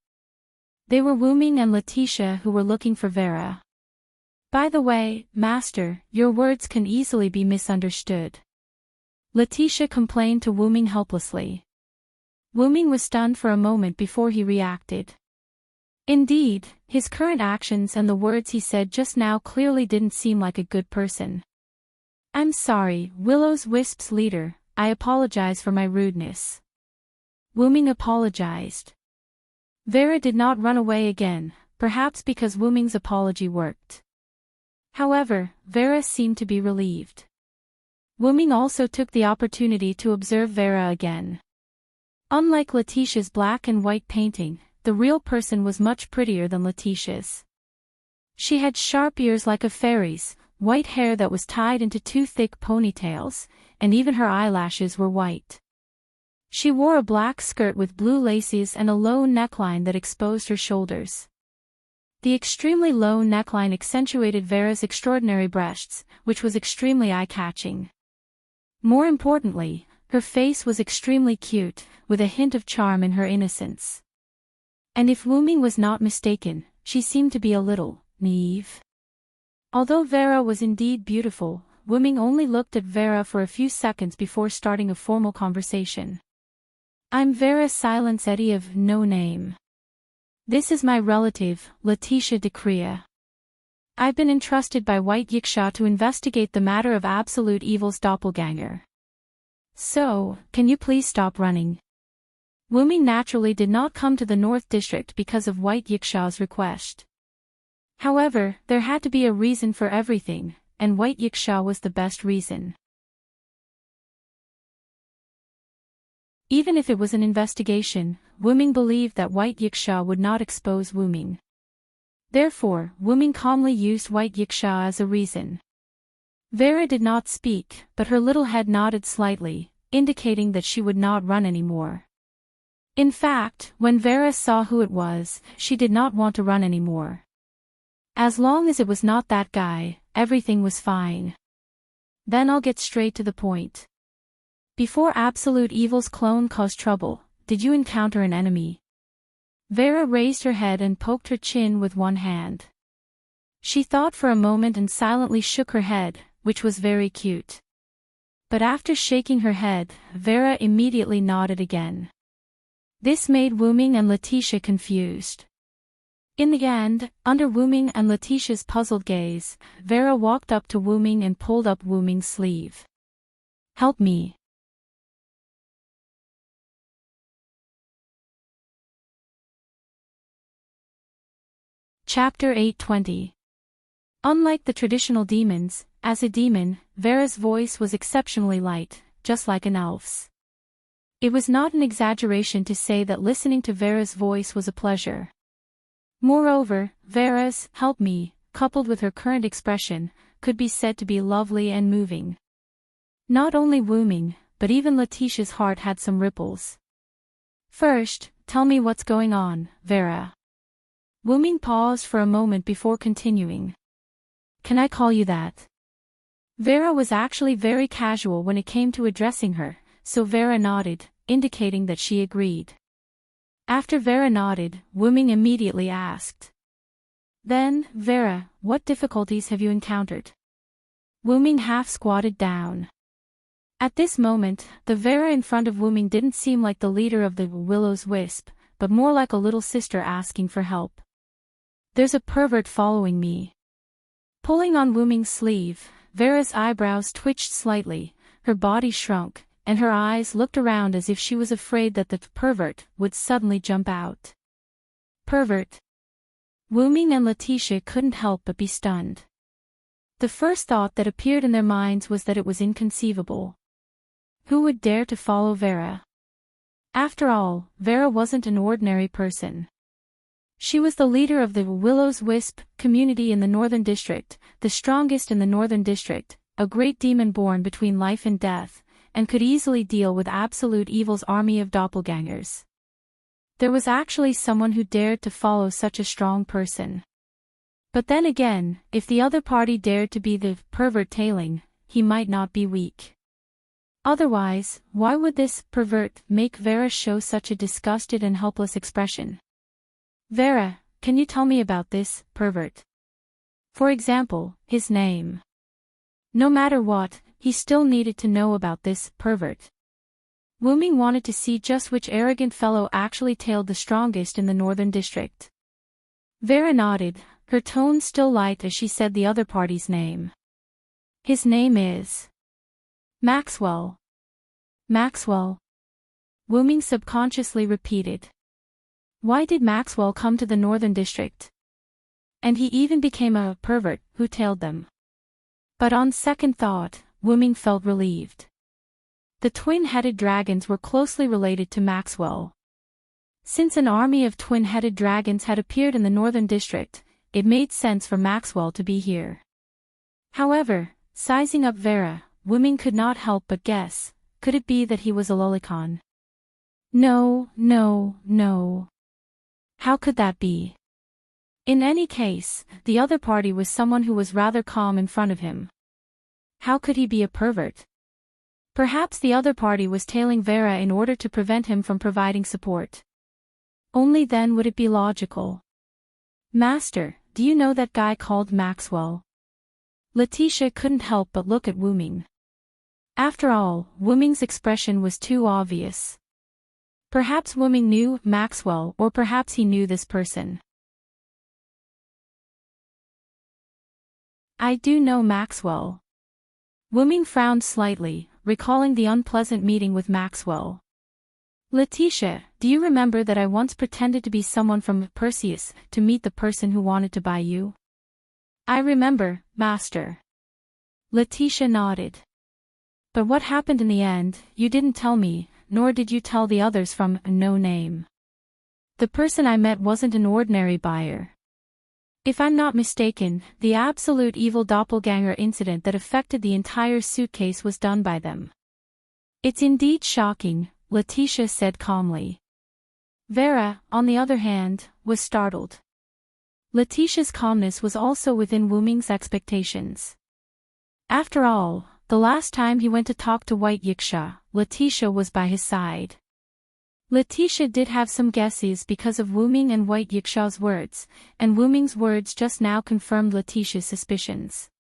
They were Wuming and Letitia who were looking for Vera. "By the way, Master, your words can easily be misunderstood," Letitia complained to Wuming helplessly. Wuming was stunned for a moment before he reacted. Indeed, his current actions and the words he said just now clearly didn't seem like a good person. "I'm sorry, Will-o'-the-Wisp's leader, I apologize for my rudeness." Wuming apologized. Vera did not run away again, perhaps because Wuming's apology worked. However, Vera seemed to be relieved. Wuming also took the opportunity to observe Vera again. Unlike Letitia's black and white painting, the real person was much prettier than Letitia's. She had sharp ears like a fairy's, white hair that was tied into two thick ponytails, and even her eyelashes were white. She wore a black skirt with blue laces and a low neckline that exposed her shoulders. The extremely low neckline accentuated Vera's extraordinary breasts, which was extremely eye-catching. More importantly, her face was extremely cute, with a hint of charm in her innocence. And if Wuming was not mistaken, she seemed to be a little naive. Although Vera was indeed beautiful, Wuming only looked at Vera for a few seconds before starting a formal conversation. "I'm Vera Silence Eddie of No Name. This is my relative, Letitia Decrea. I've been entrusted by White Yiksha to investigate the matter of Absolute Evil's doppelganger. So, can you please stop running?" Wuming naturally did not come to the North District because of White Yiksha's request. However, there had to be a reason for everything, and White Yiksha was the best reason. Even if it was an investigation, Wuming believed that White Yiksha would not expose Wuming. Therefore, Wuming calmly used White Yiksha as a reason. Vera did not speak, but her little head nodded slightly, indicating that she would not run anymore. In fact, when Vera saw who it was, she did not want to run anymore. As long as it was not that guy, everything was fine. "Then I'll get straight to the point. Before Absolute Evil's clone caused trouble, did you encounter an enemy?" Vera raised her head and poked her chin with one hand. She thought for a moment and silently shook her head, which was very cute. But after shaking her head, Vera immediately nodded again. This made Wu Ming and Letitia confused. In the end, under Wu Ming and Letitia's puzzled gaze, Vera walked up to Wu Ming and pulled up Wu Ming's sleeve. "Help me." Chapter 820. Unlike the traditional demons, as a demon, Vera's voice was exceptionally light, just like an elf's. It was not an exaggeration to say that listening to Vera's voice was a pleasure. Moreover, Vera's "help me," coupled with her current expression, could be said to be lovely and moving. Not only Wu Ming, but even Letitia's heart had some ripples. "First, tell me what's going on, Vera." Wu Ming paused for a moment before continuing. "Can I call you that?" Vera was actually very casual when it came to addressing her, so Vera nodded, indicating that she agreed. After Vera nodded, Wu Ming immediately asked. "Then, Vera, what difficulties have you encountered?" Wu Ming half squatted down. At this moment, the Vera in front of Wu Ming didn't seem like the leader of the Willow's Wisp, but more like a little sister asking for help. "There's a pervert following me." Pulling on Wu Ming's sleeve, Vera's eyebrows twitched slightly, her body shrunk, and her eyes looked around as if she was afraid that the pervert would suddenly jump out. Pervert? Wu Ming and Letitia couldn't help but be stunned. The first thought that appeared in their minds was that it was inconceivable. Who would dare to follow Vera? After all, Vera wasn't an ordinary person. She was the leader of the Willow's Wisp community in the Northern District, the strongest in the Northern District, a great demon born between life and death, and could easily deal with absolute evil's army of doppelgangers. There was actually someone who dared to follow such a strong person. But then again, if the other party dared to be the pervert tailing, he might not be weak. Otherwise, why would this pervert make Vera show such a disgusted and helpless expression? "Vera, can you tell me about this pervert? For example, his name." No matter what, he still needed to know about this pervert. Wu Ming wanted to see just which arrogant fellow actually tailed the strongest in the Northern District. Vera nodded, her tone still light as she said the other party's name. "His name is Maxwell." "Maxwell?" Wu Ming subconsciously repeated. Why did Maxwell come to the Northern District? And he even became a pervert who tailed them. But on second thought, Wu Ming felt relieved. The twin-headed dragons were closely related to Maxwell. Since an army of twin-headed dragons had appeared in the Northern District, it made sense for Maxwell to be here. However, sizing up Vera, Wu Ming could not help but guess, could it be that he was a lolicon? No. How could that be? In any case, the other party was someone who was rather calm in front of him. How could he be a pervert? Perhaps the other party was tailing Vera in order to prevent him from providing support. Only then would it be logical. "Master, do you know that guy called Maxwell?" Letitia couldn't help but look at Wu Ming. After all, Wu Ming's expression was too obvious. Perhaps Wu Ming knew Maxwell, or perhaps he knew this person. "I do know Maxwell." Wu Ming frowned slightly, recalling the unpleasant meeting with Maxwell. "Letitia, do you remember that I once pretended to be someone from Perseus to meet the person who wanted to buy you?" "I remember, Master." Letitia nodded. "But what happened in the end, you didn't tell me, nor did you tell the others from No Name. The person I met wasn't an ordinary buyer. If I'm not mistaken, the absolute evil doppelganger incident that affected the entire suitcase was done by them." "It's indeed shocking," Letitia said calmly. Vera, on the other hand, was startled. Letitia's calmness was also within Wu Ming's expectations. After all, the last time he went to talk to White Yiksha, Letitia was by his side. Letitia did have some guesses because of Wu Ming and White Yiksha's words, and Wu Ming's words just now confirmed Letitia's suspicions.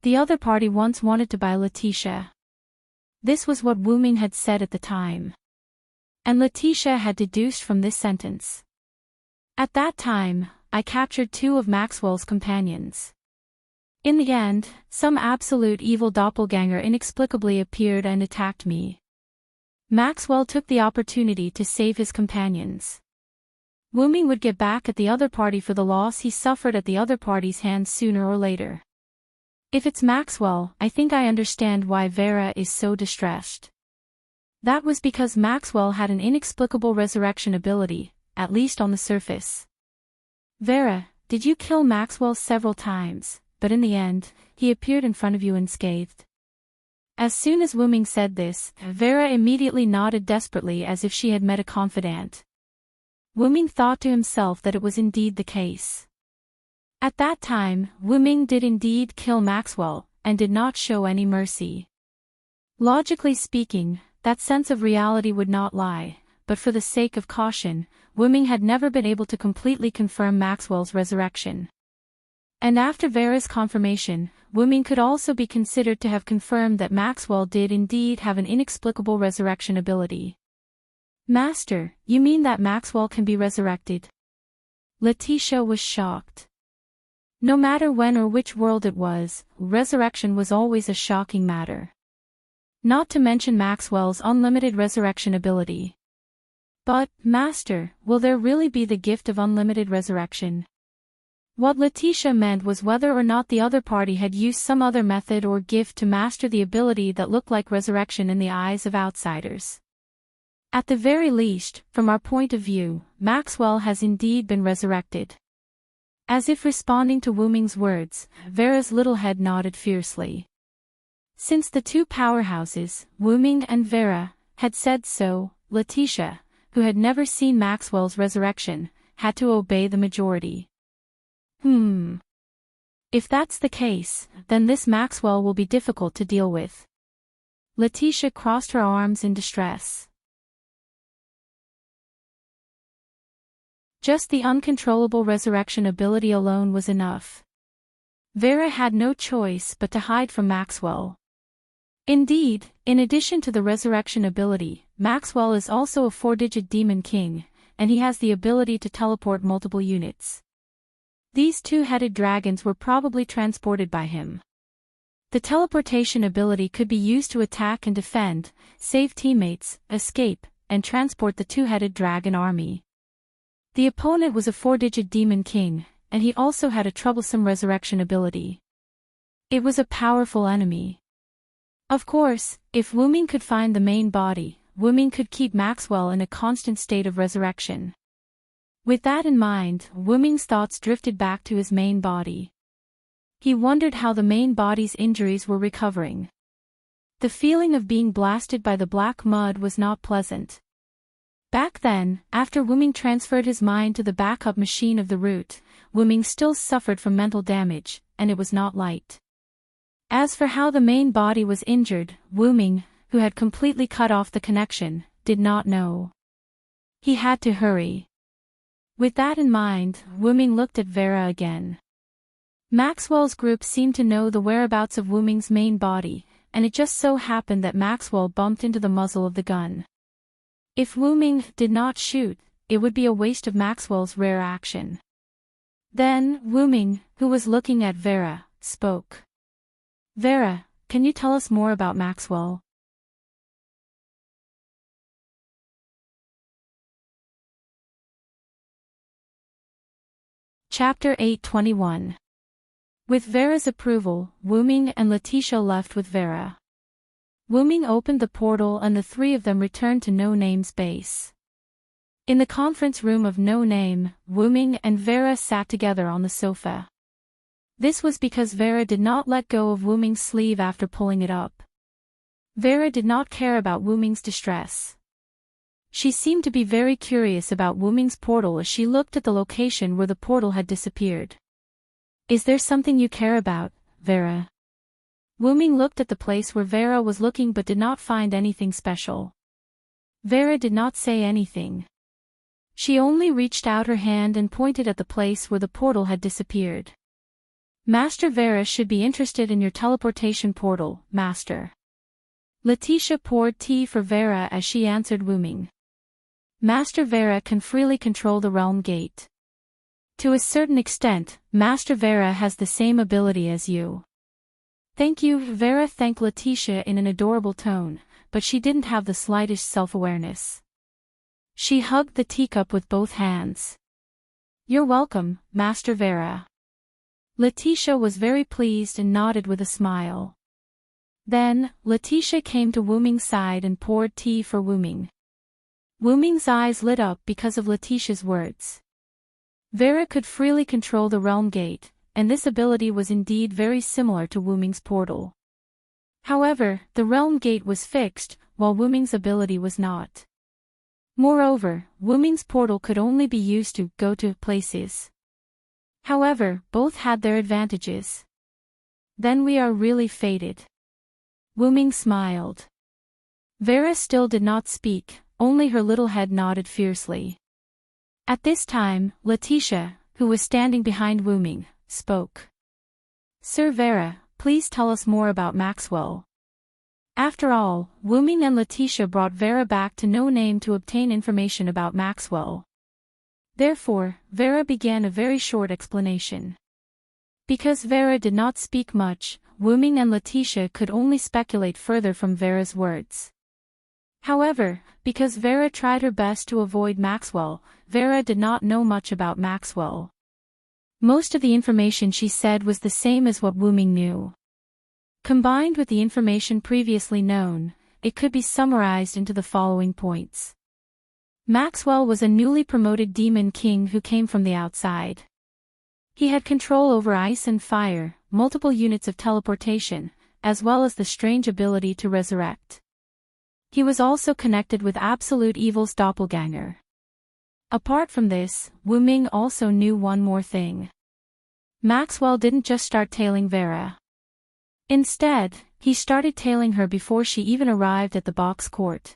The other party once wanted to buy Letitia. This was what Wu Ming had said at the time. And Letitia had deduced from this sentence. At that time, I captured 2 of Maxwell's companions. In the end, some absolute evil doppelganger inexplicably appeared and attacked me. Maxwell took the opportunity to save his companions. Wu Ming would get back at the other party for the loss he suffered at the other party's hands sooner or later. If it's Maxwell, I think I understand why Vera is so distressed. That was because Maxwell had an inexplicable resurrection ability, at least on the surface. Vera, did you kill Maxwell several times, but in the end, he appeared in front of you unscathed? As soon as Wu Ming said this, Vera immediately nodded desperately as if she had met a confidant. Wu Ming thought to himself that it was indeed the case. At that time, Wu Ming did indeed kill Maxwell, and did not show any mercy. Logically speaking, that sense of reality would not lie, but for the sake of caution, Wu Ming had never been able to completely confirm Maxwell's resurrection. And after Vera's confirmation, Wu Ming could also be considered to have confirmed that Maxwell did indeed have an inexplicable resurrection ability. Master, you mean that Maxwell can be resurrected? Letitia was shocked. No matter when or which world it was, resurrection was always a shocking matter. Not to mention Maxwell's unlimited resurrection ability. But, Master, will there really be the gift of unlimited resurrection? What Letitia meant was whether or not the other party had used some other method or gift to master the ability that looked like resurrection in the eyes of outsiders. At the very least, from our point of view, Maxwell has indeed been resurrected. As if responding to Wu Ming's words, Vera's little head nodded fiercely. Since the 2 powerhouses, Wu Ming and Vera, had said so, Letitia, who had never seen Maxwell's resurrection, had to obey the majority. If that's the case, then this Maxwell will be difficult to deal with. Letitia crossed her arms in distress. Just the uncontrollable resurrection ability alone was enough. Vera had no choice but to hide from Maxwell. Indeed, in addition to the resurrection ability, Maxwell is also a 4-digit demon king, and he has the ability to teleport multiple units. These 2-headed dragons were probably transported by him. The teleportation ability could be used to attack and defend, save teammates, escape, and transport the 2-headed dragon army. The opponent was a 4-digit demon king, and he also had a troublesome resurrection ability. It was a powerful enemy. Of course, if Wu Ming could find the main body, Wu Ming could keep Maxwell in a constant state of resurrection. With that in mind, Wu Ming's thoughts drifted back to his main body. He wondered how the main body's injuries were recovering. The feeling of being blasted by the black mud was not pleasant. Back then, after Wu Ming transferred his mind to the backup machine of the root, Wu Ming still suffered from mental damage, and it was not light. As for how the main body was injured, Wu Ming, who had completely cut off the connection, did not know. He had to hurry. With that in mind, Wu Ming looked at Vera again. Maxwell's group seemed to know the whereabouts of Wu Ming's main body, and it just so happened that Maxwell bumped into the muzzle of the gun. If Wu Ming did not shoot, it would be a waste of Maxwell's rare action. Then, Wu Ming, who was looking at Vera, spoke. Vera, can you tell us more about Maxwell? Chapter 8:21. With Vera's approval, Wu Ming and Letitia left with Vera. Wu Ming opened the portal and the 3 of them returned to No Name's base. In the conference room of No Name, Wu Ming and Vera sat together on the sofa. This was because Vera did not let go of Wu Ming's sleeve after pulling it up. Vera did not care about Wu Ming's distress. She seemed to be very curious about Wu Ming's portal as she looked at the location where the portal had disappeared. Is there something you care about, Vera? Wu Ming looked at the place where Vera was looking but did not find anything special. Vera did not say anything. She only reached out her hand and pointed at the place where the portal had disappeared. Master Vera should be interested in your teleportation portal, Master. Letitia poured tea for Vera as she answered Wuming. Master Vera can freely control the realm gate. To a certain extent, Master Vera has the same ability as you. Thank you, Vera thanked Letitia in an adorable tone, but she didn't have the slightest self-awareness. She hugged the teacup with both hands. You're welcome, Master Vera. Letitia was very pleased and nodded with a smile. Then, Letitia came to Wuming's side and poured tea for Wuming. Wuming's eyes lit up because of Letitia's words. Vera could freely control the realm gate, and this ability was indeed very similar to Wuming's portal. However, the realm gate was fixed, while Wuming's ability was not. Moreover, Wuming's portal could only be used to go to places. However, both had their advantages. Then we are really fated. Wuming smiled. Vera still did not speak, only her little head nodded fiercely. At this time, Letitia, who was standing behind Wuming, spoke. Sir Vera, please tell us more about Maxwell. After all, Wuming and Letitia brought Vera back to No Name to obtain information about Maxwell. Therefore, Vera began a very short explanation. Because Vera did not speak much, Wuming and Letitia could only speculate further from Vera's words. However, because Vera tried her best to avoid Maxwell, Vera did not know much about Maxwell. Most of the information she said was the same as what Wuming knew. Combined with the information previously known, it could be summarized into the following points. Maxwell was a newly promoted demon king who came from the outside. He had control over ice and fire, multiple units of teleportation, as well as the strange ability to resurrect. He was also connected with Absolute Evil's doppelganger. Apart from this, Wuming also knew one more thing. Maxwell didn't just start tailing Vera. Instead, he started tailing her before she even arrived at the box court.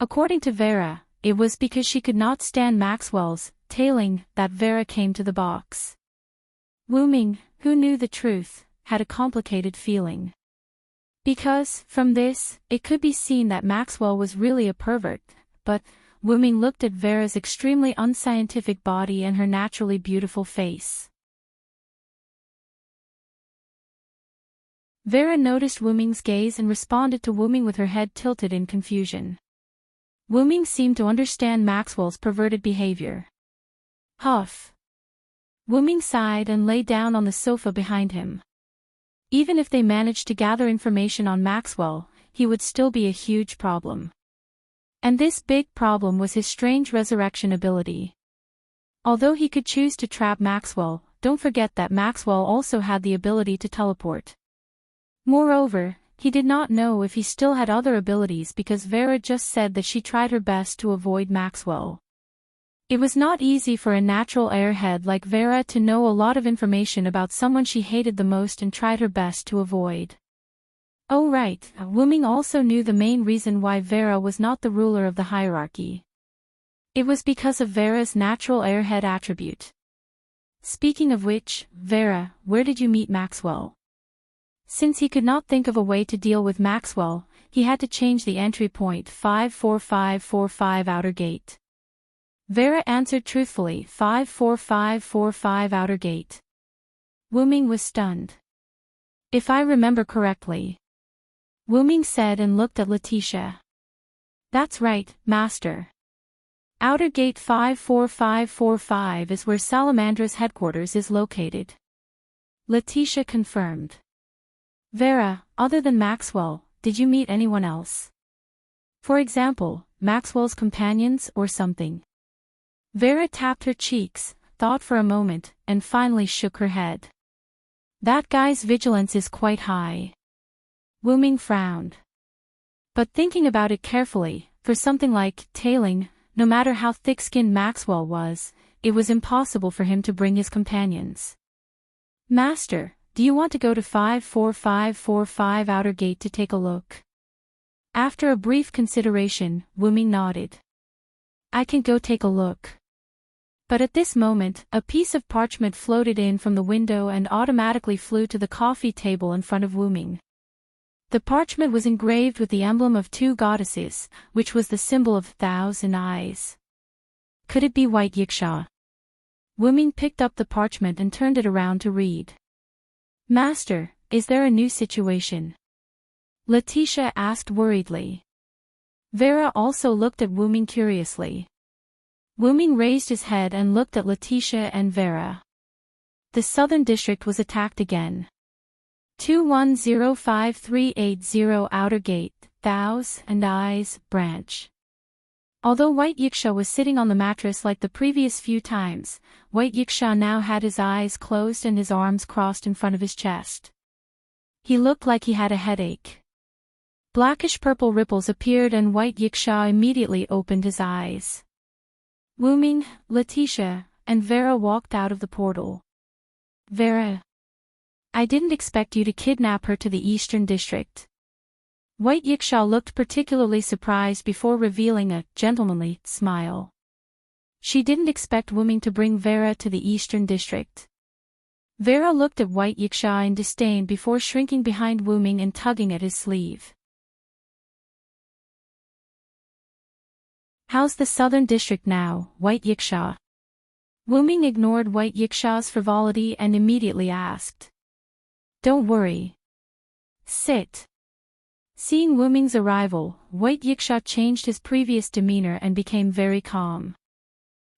According to Vera, it was because she could not stand Maxwell's tailing that Vera came to the box. Wuming, who knew the truth, had a complicated feeling. Because, from this, it could be seen that Maxwell was really a pervert, but Wuming looked at Vera's extremely unscientific body and her naturally beautiful face. Vera noticed Wuming's gaze and responded to Wuming with her head tilted in confusion. Wuming seemed to understand Maxwell's perverted behavior. Huff. Wuming sighed and lay down on the sofa behind him. Even if they managed to gather information on Maxwell, he would still be a huge problem. And this big problem was his strange resurrection ability. Although he could choose to trap Maxwell, don't forget that Maxwell also had the ability to teleport. Moreover, he did not know if he still had other abilities because Vera just said that she tried her best to avoid Maxwell. It was not easy for a natural airhead like Vera to know a lot of information about someone she hated the most and tried her best to avoid. Oh right, Wuming also knew the main reason why Vera was not the ruler of the hierarchy. It was because of Vera's natural airhead attribute. Speaking of which, Vera, where did you meet Maxwell? Since he could not think of a way to deal with Maxwell, he had to change the entry point 54545 Outer Gate. Vera answered truthfully 54545 Outer Gate. Wuming was stunned. If I remember correctly. Wuming said and looked at Letitia. That's right, Master. Outer Gate 54545 is where Salamandra's headquarters is located. Letitia confirmed. Vera, other than Maxwell, did you meet anyone else? For example, Maxwell's companions or something? Vera tapped her cheeks, thought for a moment, and finally shook her head. That guy's vigilance is quite high. Wuming frowned. But thinking about it carefully, for something like tailing, no matter how thick-skinned Maxwell was, it was impossible for him to bring his companions. Master, do you want to go to 54545 Outer Gate to take a look? After a brief consideration, Wuming nodded. I can go take a look. But at this moment, a piece of parchment floated in from the window and automatically flew to the coffee table in front of Wuming. The parchment was engraved with the emblem of two goddesses, which was the symbol of 1,000 eyes. Could it be White Yiksha? Wuming picked up the parchment and turned it around to read. Master, is there a new situation? Letitia asked worriedly. Vera also looked at Wuming curiously. Wuming raised his head and looked at Letitia and Vera. The southern district was attacked again. 2105-380 Outer Gate, Thousand Eyes, Branch. Although White Yiksha was sitting on the mattress like the previous few times, White Yiksha now had his eyes closed and his arms crossed in front of his chest. He looked like he had a headache. Blackish-purple ripples appeared and White Yiksha immediately opened his eyes. Wuming, Letitia, and Vera walked out of the portal. Vera. I didn't expect you to kidnap her to the Eastern District. White Yiksha looked particularly surprised before revealing a gentlemanly smile. She didn't expect Wuming to bring Vera to the Eastern District. Vera looked at White Yiksha in disdain before shrinking behind Wuming and tugging at his sleeve. How's the Southern District now, White Yiksha? Wuming ignored White Yiksha's frivolity and immediately asked. Don't worry. Sit. Seeing Wuming's arrival, White Yiksha changed his previous demeanor and became very calm.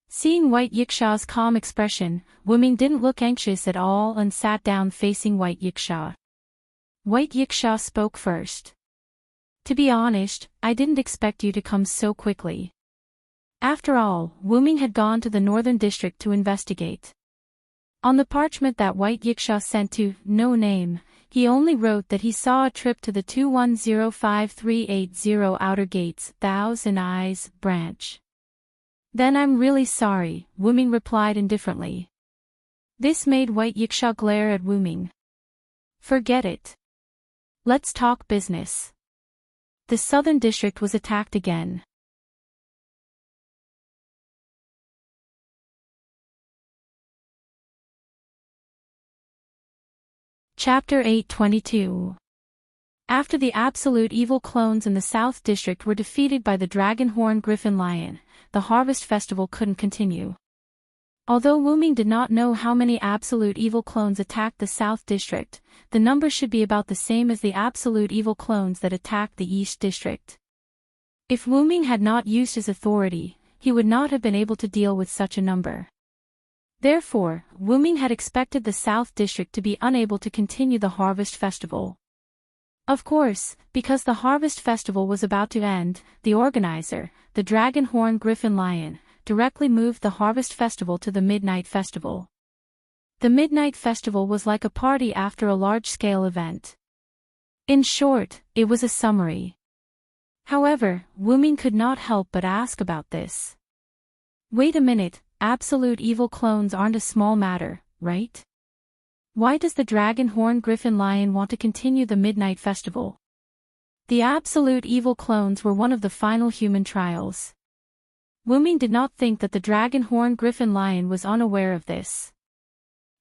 Seeing White Yiksha's calm expression, Wuming didn't look anxious at all and sat down facing White Yiksha. White Yiksha spoke first. To be honest, I didn't expect you to come so quickly. After all, Wuming had gone to the Northern District to investigate. On the parchment that White Yiksha sent to No Name, he only wrote that he saw a trip to the 2105-380 Outer Gates, Thousand Eyes, Branch. Then I'm really sorry, Wuming replied indifferently. This made White Yiksha glare at Wuming. Forget it. Let's talk business. The Southern District was attacked again. Chapter 822. After the absolute evil clones in the South District were defeated by the Dragonhorn Griffin Lion, the Harvest Festival couldn't continue. Although Wuming did not know how many absolute evil clones attacked the South District, the number should be about the same as the absolute evil clones that attacked the East District. If Wuming had not used his authority, he would not have been able to deal with such a number. Therefore, Wuming had expected the South District to be unable to continue the Harvest Festival. Of course, because the Harvest Festival was about to end, the organizer, the Dragonhorn Griffin Lion, directly moved the Harvest Festival to the Midnight Festival. The Midnight Festival was like a party after a large-scale event. In short, it was a summary. However, Wuming could not help but ask about this. Wait a minute. Absolute evil clones aren't a small matter, right? Why does the Dragonhorn Griffin Lion want to continue the Midnight Festival? The absolute evil clones were one of the final human trials. Wuming did not think that the Dragonhorn Griffin Lion was unaware of this.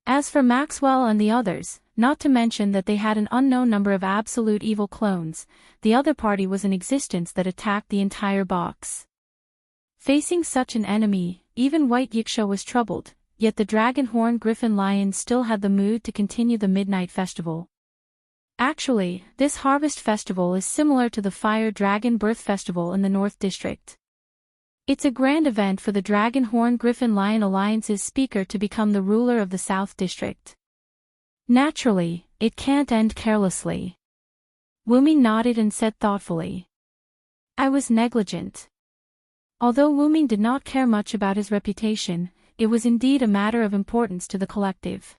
As for Maxwell and the others, not to mention that they had an unknown number of absolute evil clones, the other party was in existence that attacked the entire box. Facing such an enemy, even White Yiksha was troubled, yet the Dragonhorn Griffin Lion still had the mood to continue the Midnight Festival. Actually, this Harvest Festival is similar to the Fire Dragon Birth Festival in the North District. It's a grand event for the Dragonhorn Griffin Lion Alliance's speaker to become the ruler of the South District. Naturally, it can't end carelessly. Wuming nodded and said thoughtfully. I was negligent. Although Wuming did not care much about his reputation, it was indeed a matter of importance to the collective.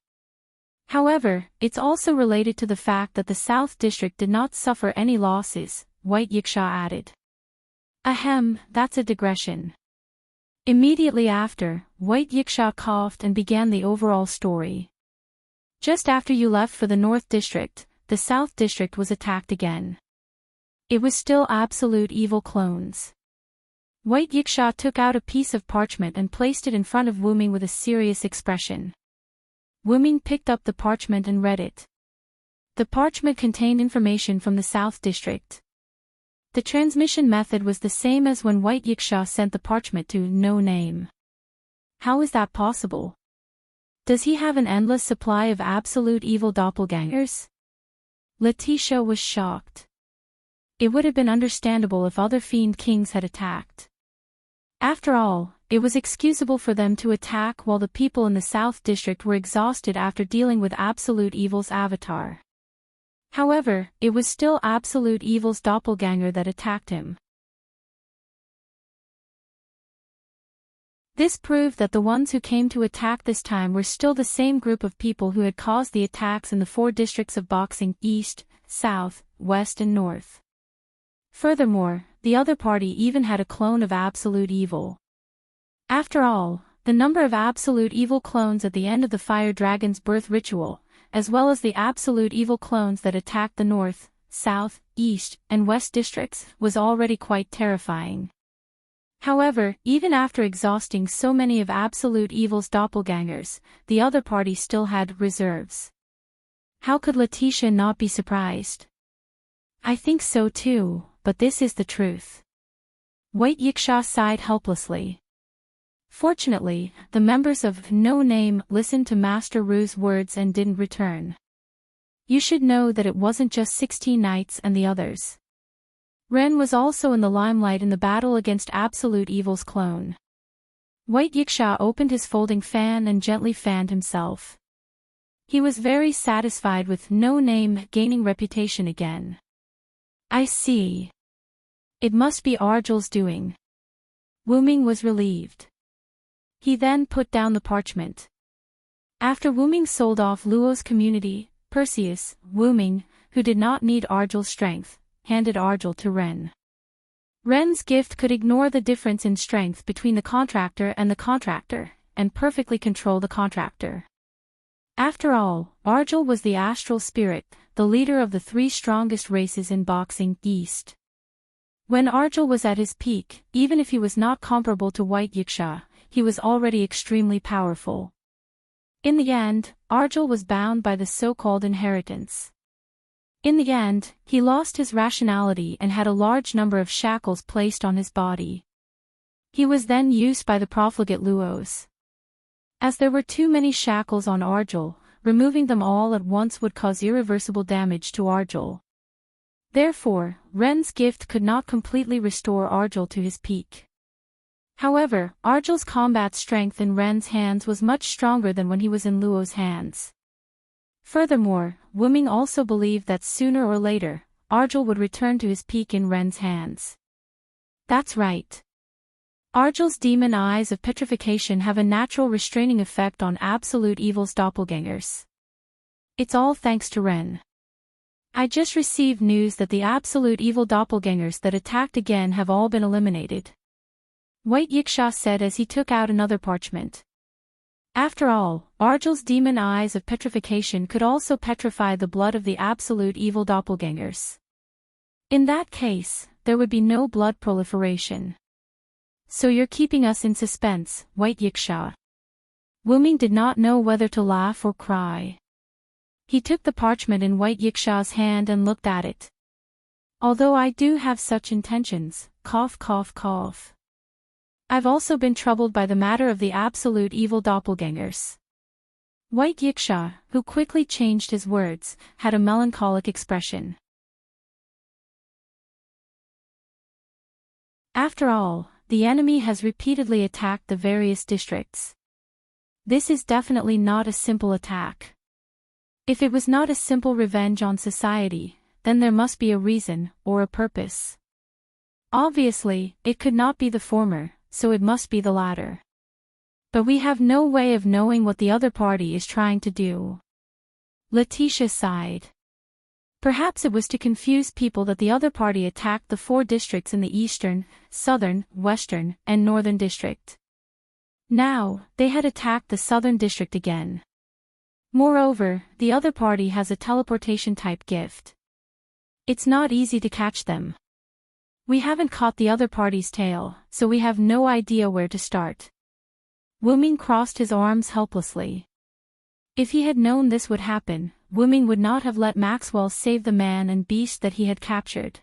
However, it's also related to the fact that the South District did not suffer any losses, White Yiksha added. Ahem, that's a digression. Immediately after, White Yiksha coughed and began the overall story. Just after you left for the North District, the South District was attacked again. It was still absolute evil clones. White Yiksha took out a piece of parchment and placed it in front of Wuming with a serious expression. Wuming picked up the parchment and read it. The parchment contained information from the South District. The transmission method was the same as when White Yiksha sent the parchment to No Name. How is that possible? Does he have an endless supply of absolute evil doppelgangers? Letitia was shocked. It would have been understandable if other fiend kings had attacked. After all, it was excusable for them to attack while the people in the South District were exhausted after dealing with Absolute Evil's avatar. However, it was still Absolute Evil's doppelganger that attacked him. This proved that the ones who came to attack this time were still the same group of people who had caused the attacks in the 4 districts of Boxing: East, South, West and North. Furthermore, the other party even had a clone of Absolute Evil. After all, the number of Absolute Evil clones at the end of the Fire Dragon's birth ritual, as well as the Absolute Evil clones that attacked the North, South, East, and West districts, was already quite terrifying. However, even after exhausting so many of Absolute Evil's doppelgangers, the other party still had reserves. How could Letitia not be surprised? I think so too, but this is the truth. White Yiksha sighed helplessly. Fortunately, the members of No Name listened to Master Ru's words and didn't return. You should know that it wasn't just 16 knights and the others. Ren was also in the limelight in the battle against Absolute Evil's clone. White Yiksha opened his folding fan and gently fanned himself. He was very satisfied with No Name gaining reputation again. I see. It must be Argel's doing. Wuming was relieved. He then put down the parchment. After Wuming sold off Luo's community, Perseus, Wuming, who did not need Argel's strength, handed Argel to Ren. Ren's gift could ignore the difference in strength between the contractor and perfectly control the contractor. After all, Argel was the astral spirit, the leader of the 3 strongest races in Boxing: East. When Argel was at his peak, even if he was not comparable to White Yiksha, he was already extremely powerful. In the end, Argel was bound by the so-called inheritance. In the end, he lost his rationality and had a large number of shackles placed on his body. He was then used by the profligate Luos. As there were too many shackles on Argel, removing them all at once would cause irreversible damage to Argel. Therefore, Ren's gift could not completely restore Argel to his peak. However, Argel's combat strength in Ren's hands was much stronger than when he was in Luo's hands. Furthermore, Wuming also believed that sooner or later, Argel would return to his peak in Ren's hands. That's right. Argel's demon eyes of petrification have a natural restraining effect on Absolute Evil's doppelgangers. It's all thanks to Ren. I just received news that the Absolute Evil doppelgangers that attacked again have all been eliminated. White Yiksha said as he took out another parchment. After all, Argel's demon eyes of petrification could also petrify the blood of the Absolute Evil doppelgangers. In that case, there would be no blood proliferation. So you're keeping us in suspense, White Yiksha. Wuming did not know whether to laugh or cry. He took the parchment in White Yiksha's hand and looked at it. Although I do have such intentions, cough cough cough. I've also been troubled by the matter of the Absolute Evil doppelgangers. White Yiksha, who quickly changed his words, had a melancholic expression. After all, the enemy has repeatedly attacked the various districts. This is definitely not a simple attack. If it was not a simple revenge on society, then there must be a reason, or a purpose. Obviously, it could not be the former, so it must be the latter. But we have no way of knowing what the other party is trying to do. Letitia sighed. Perhaps it was to confuse people that the other party attacked the 4 districts in the Eastern, Southern, Western, and Northern district. Now, they had attacked the Southern district again. Moreover, the other party has a teleportation-type gift. It's not easy to catch them. We haven't caught the other party's tail, so we have no idea where to start. Wuming crossed his arms helplessly. If he had known this would happen, Wuming would not have let Maxwell save the man and beast that he had captured.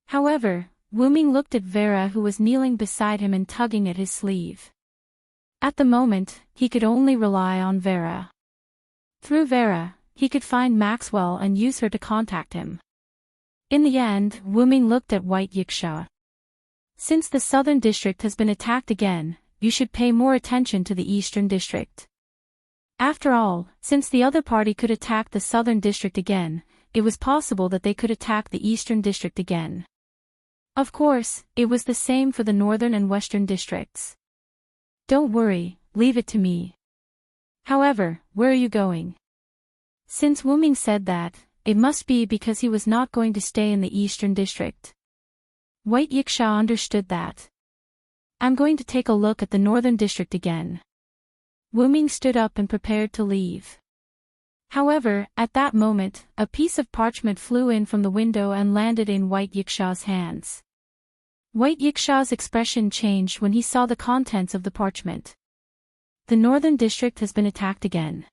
However, Wuming looked at Vera, who was kneeling beside him and tugging at his sleeve. At the moment, he could only rely on Vera. Through Vera, he could find Maxwell and use her to contact him. In the end, Wuming looked at White Yiksha. Since the southern district has been attacked again, you should pay more attention to the eastern district. After all, since the other party could attack the southern district again, it was possible that they could attack the eastern district again. Of course, it was the same for the northern and western districts. Don't worry, leave it to me. However, where are you going? Since Wuming said that, it must be because he was not going to stay in the eastern district. White Yiksha understood that. I'm going to take a look at the northern district again. Wuming stood up and prepared to leave. However, at that moment, a piece of parchment flew in from the window and landed in White Yiksha's hands. White Yiksha's expression changed when he saw the contents of the parchment. The northern district has been attacked again.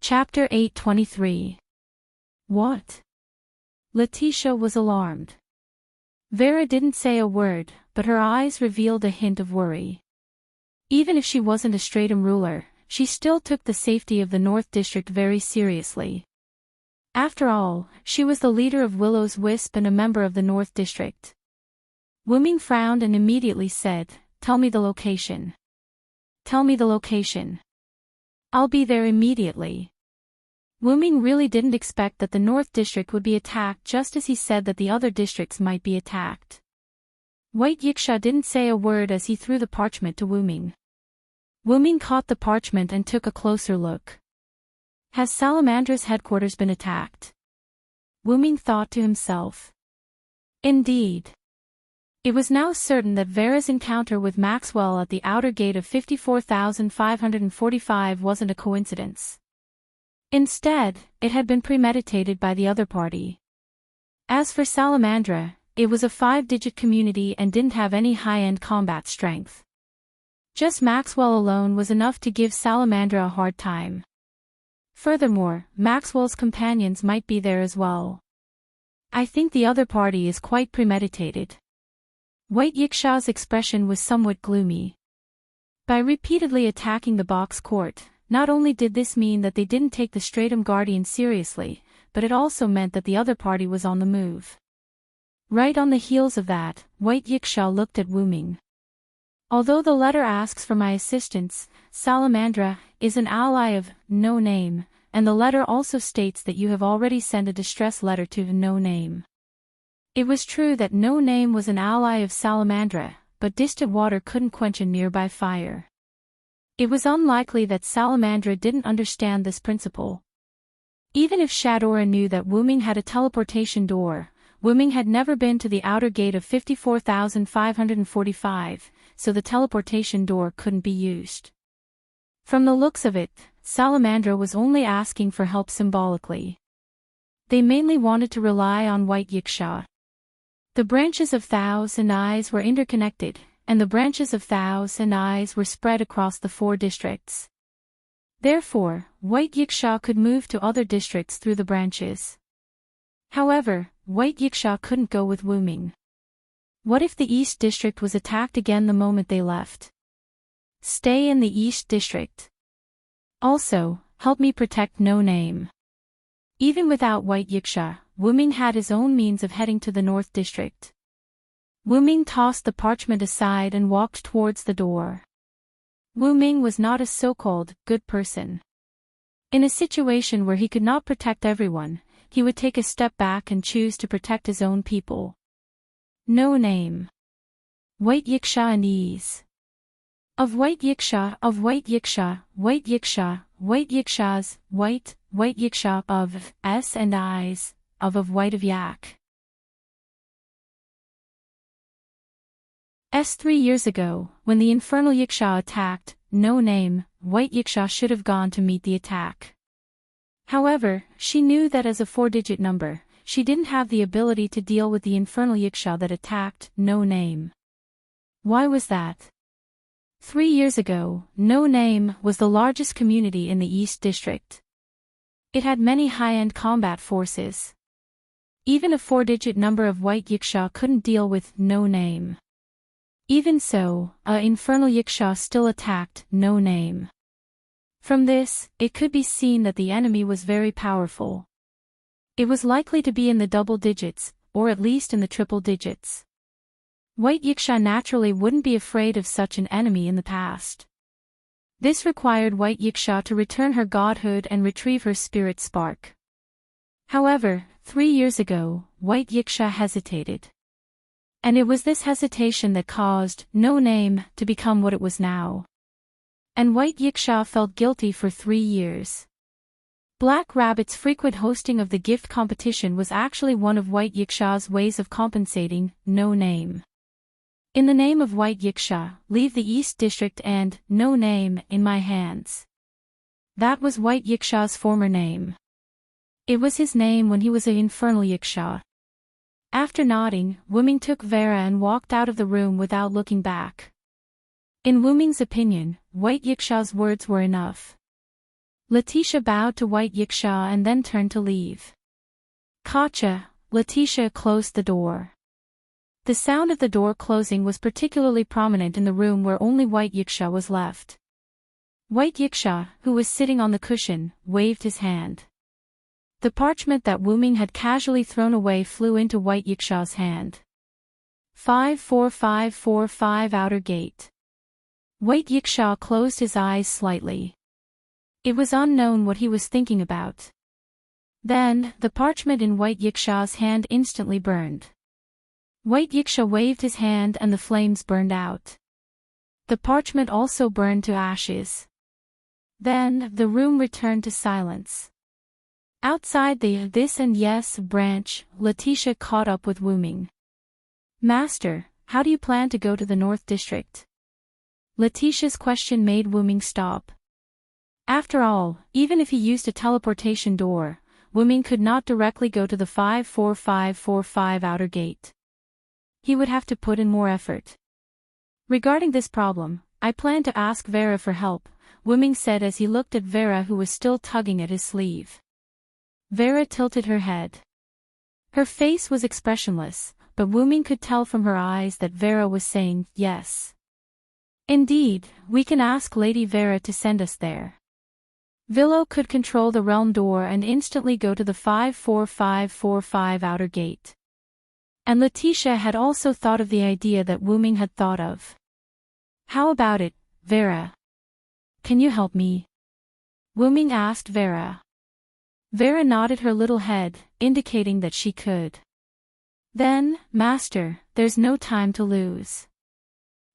Chapter 823. What? Letitia was alarmed. Vera didn't say a word, but her eyes revealed a hint of worry. Even if she wasn't a Stratum ruler, she still took the safety of the North District very seriously. After all, she was the leader of Willow's Wisp and a member of the North District. Wuming frowned and immediately said, "Tell me the location." "Tell me the location." "I'll be there immediately." Wuming really didn't expect that the North District would be attacked just as he said that the other districts might be attacked. White Yiksha didn't say a word as he threw the parchment to Wuming. Wuming caught the parchment and took a closer look. Has Salamandra's headquarters been attacked? Wuming thought to himself. Indeed. It was now certain that Vera's encounter with Maxwell at the outer gate of 54,545 wasn't a coincidence. Instead, it had been premeditated by the other party. As for Salamandra, it was a 5-digit community and didn't have any high-end combat strength. Just Maxwell alone was enough to give Salamandra a hard time. Furthermore, Maxwell's companions might be there as well. I think the other party is quite premeditated. White Yiksha's expression was somewhat gloomy. By repeatedly attacking the box court, not only did this mean that they didn't take the Stratum Guardian seriously, but it also meant that the other party was on the move. Right on the heels of that, White Yiksha looked at Wuming. Although the letter asks for my assistance, Salamandra is an ally of No Name, and the letter also states that you have already sent a distress letter to No Name. It was true that No Name was an ally of Salamandra, but distant water couldn't quench a nearby fire. It was unlikely that Salamandra didn't understand this principle. Even if Shadora knew that Wuming had a teleportation door, Wuming had never been to the outer gate of 54,545, so the teleportation door couldn't be used. From the looks of it, Salamandra was only asking for help symbolically. They mainly wanted to rely on White Yiksha. The branches of Thous and Eyes were interconnected, and the branches of Thous and Eyes were spread across the 4 districts. Therefore, White Yiksha could move to other districts through the branches. However, White Yiksha couldn't go with Wuming. What if the East District was attacked again the moment they left? Stay in the East District. Also, help me protect No Name. Even without White Yiksha, Wuming had his own means of heading to the North District. Wuming tossed the parchment aside and walked towards the door. Wuming was not a so-called good person. In a situation where he could not protect everyone, he would take a step back and choose to protect his own people. No Name. White Yiksha and Ease. Of White Yiksha, of White Yiksha, White Yiksha, White Yiksha's, White Yiksha, of S and Eyes, of White of Yak. 3 years ago, when the Infernal Yiksha attacked, No Name, White Yiksha should have gone to meet the attack. However, she knew that as a 4-digit number, she didn't have the ability to deal with the infernal yiksha that attacked No Name. Why was that? 3 years ago, No Name was the largest community in the East District. It had many high-end combat forces. Even a 4-digit number of white yiksha couldn't deal with No Name. Even so, a infernal yiksha still attacked No Name. From this, it could be seen that the enemy was very powerful. It was likely to be in the double digits, or at least in the triple digits. White yiksha naturally wouldn't be afraid of such an enemy in the past. This required White yiksha to return her godhood and retrieve her spirit spark. However, 3 years ago, White yiksha hesitated. And it was this hesitation that caused No Name to become what it was now. And White yiksha felt guilty for 3 years. Black Rabbit's frequent hosting of the gift competition was actually one of White yiksha's ways of compensating No Name. In the name of White yiksha, leave the East District and No Name in my hands. That was White yiksha's former name. It was his name when he was an infernal yiksha. After nodding, Wuming took Vera and walked out of the room without looking back. In Wuming's opinion, White yiksha's words were enough. Letitia bowed to White yiksha and then turned to leave. Gotcha, Letitia closed the door. The sound of the door closing was particularly prominent in the room where only White yiksha was left. White yiksha, who was sitting on the cushion, waved his hand. The parchment that Wuming had casually thrown away flew into White yiksha's hand. 54545 Outer Gate. White yiksha closed his eyes slightly. It was unknown what he was thinking about. Then, the parchment in White yiksha's hand instantly burned. White yiksha waved his hand and the flames burned out. The parchment also burned to ashes. Then, the room returned to silence. Outside the This and Yes branch, Letitia caught up with Wuming. Master, how do you plan to go to the North District? Letitia's question made Wuming stop. After all, even if he used a teleportation door, Wuming could not directly go to the 54545 Outer Gate. He would have to put in more effort. Regarding this problem, I plan to ask Vera for help, Wuming said as he looked at Vera who was still tugging at his sleeve. Vera tilted her head. Her face was expressionless, but Wuming could tell from her eyes that Vera was saying yes. Indeed, we can ask Lady Vera to send us there. Villo could control the realm door and instantly go to the 54545 Outer Gate. And Letitia had also thought of the idea that Wuming had thought of. How about it, Vera? Can you help me? Wuming asked Vera. Vera nodded her little head, indicating that she could. Then, Master, there's no time to lose.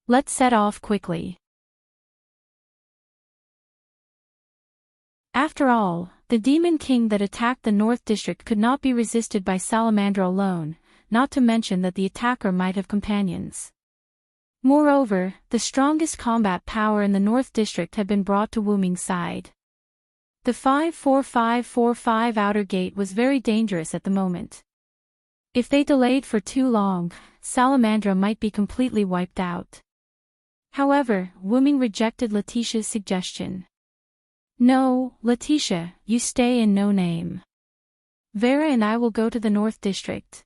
Let's set off quickly. After all, the Demon King that attacked the North District could not be resisted by Salamandra alone, not to mention that the attacker might have companions. Moreover, the strongest combat power in the North District had been brought to Wuming's side. The 54545 Outer Gate was very dangerous at the moment. If they delayed for too long, Salamandra might be completely wiped out. However, Wuming rejected Letitia's suggestion. No, Letitia, you stay in No Name. Vera and I will go to the North District.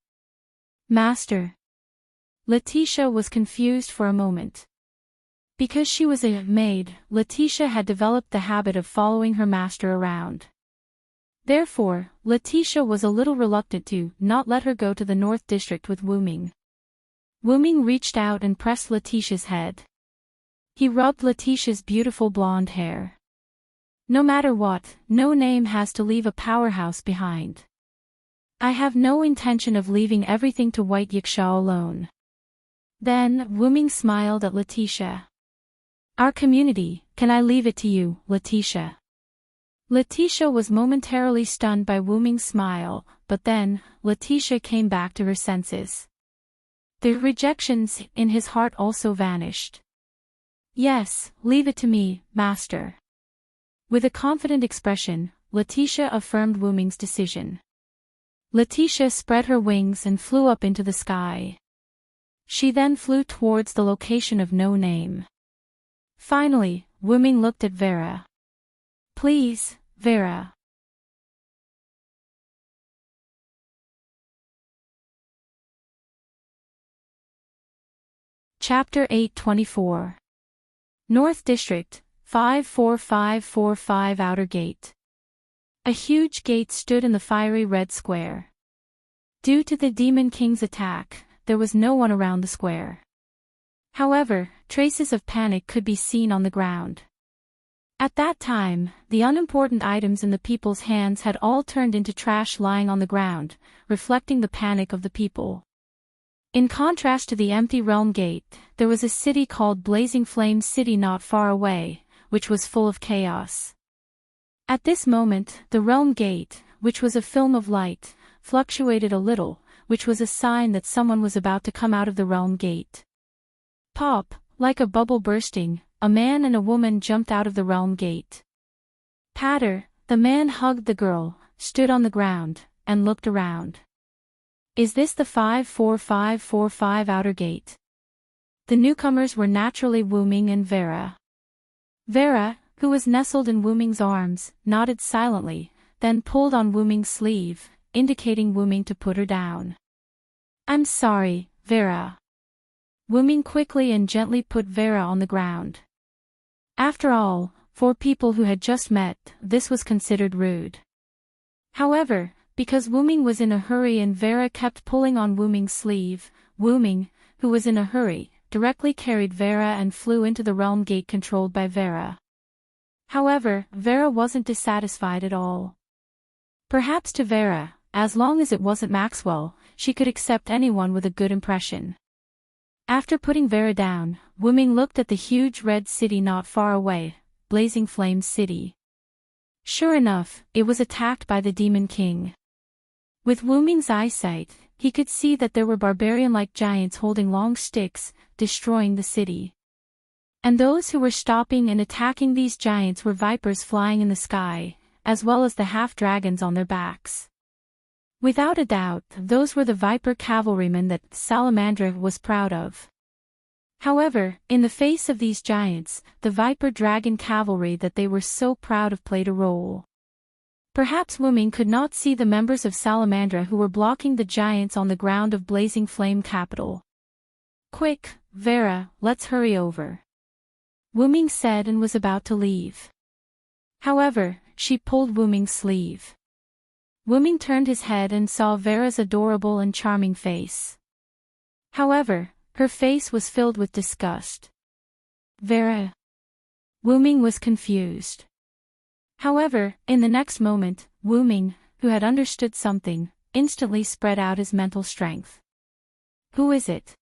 Master. Letitia was confused for a moment. Because she was a maid, Letitia had developed the habit of following her master around. Therefore, Letitia was a little reluctant to not let her go to the North District with Wuming. Wuming reached out and pressed Letitia's head. He rubbed Letitia's beautiful blonde hair. No matter what, No Name has to leave a powerhouse behind. I have no intention of leaving everything to White yiksha alone. Then, Wuming smiled at Letitia. Our community, can I leave it to you, Letitia? Letitia was momentarily stunned by Wuming's smile, but then, Letitia came back to her senses. The rejections in his heart also vanished. Yes, leave it to me, Master. With a confident expression, Letitia affirmed Wuming's decision. Letitia spread her wings and flew up into the sky. She then flew towards the location of no name. Finally, Wuming looked at Vera. "Please, Vera." Chapter 824. North District, 54545 Outer Gate. A huge gate stood in the fiery red square. Due to the Demon King's attack, there was no one around the square. However, traces of panic could be seen on the ground. At that time, the unimportant items in the people's hands had all turned into trash lying on the ground, reflecting the panic of the people. In contrast to the empty realm gate, there was a city called Blazing Flame City not far away, which was full of chaos. At this moment, the realm gate, which was a film of light, fluctuated a little, which was a sign that someone was about to come out of the realm gate. Pop, like a bubble bursting, a man and a woman jumped out of the realm gate. Patter, the man hugged the girl, stood on the ground, and looked around. "Is this the 54545 Outer Gate?" The newcomers were naturally Wuming and Vera. Vera, who was nestled in Wuming's arms, nodded silently, then pulled on Wuming's sleeve, indicating Wuming to put her down. "I'm sorry, Vera." Wuming quickly and gently put Vera on the ground. After all, for people who had just met, this was considered rude. However, because Wuming was in a hurry and Vera kept pulling on Wuming's sleeve, Wuming, who was in a hurry, directly carried Vera and flew into the realm gate controlled by Vera. However, Vera wasn't dissatisfied at all. Perhaps to Vera, as long as it wasn't Maxwell, she could accept anyone with a good impression. After putting Vera down, Wuming looked at the huge red city not far away, Blazing Flame City. Sure enough, it was attacked by the Demon King. With Wuming's eyesight, he could see that there were barbarian-like giants holding long sticks, destroying the city. And those who were stopping and attacking these giants were vipers flying in the sky, as well as the half-dragons on their backs. Without a doubt, those were the viper cavalrymen that Salamandra was proud of. However, in the face of these giants, the viper dragon cavalry that they were so proud of played a role. Perhaps Wuming could not see the members of Salamandra who were blocking the giants on the ground of Blazing Flame Capital. "Quick, Vera, let's hurry over," Wuming said and was about to leave. However, she pulled Wuming's sleeve. Wuming turned his head and saw Vera's adorable and charming face. However, her face was filled with disgust. "Vera?" Wuming was confused. However, in the next moment, Wuming, who had understood something, instantly spread out his mental strength. "Who is it?"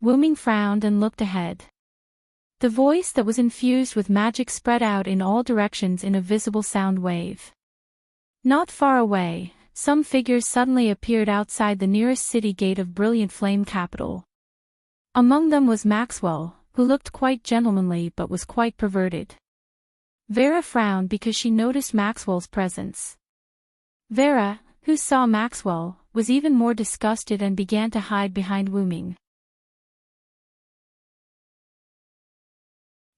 Wuming frowned and looked ahead. The voice that was infused with magic spread out in all directions in a visible sound wave. Not far away, some figures suddenly appeared outside the nearest city gate of Brilliant Flame Capital. Among them was Maxwell, who looked quite gentlemanly but was quite perverted. Vera frowned because she noticed Maxwell's presence. Vera, who saw Maxwell, was even more disgusted and began to hide behind Wuming.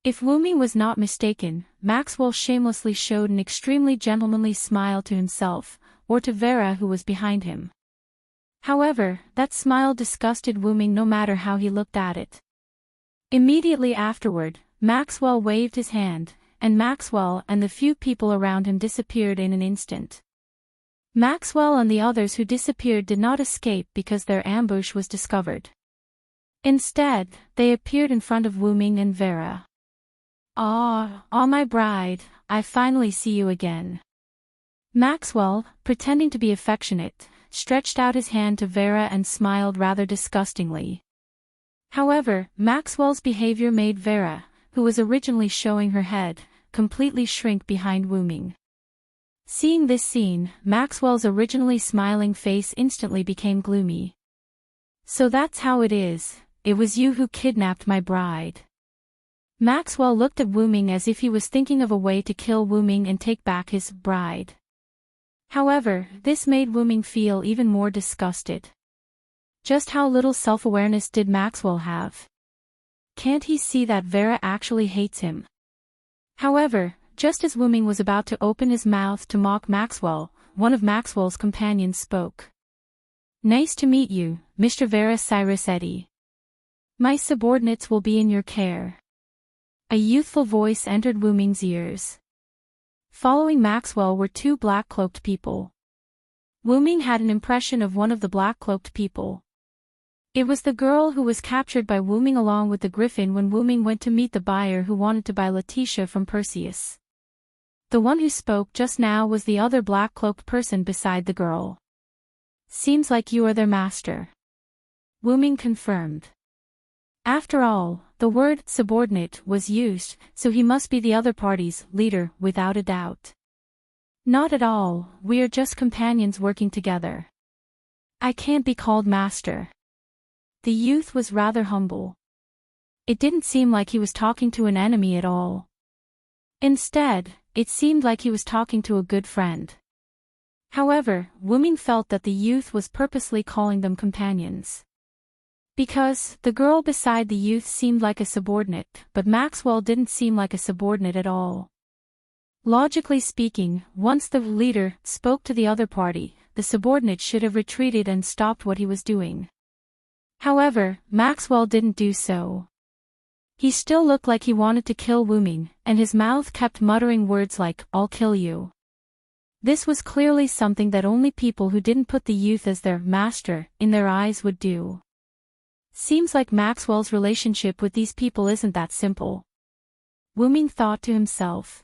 If Wuming was not mistaken, Maxwell shamelessly showed an extremely gentlemanly smile to himself, or to Vera who was behind him. However, that smile disgusted Wuming no matter how he looked at it. Immediately afterward, Maxwell waved his hand, and Maxwell and the few people around him disappeared in an instant. Maxwell and the others who disappeared did not escape because their ambush was discovered. Instead, they appeared in front of Wuming and Vera. "Ah, my bride, I finally see you again." Maxwell, pretending to be affectionate, stretched out his hand to Vera and smiled rather disgustingly. However, Maxwell's behavior made Vera, who was originally showing her head, completely shrink behind Wuming. Seeing this scene, Maxwell's originally smiling face instantly became gloomy. "So that's how it is, it was you who kidnapped my bride." Maxwell looked at Wuming as if he was thinking of a way to kill Wuming and take back his bride. However, this made Wu-Ming feel even more disgusted. Just how little self-awareness did Maxwell have? Can't he see that Vera actually hates him? However, just as Wu-Ming was about to open his mouth to mock Maxwell, one of Maxwell's companions spoke. "Nice to meet you, Mr. Vera Cyrus Eddy. My subordinates will be in your care." A youthful voice entered Wu-Ming's ears. Following Maxwell were two black-cloaked people. Wu-Ming had an impression of one of the black-cloaked people. It was the girl who was captured by Wu-Ming along with the griffin when Wu-Ming went to meet the buyer who wanted to buy Letitia from Perseus. The one who spoke just now was the other black-cloaked person beside the girl. "Seems like you are their master," Wu-Ming confirmed. After all, the word subordinate was used, so he must be the other party's leader without a doubt. "Not at all, we are just companions working together. I can't be called master." The youth was rather humble. It didn't seem like he was talking to an enemy at all. Instead, it seemed like he was talking to a good friend. However, Wu-Ming felt that the youth was purposely calling them companions. Because the girl beside the youth seemed like a subordinate, but Maxwell didn't seem like a subordinate at all. Logically speaking, once the leader spoke to the other party, the subordinate should have retreated and stopped what he was doing. However, Maxwell didn't do so. He still looked like he wanted to kill Wu-Ming, and his mouth kept muttering words like, "I'll kill you." This was clearly something that only people who didn't put the youth as their master in their eyes would do. Seems like Maxwell's relationship with these people isn't that simple. Wu-Ming thought to himself.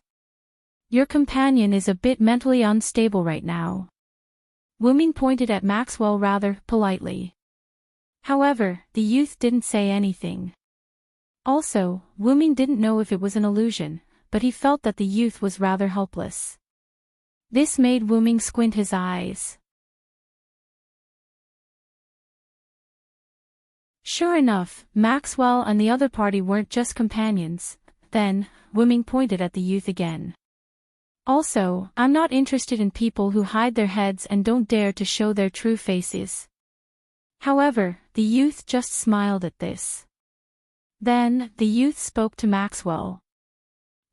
Your companion is a bit mentally unstable right now. Wu-Ming pointed at Maxwell rather politely. However, the youth didn't say anything. Also, Wu-Ming didn't know if it was an illusion, but he felt that the youth was rather helpless. This made Wu-Ming squint his eyes. Sure enough, Maxwell and the other party weren't just companions. Then, Wu-Ming pointed at the youth again. Also, I'm not interested in people who hide their heads and don't dare to show their true faces. However, the youth just smiled at this. Then, the youth spoke to Maxwell.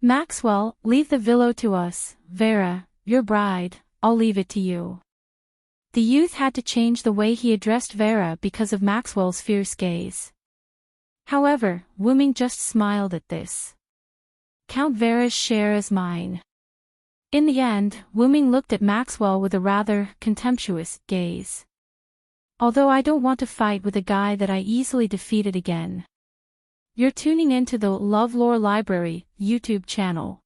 "Maxwell, leave the villa to us, Vera, your bride, I'll leave it to you." The youth had to change the way he addressed Vera because of Maxwell's fierce gaze. However, Wu-Ming just smiled at this. "Count Vera's share as mine." In the end, Wu-Ming looked at Maxwell with a rather contemptuous gaze. "Although I don't want to fight with a guy that I easily defeated again." You're tuning into the LoveLore Library YouTube channel.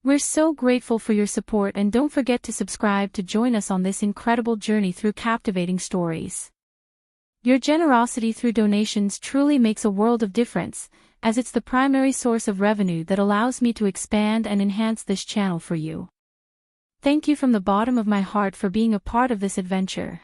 We're so grateful for your support, and don't forget to subscribe to join us on this incredible journey through captivating stories. Your generosity through donations truly makes a world of difference, as it's the primary source of revenue that allows me to expand and enhance this channel for you. Thank you from the bottom of my heart for being a part of this adventure.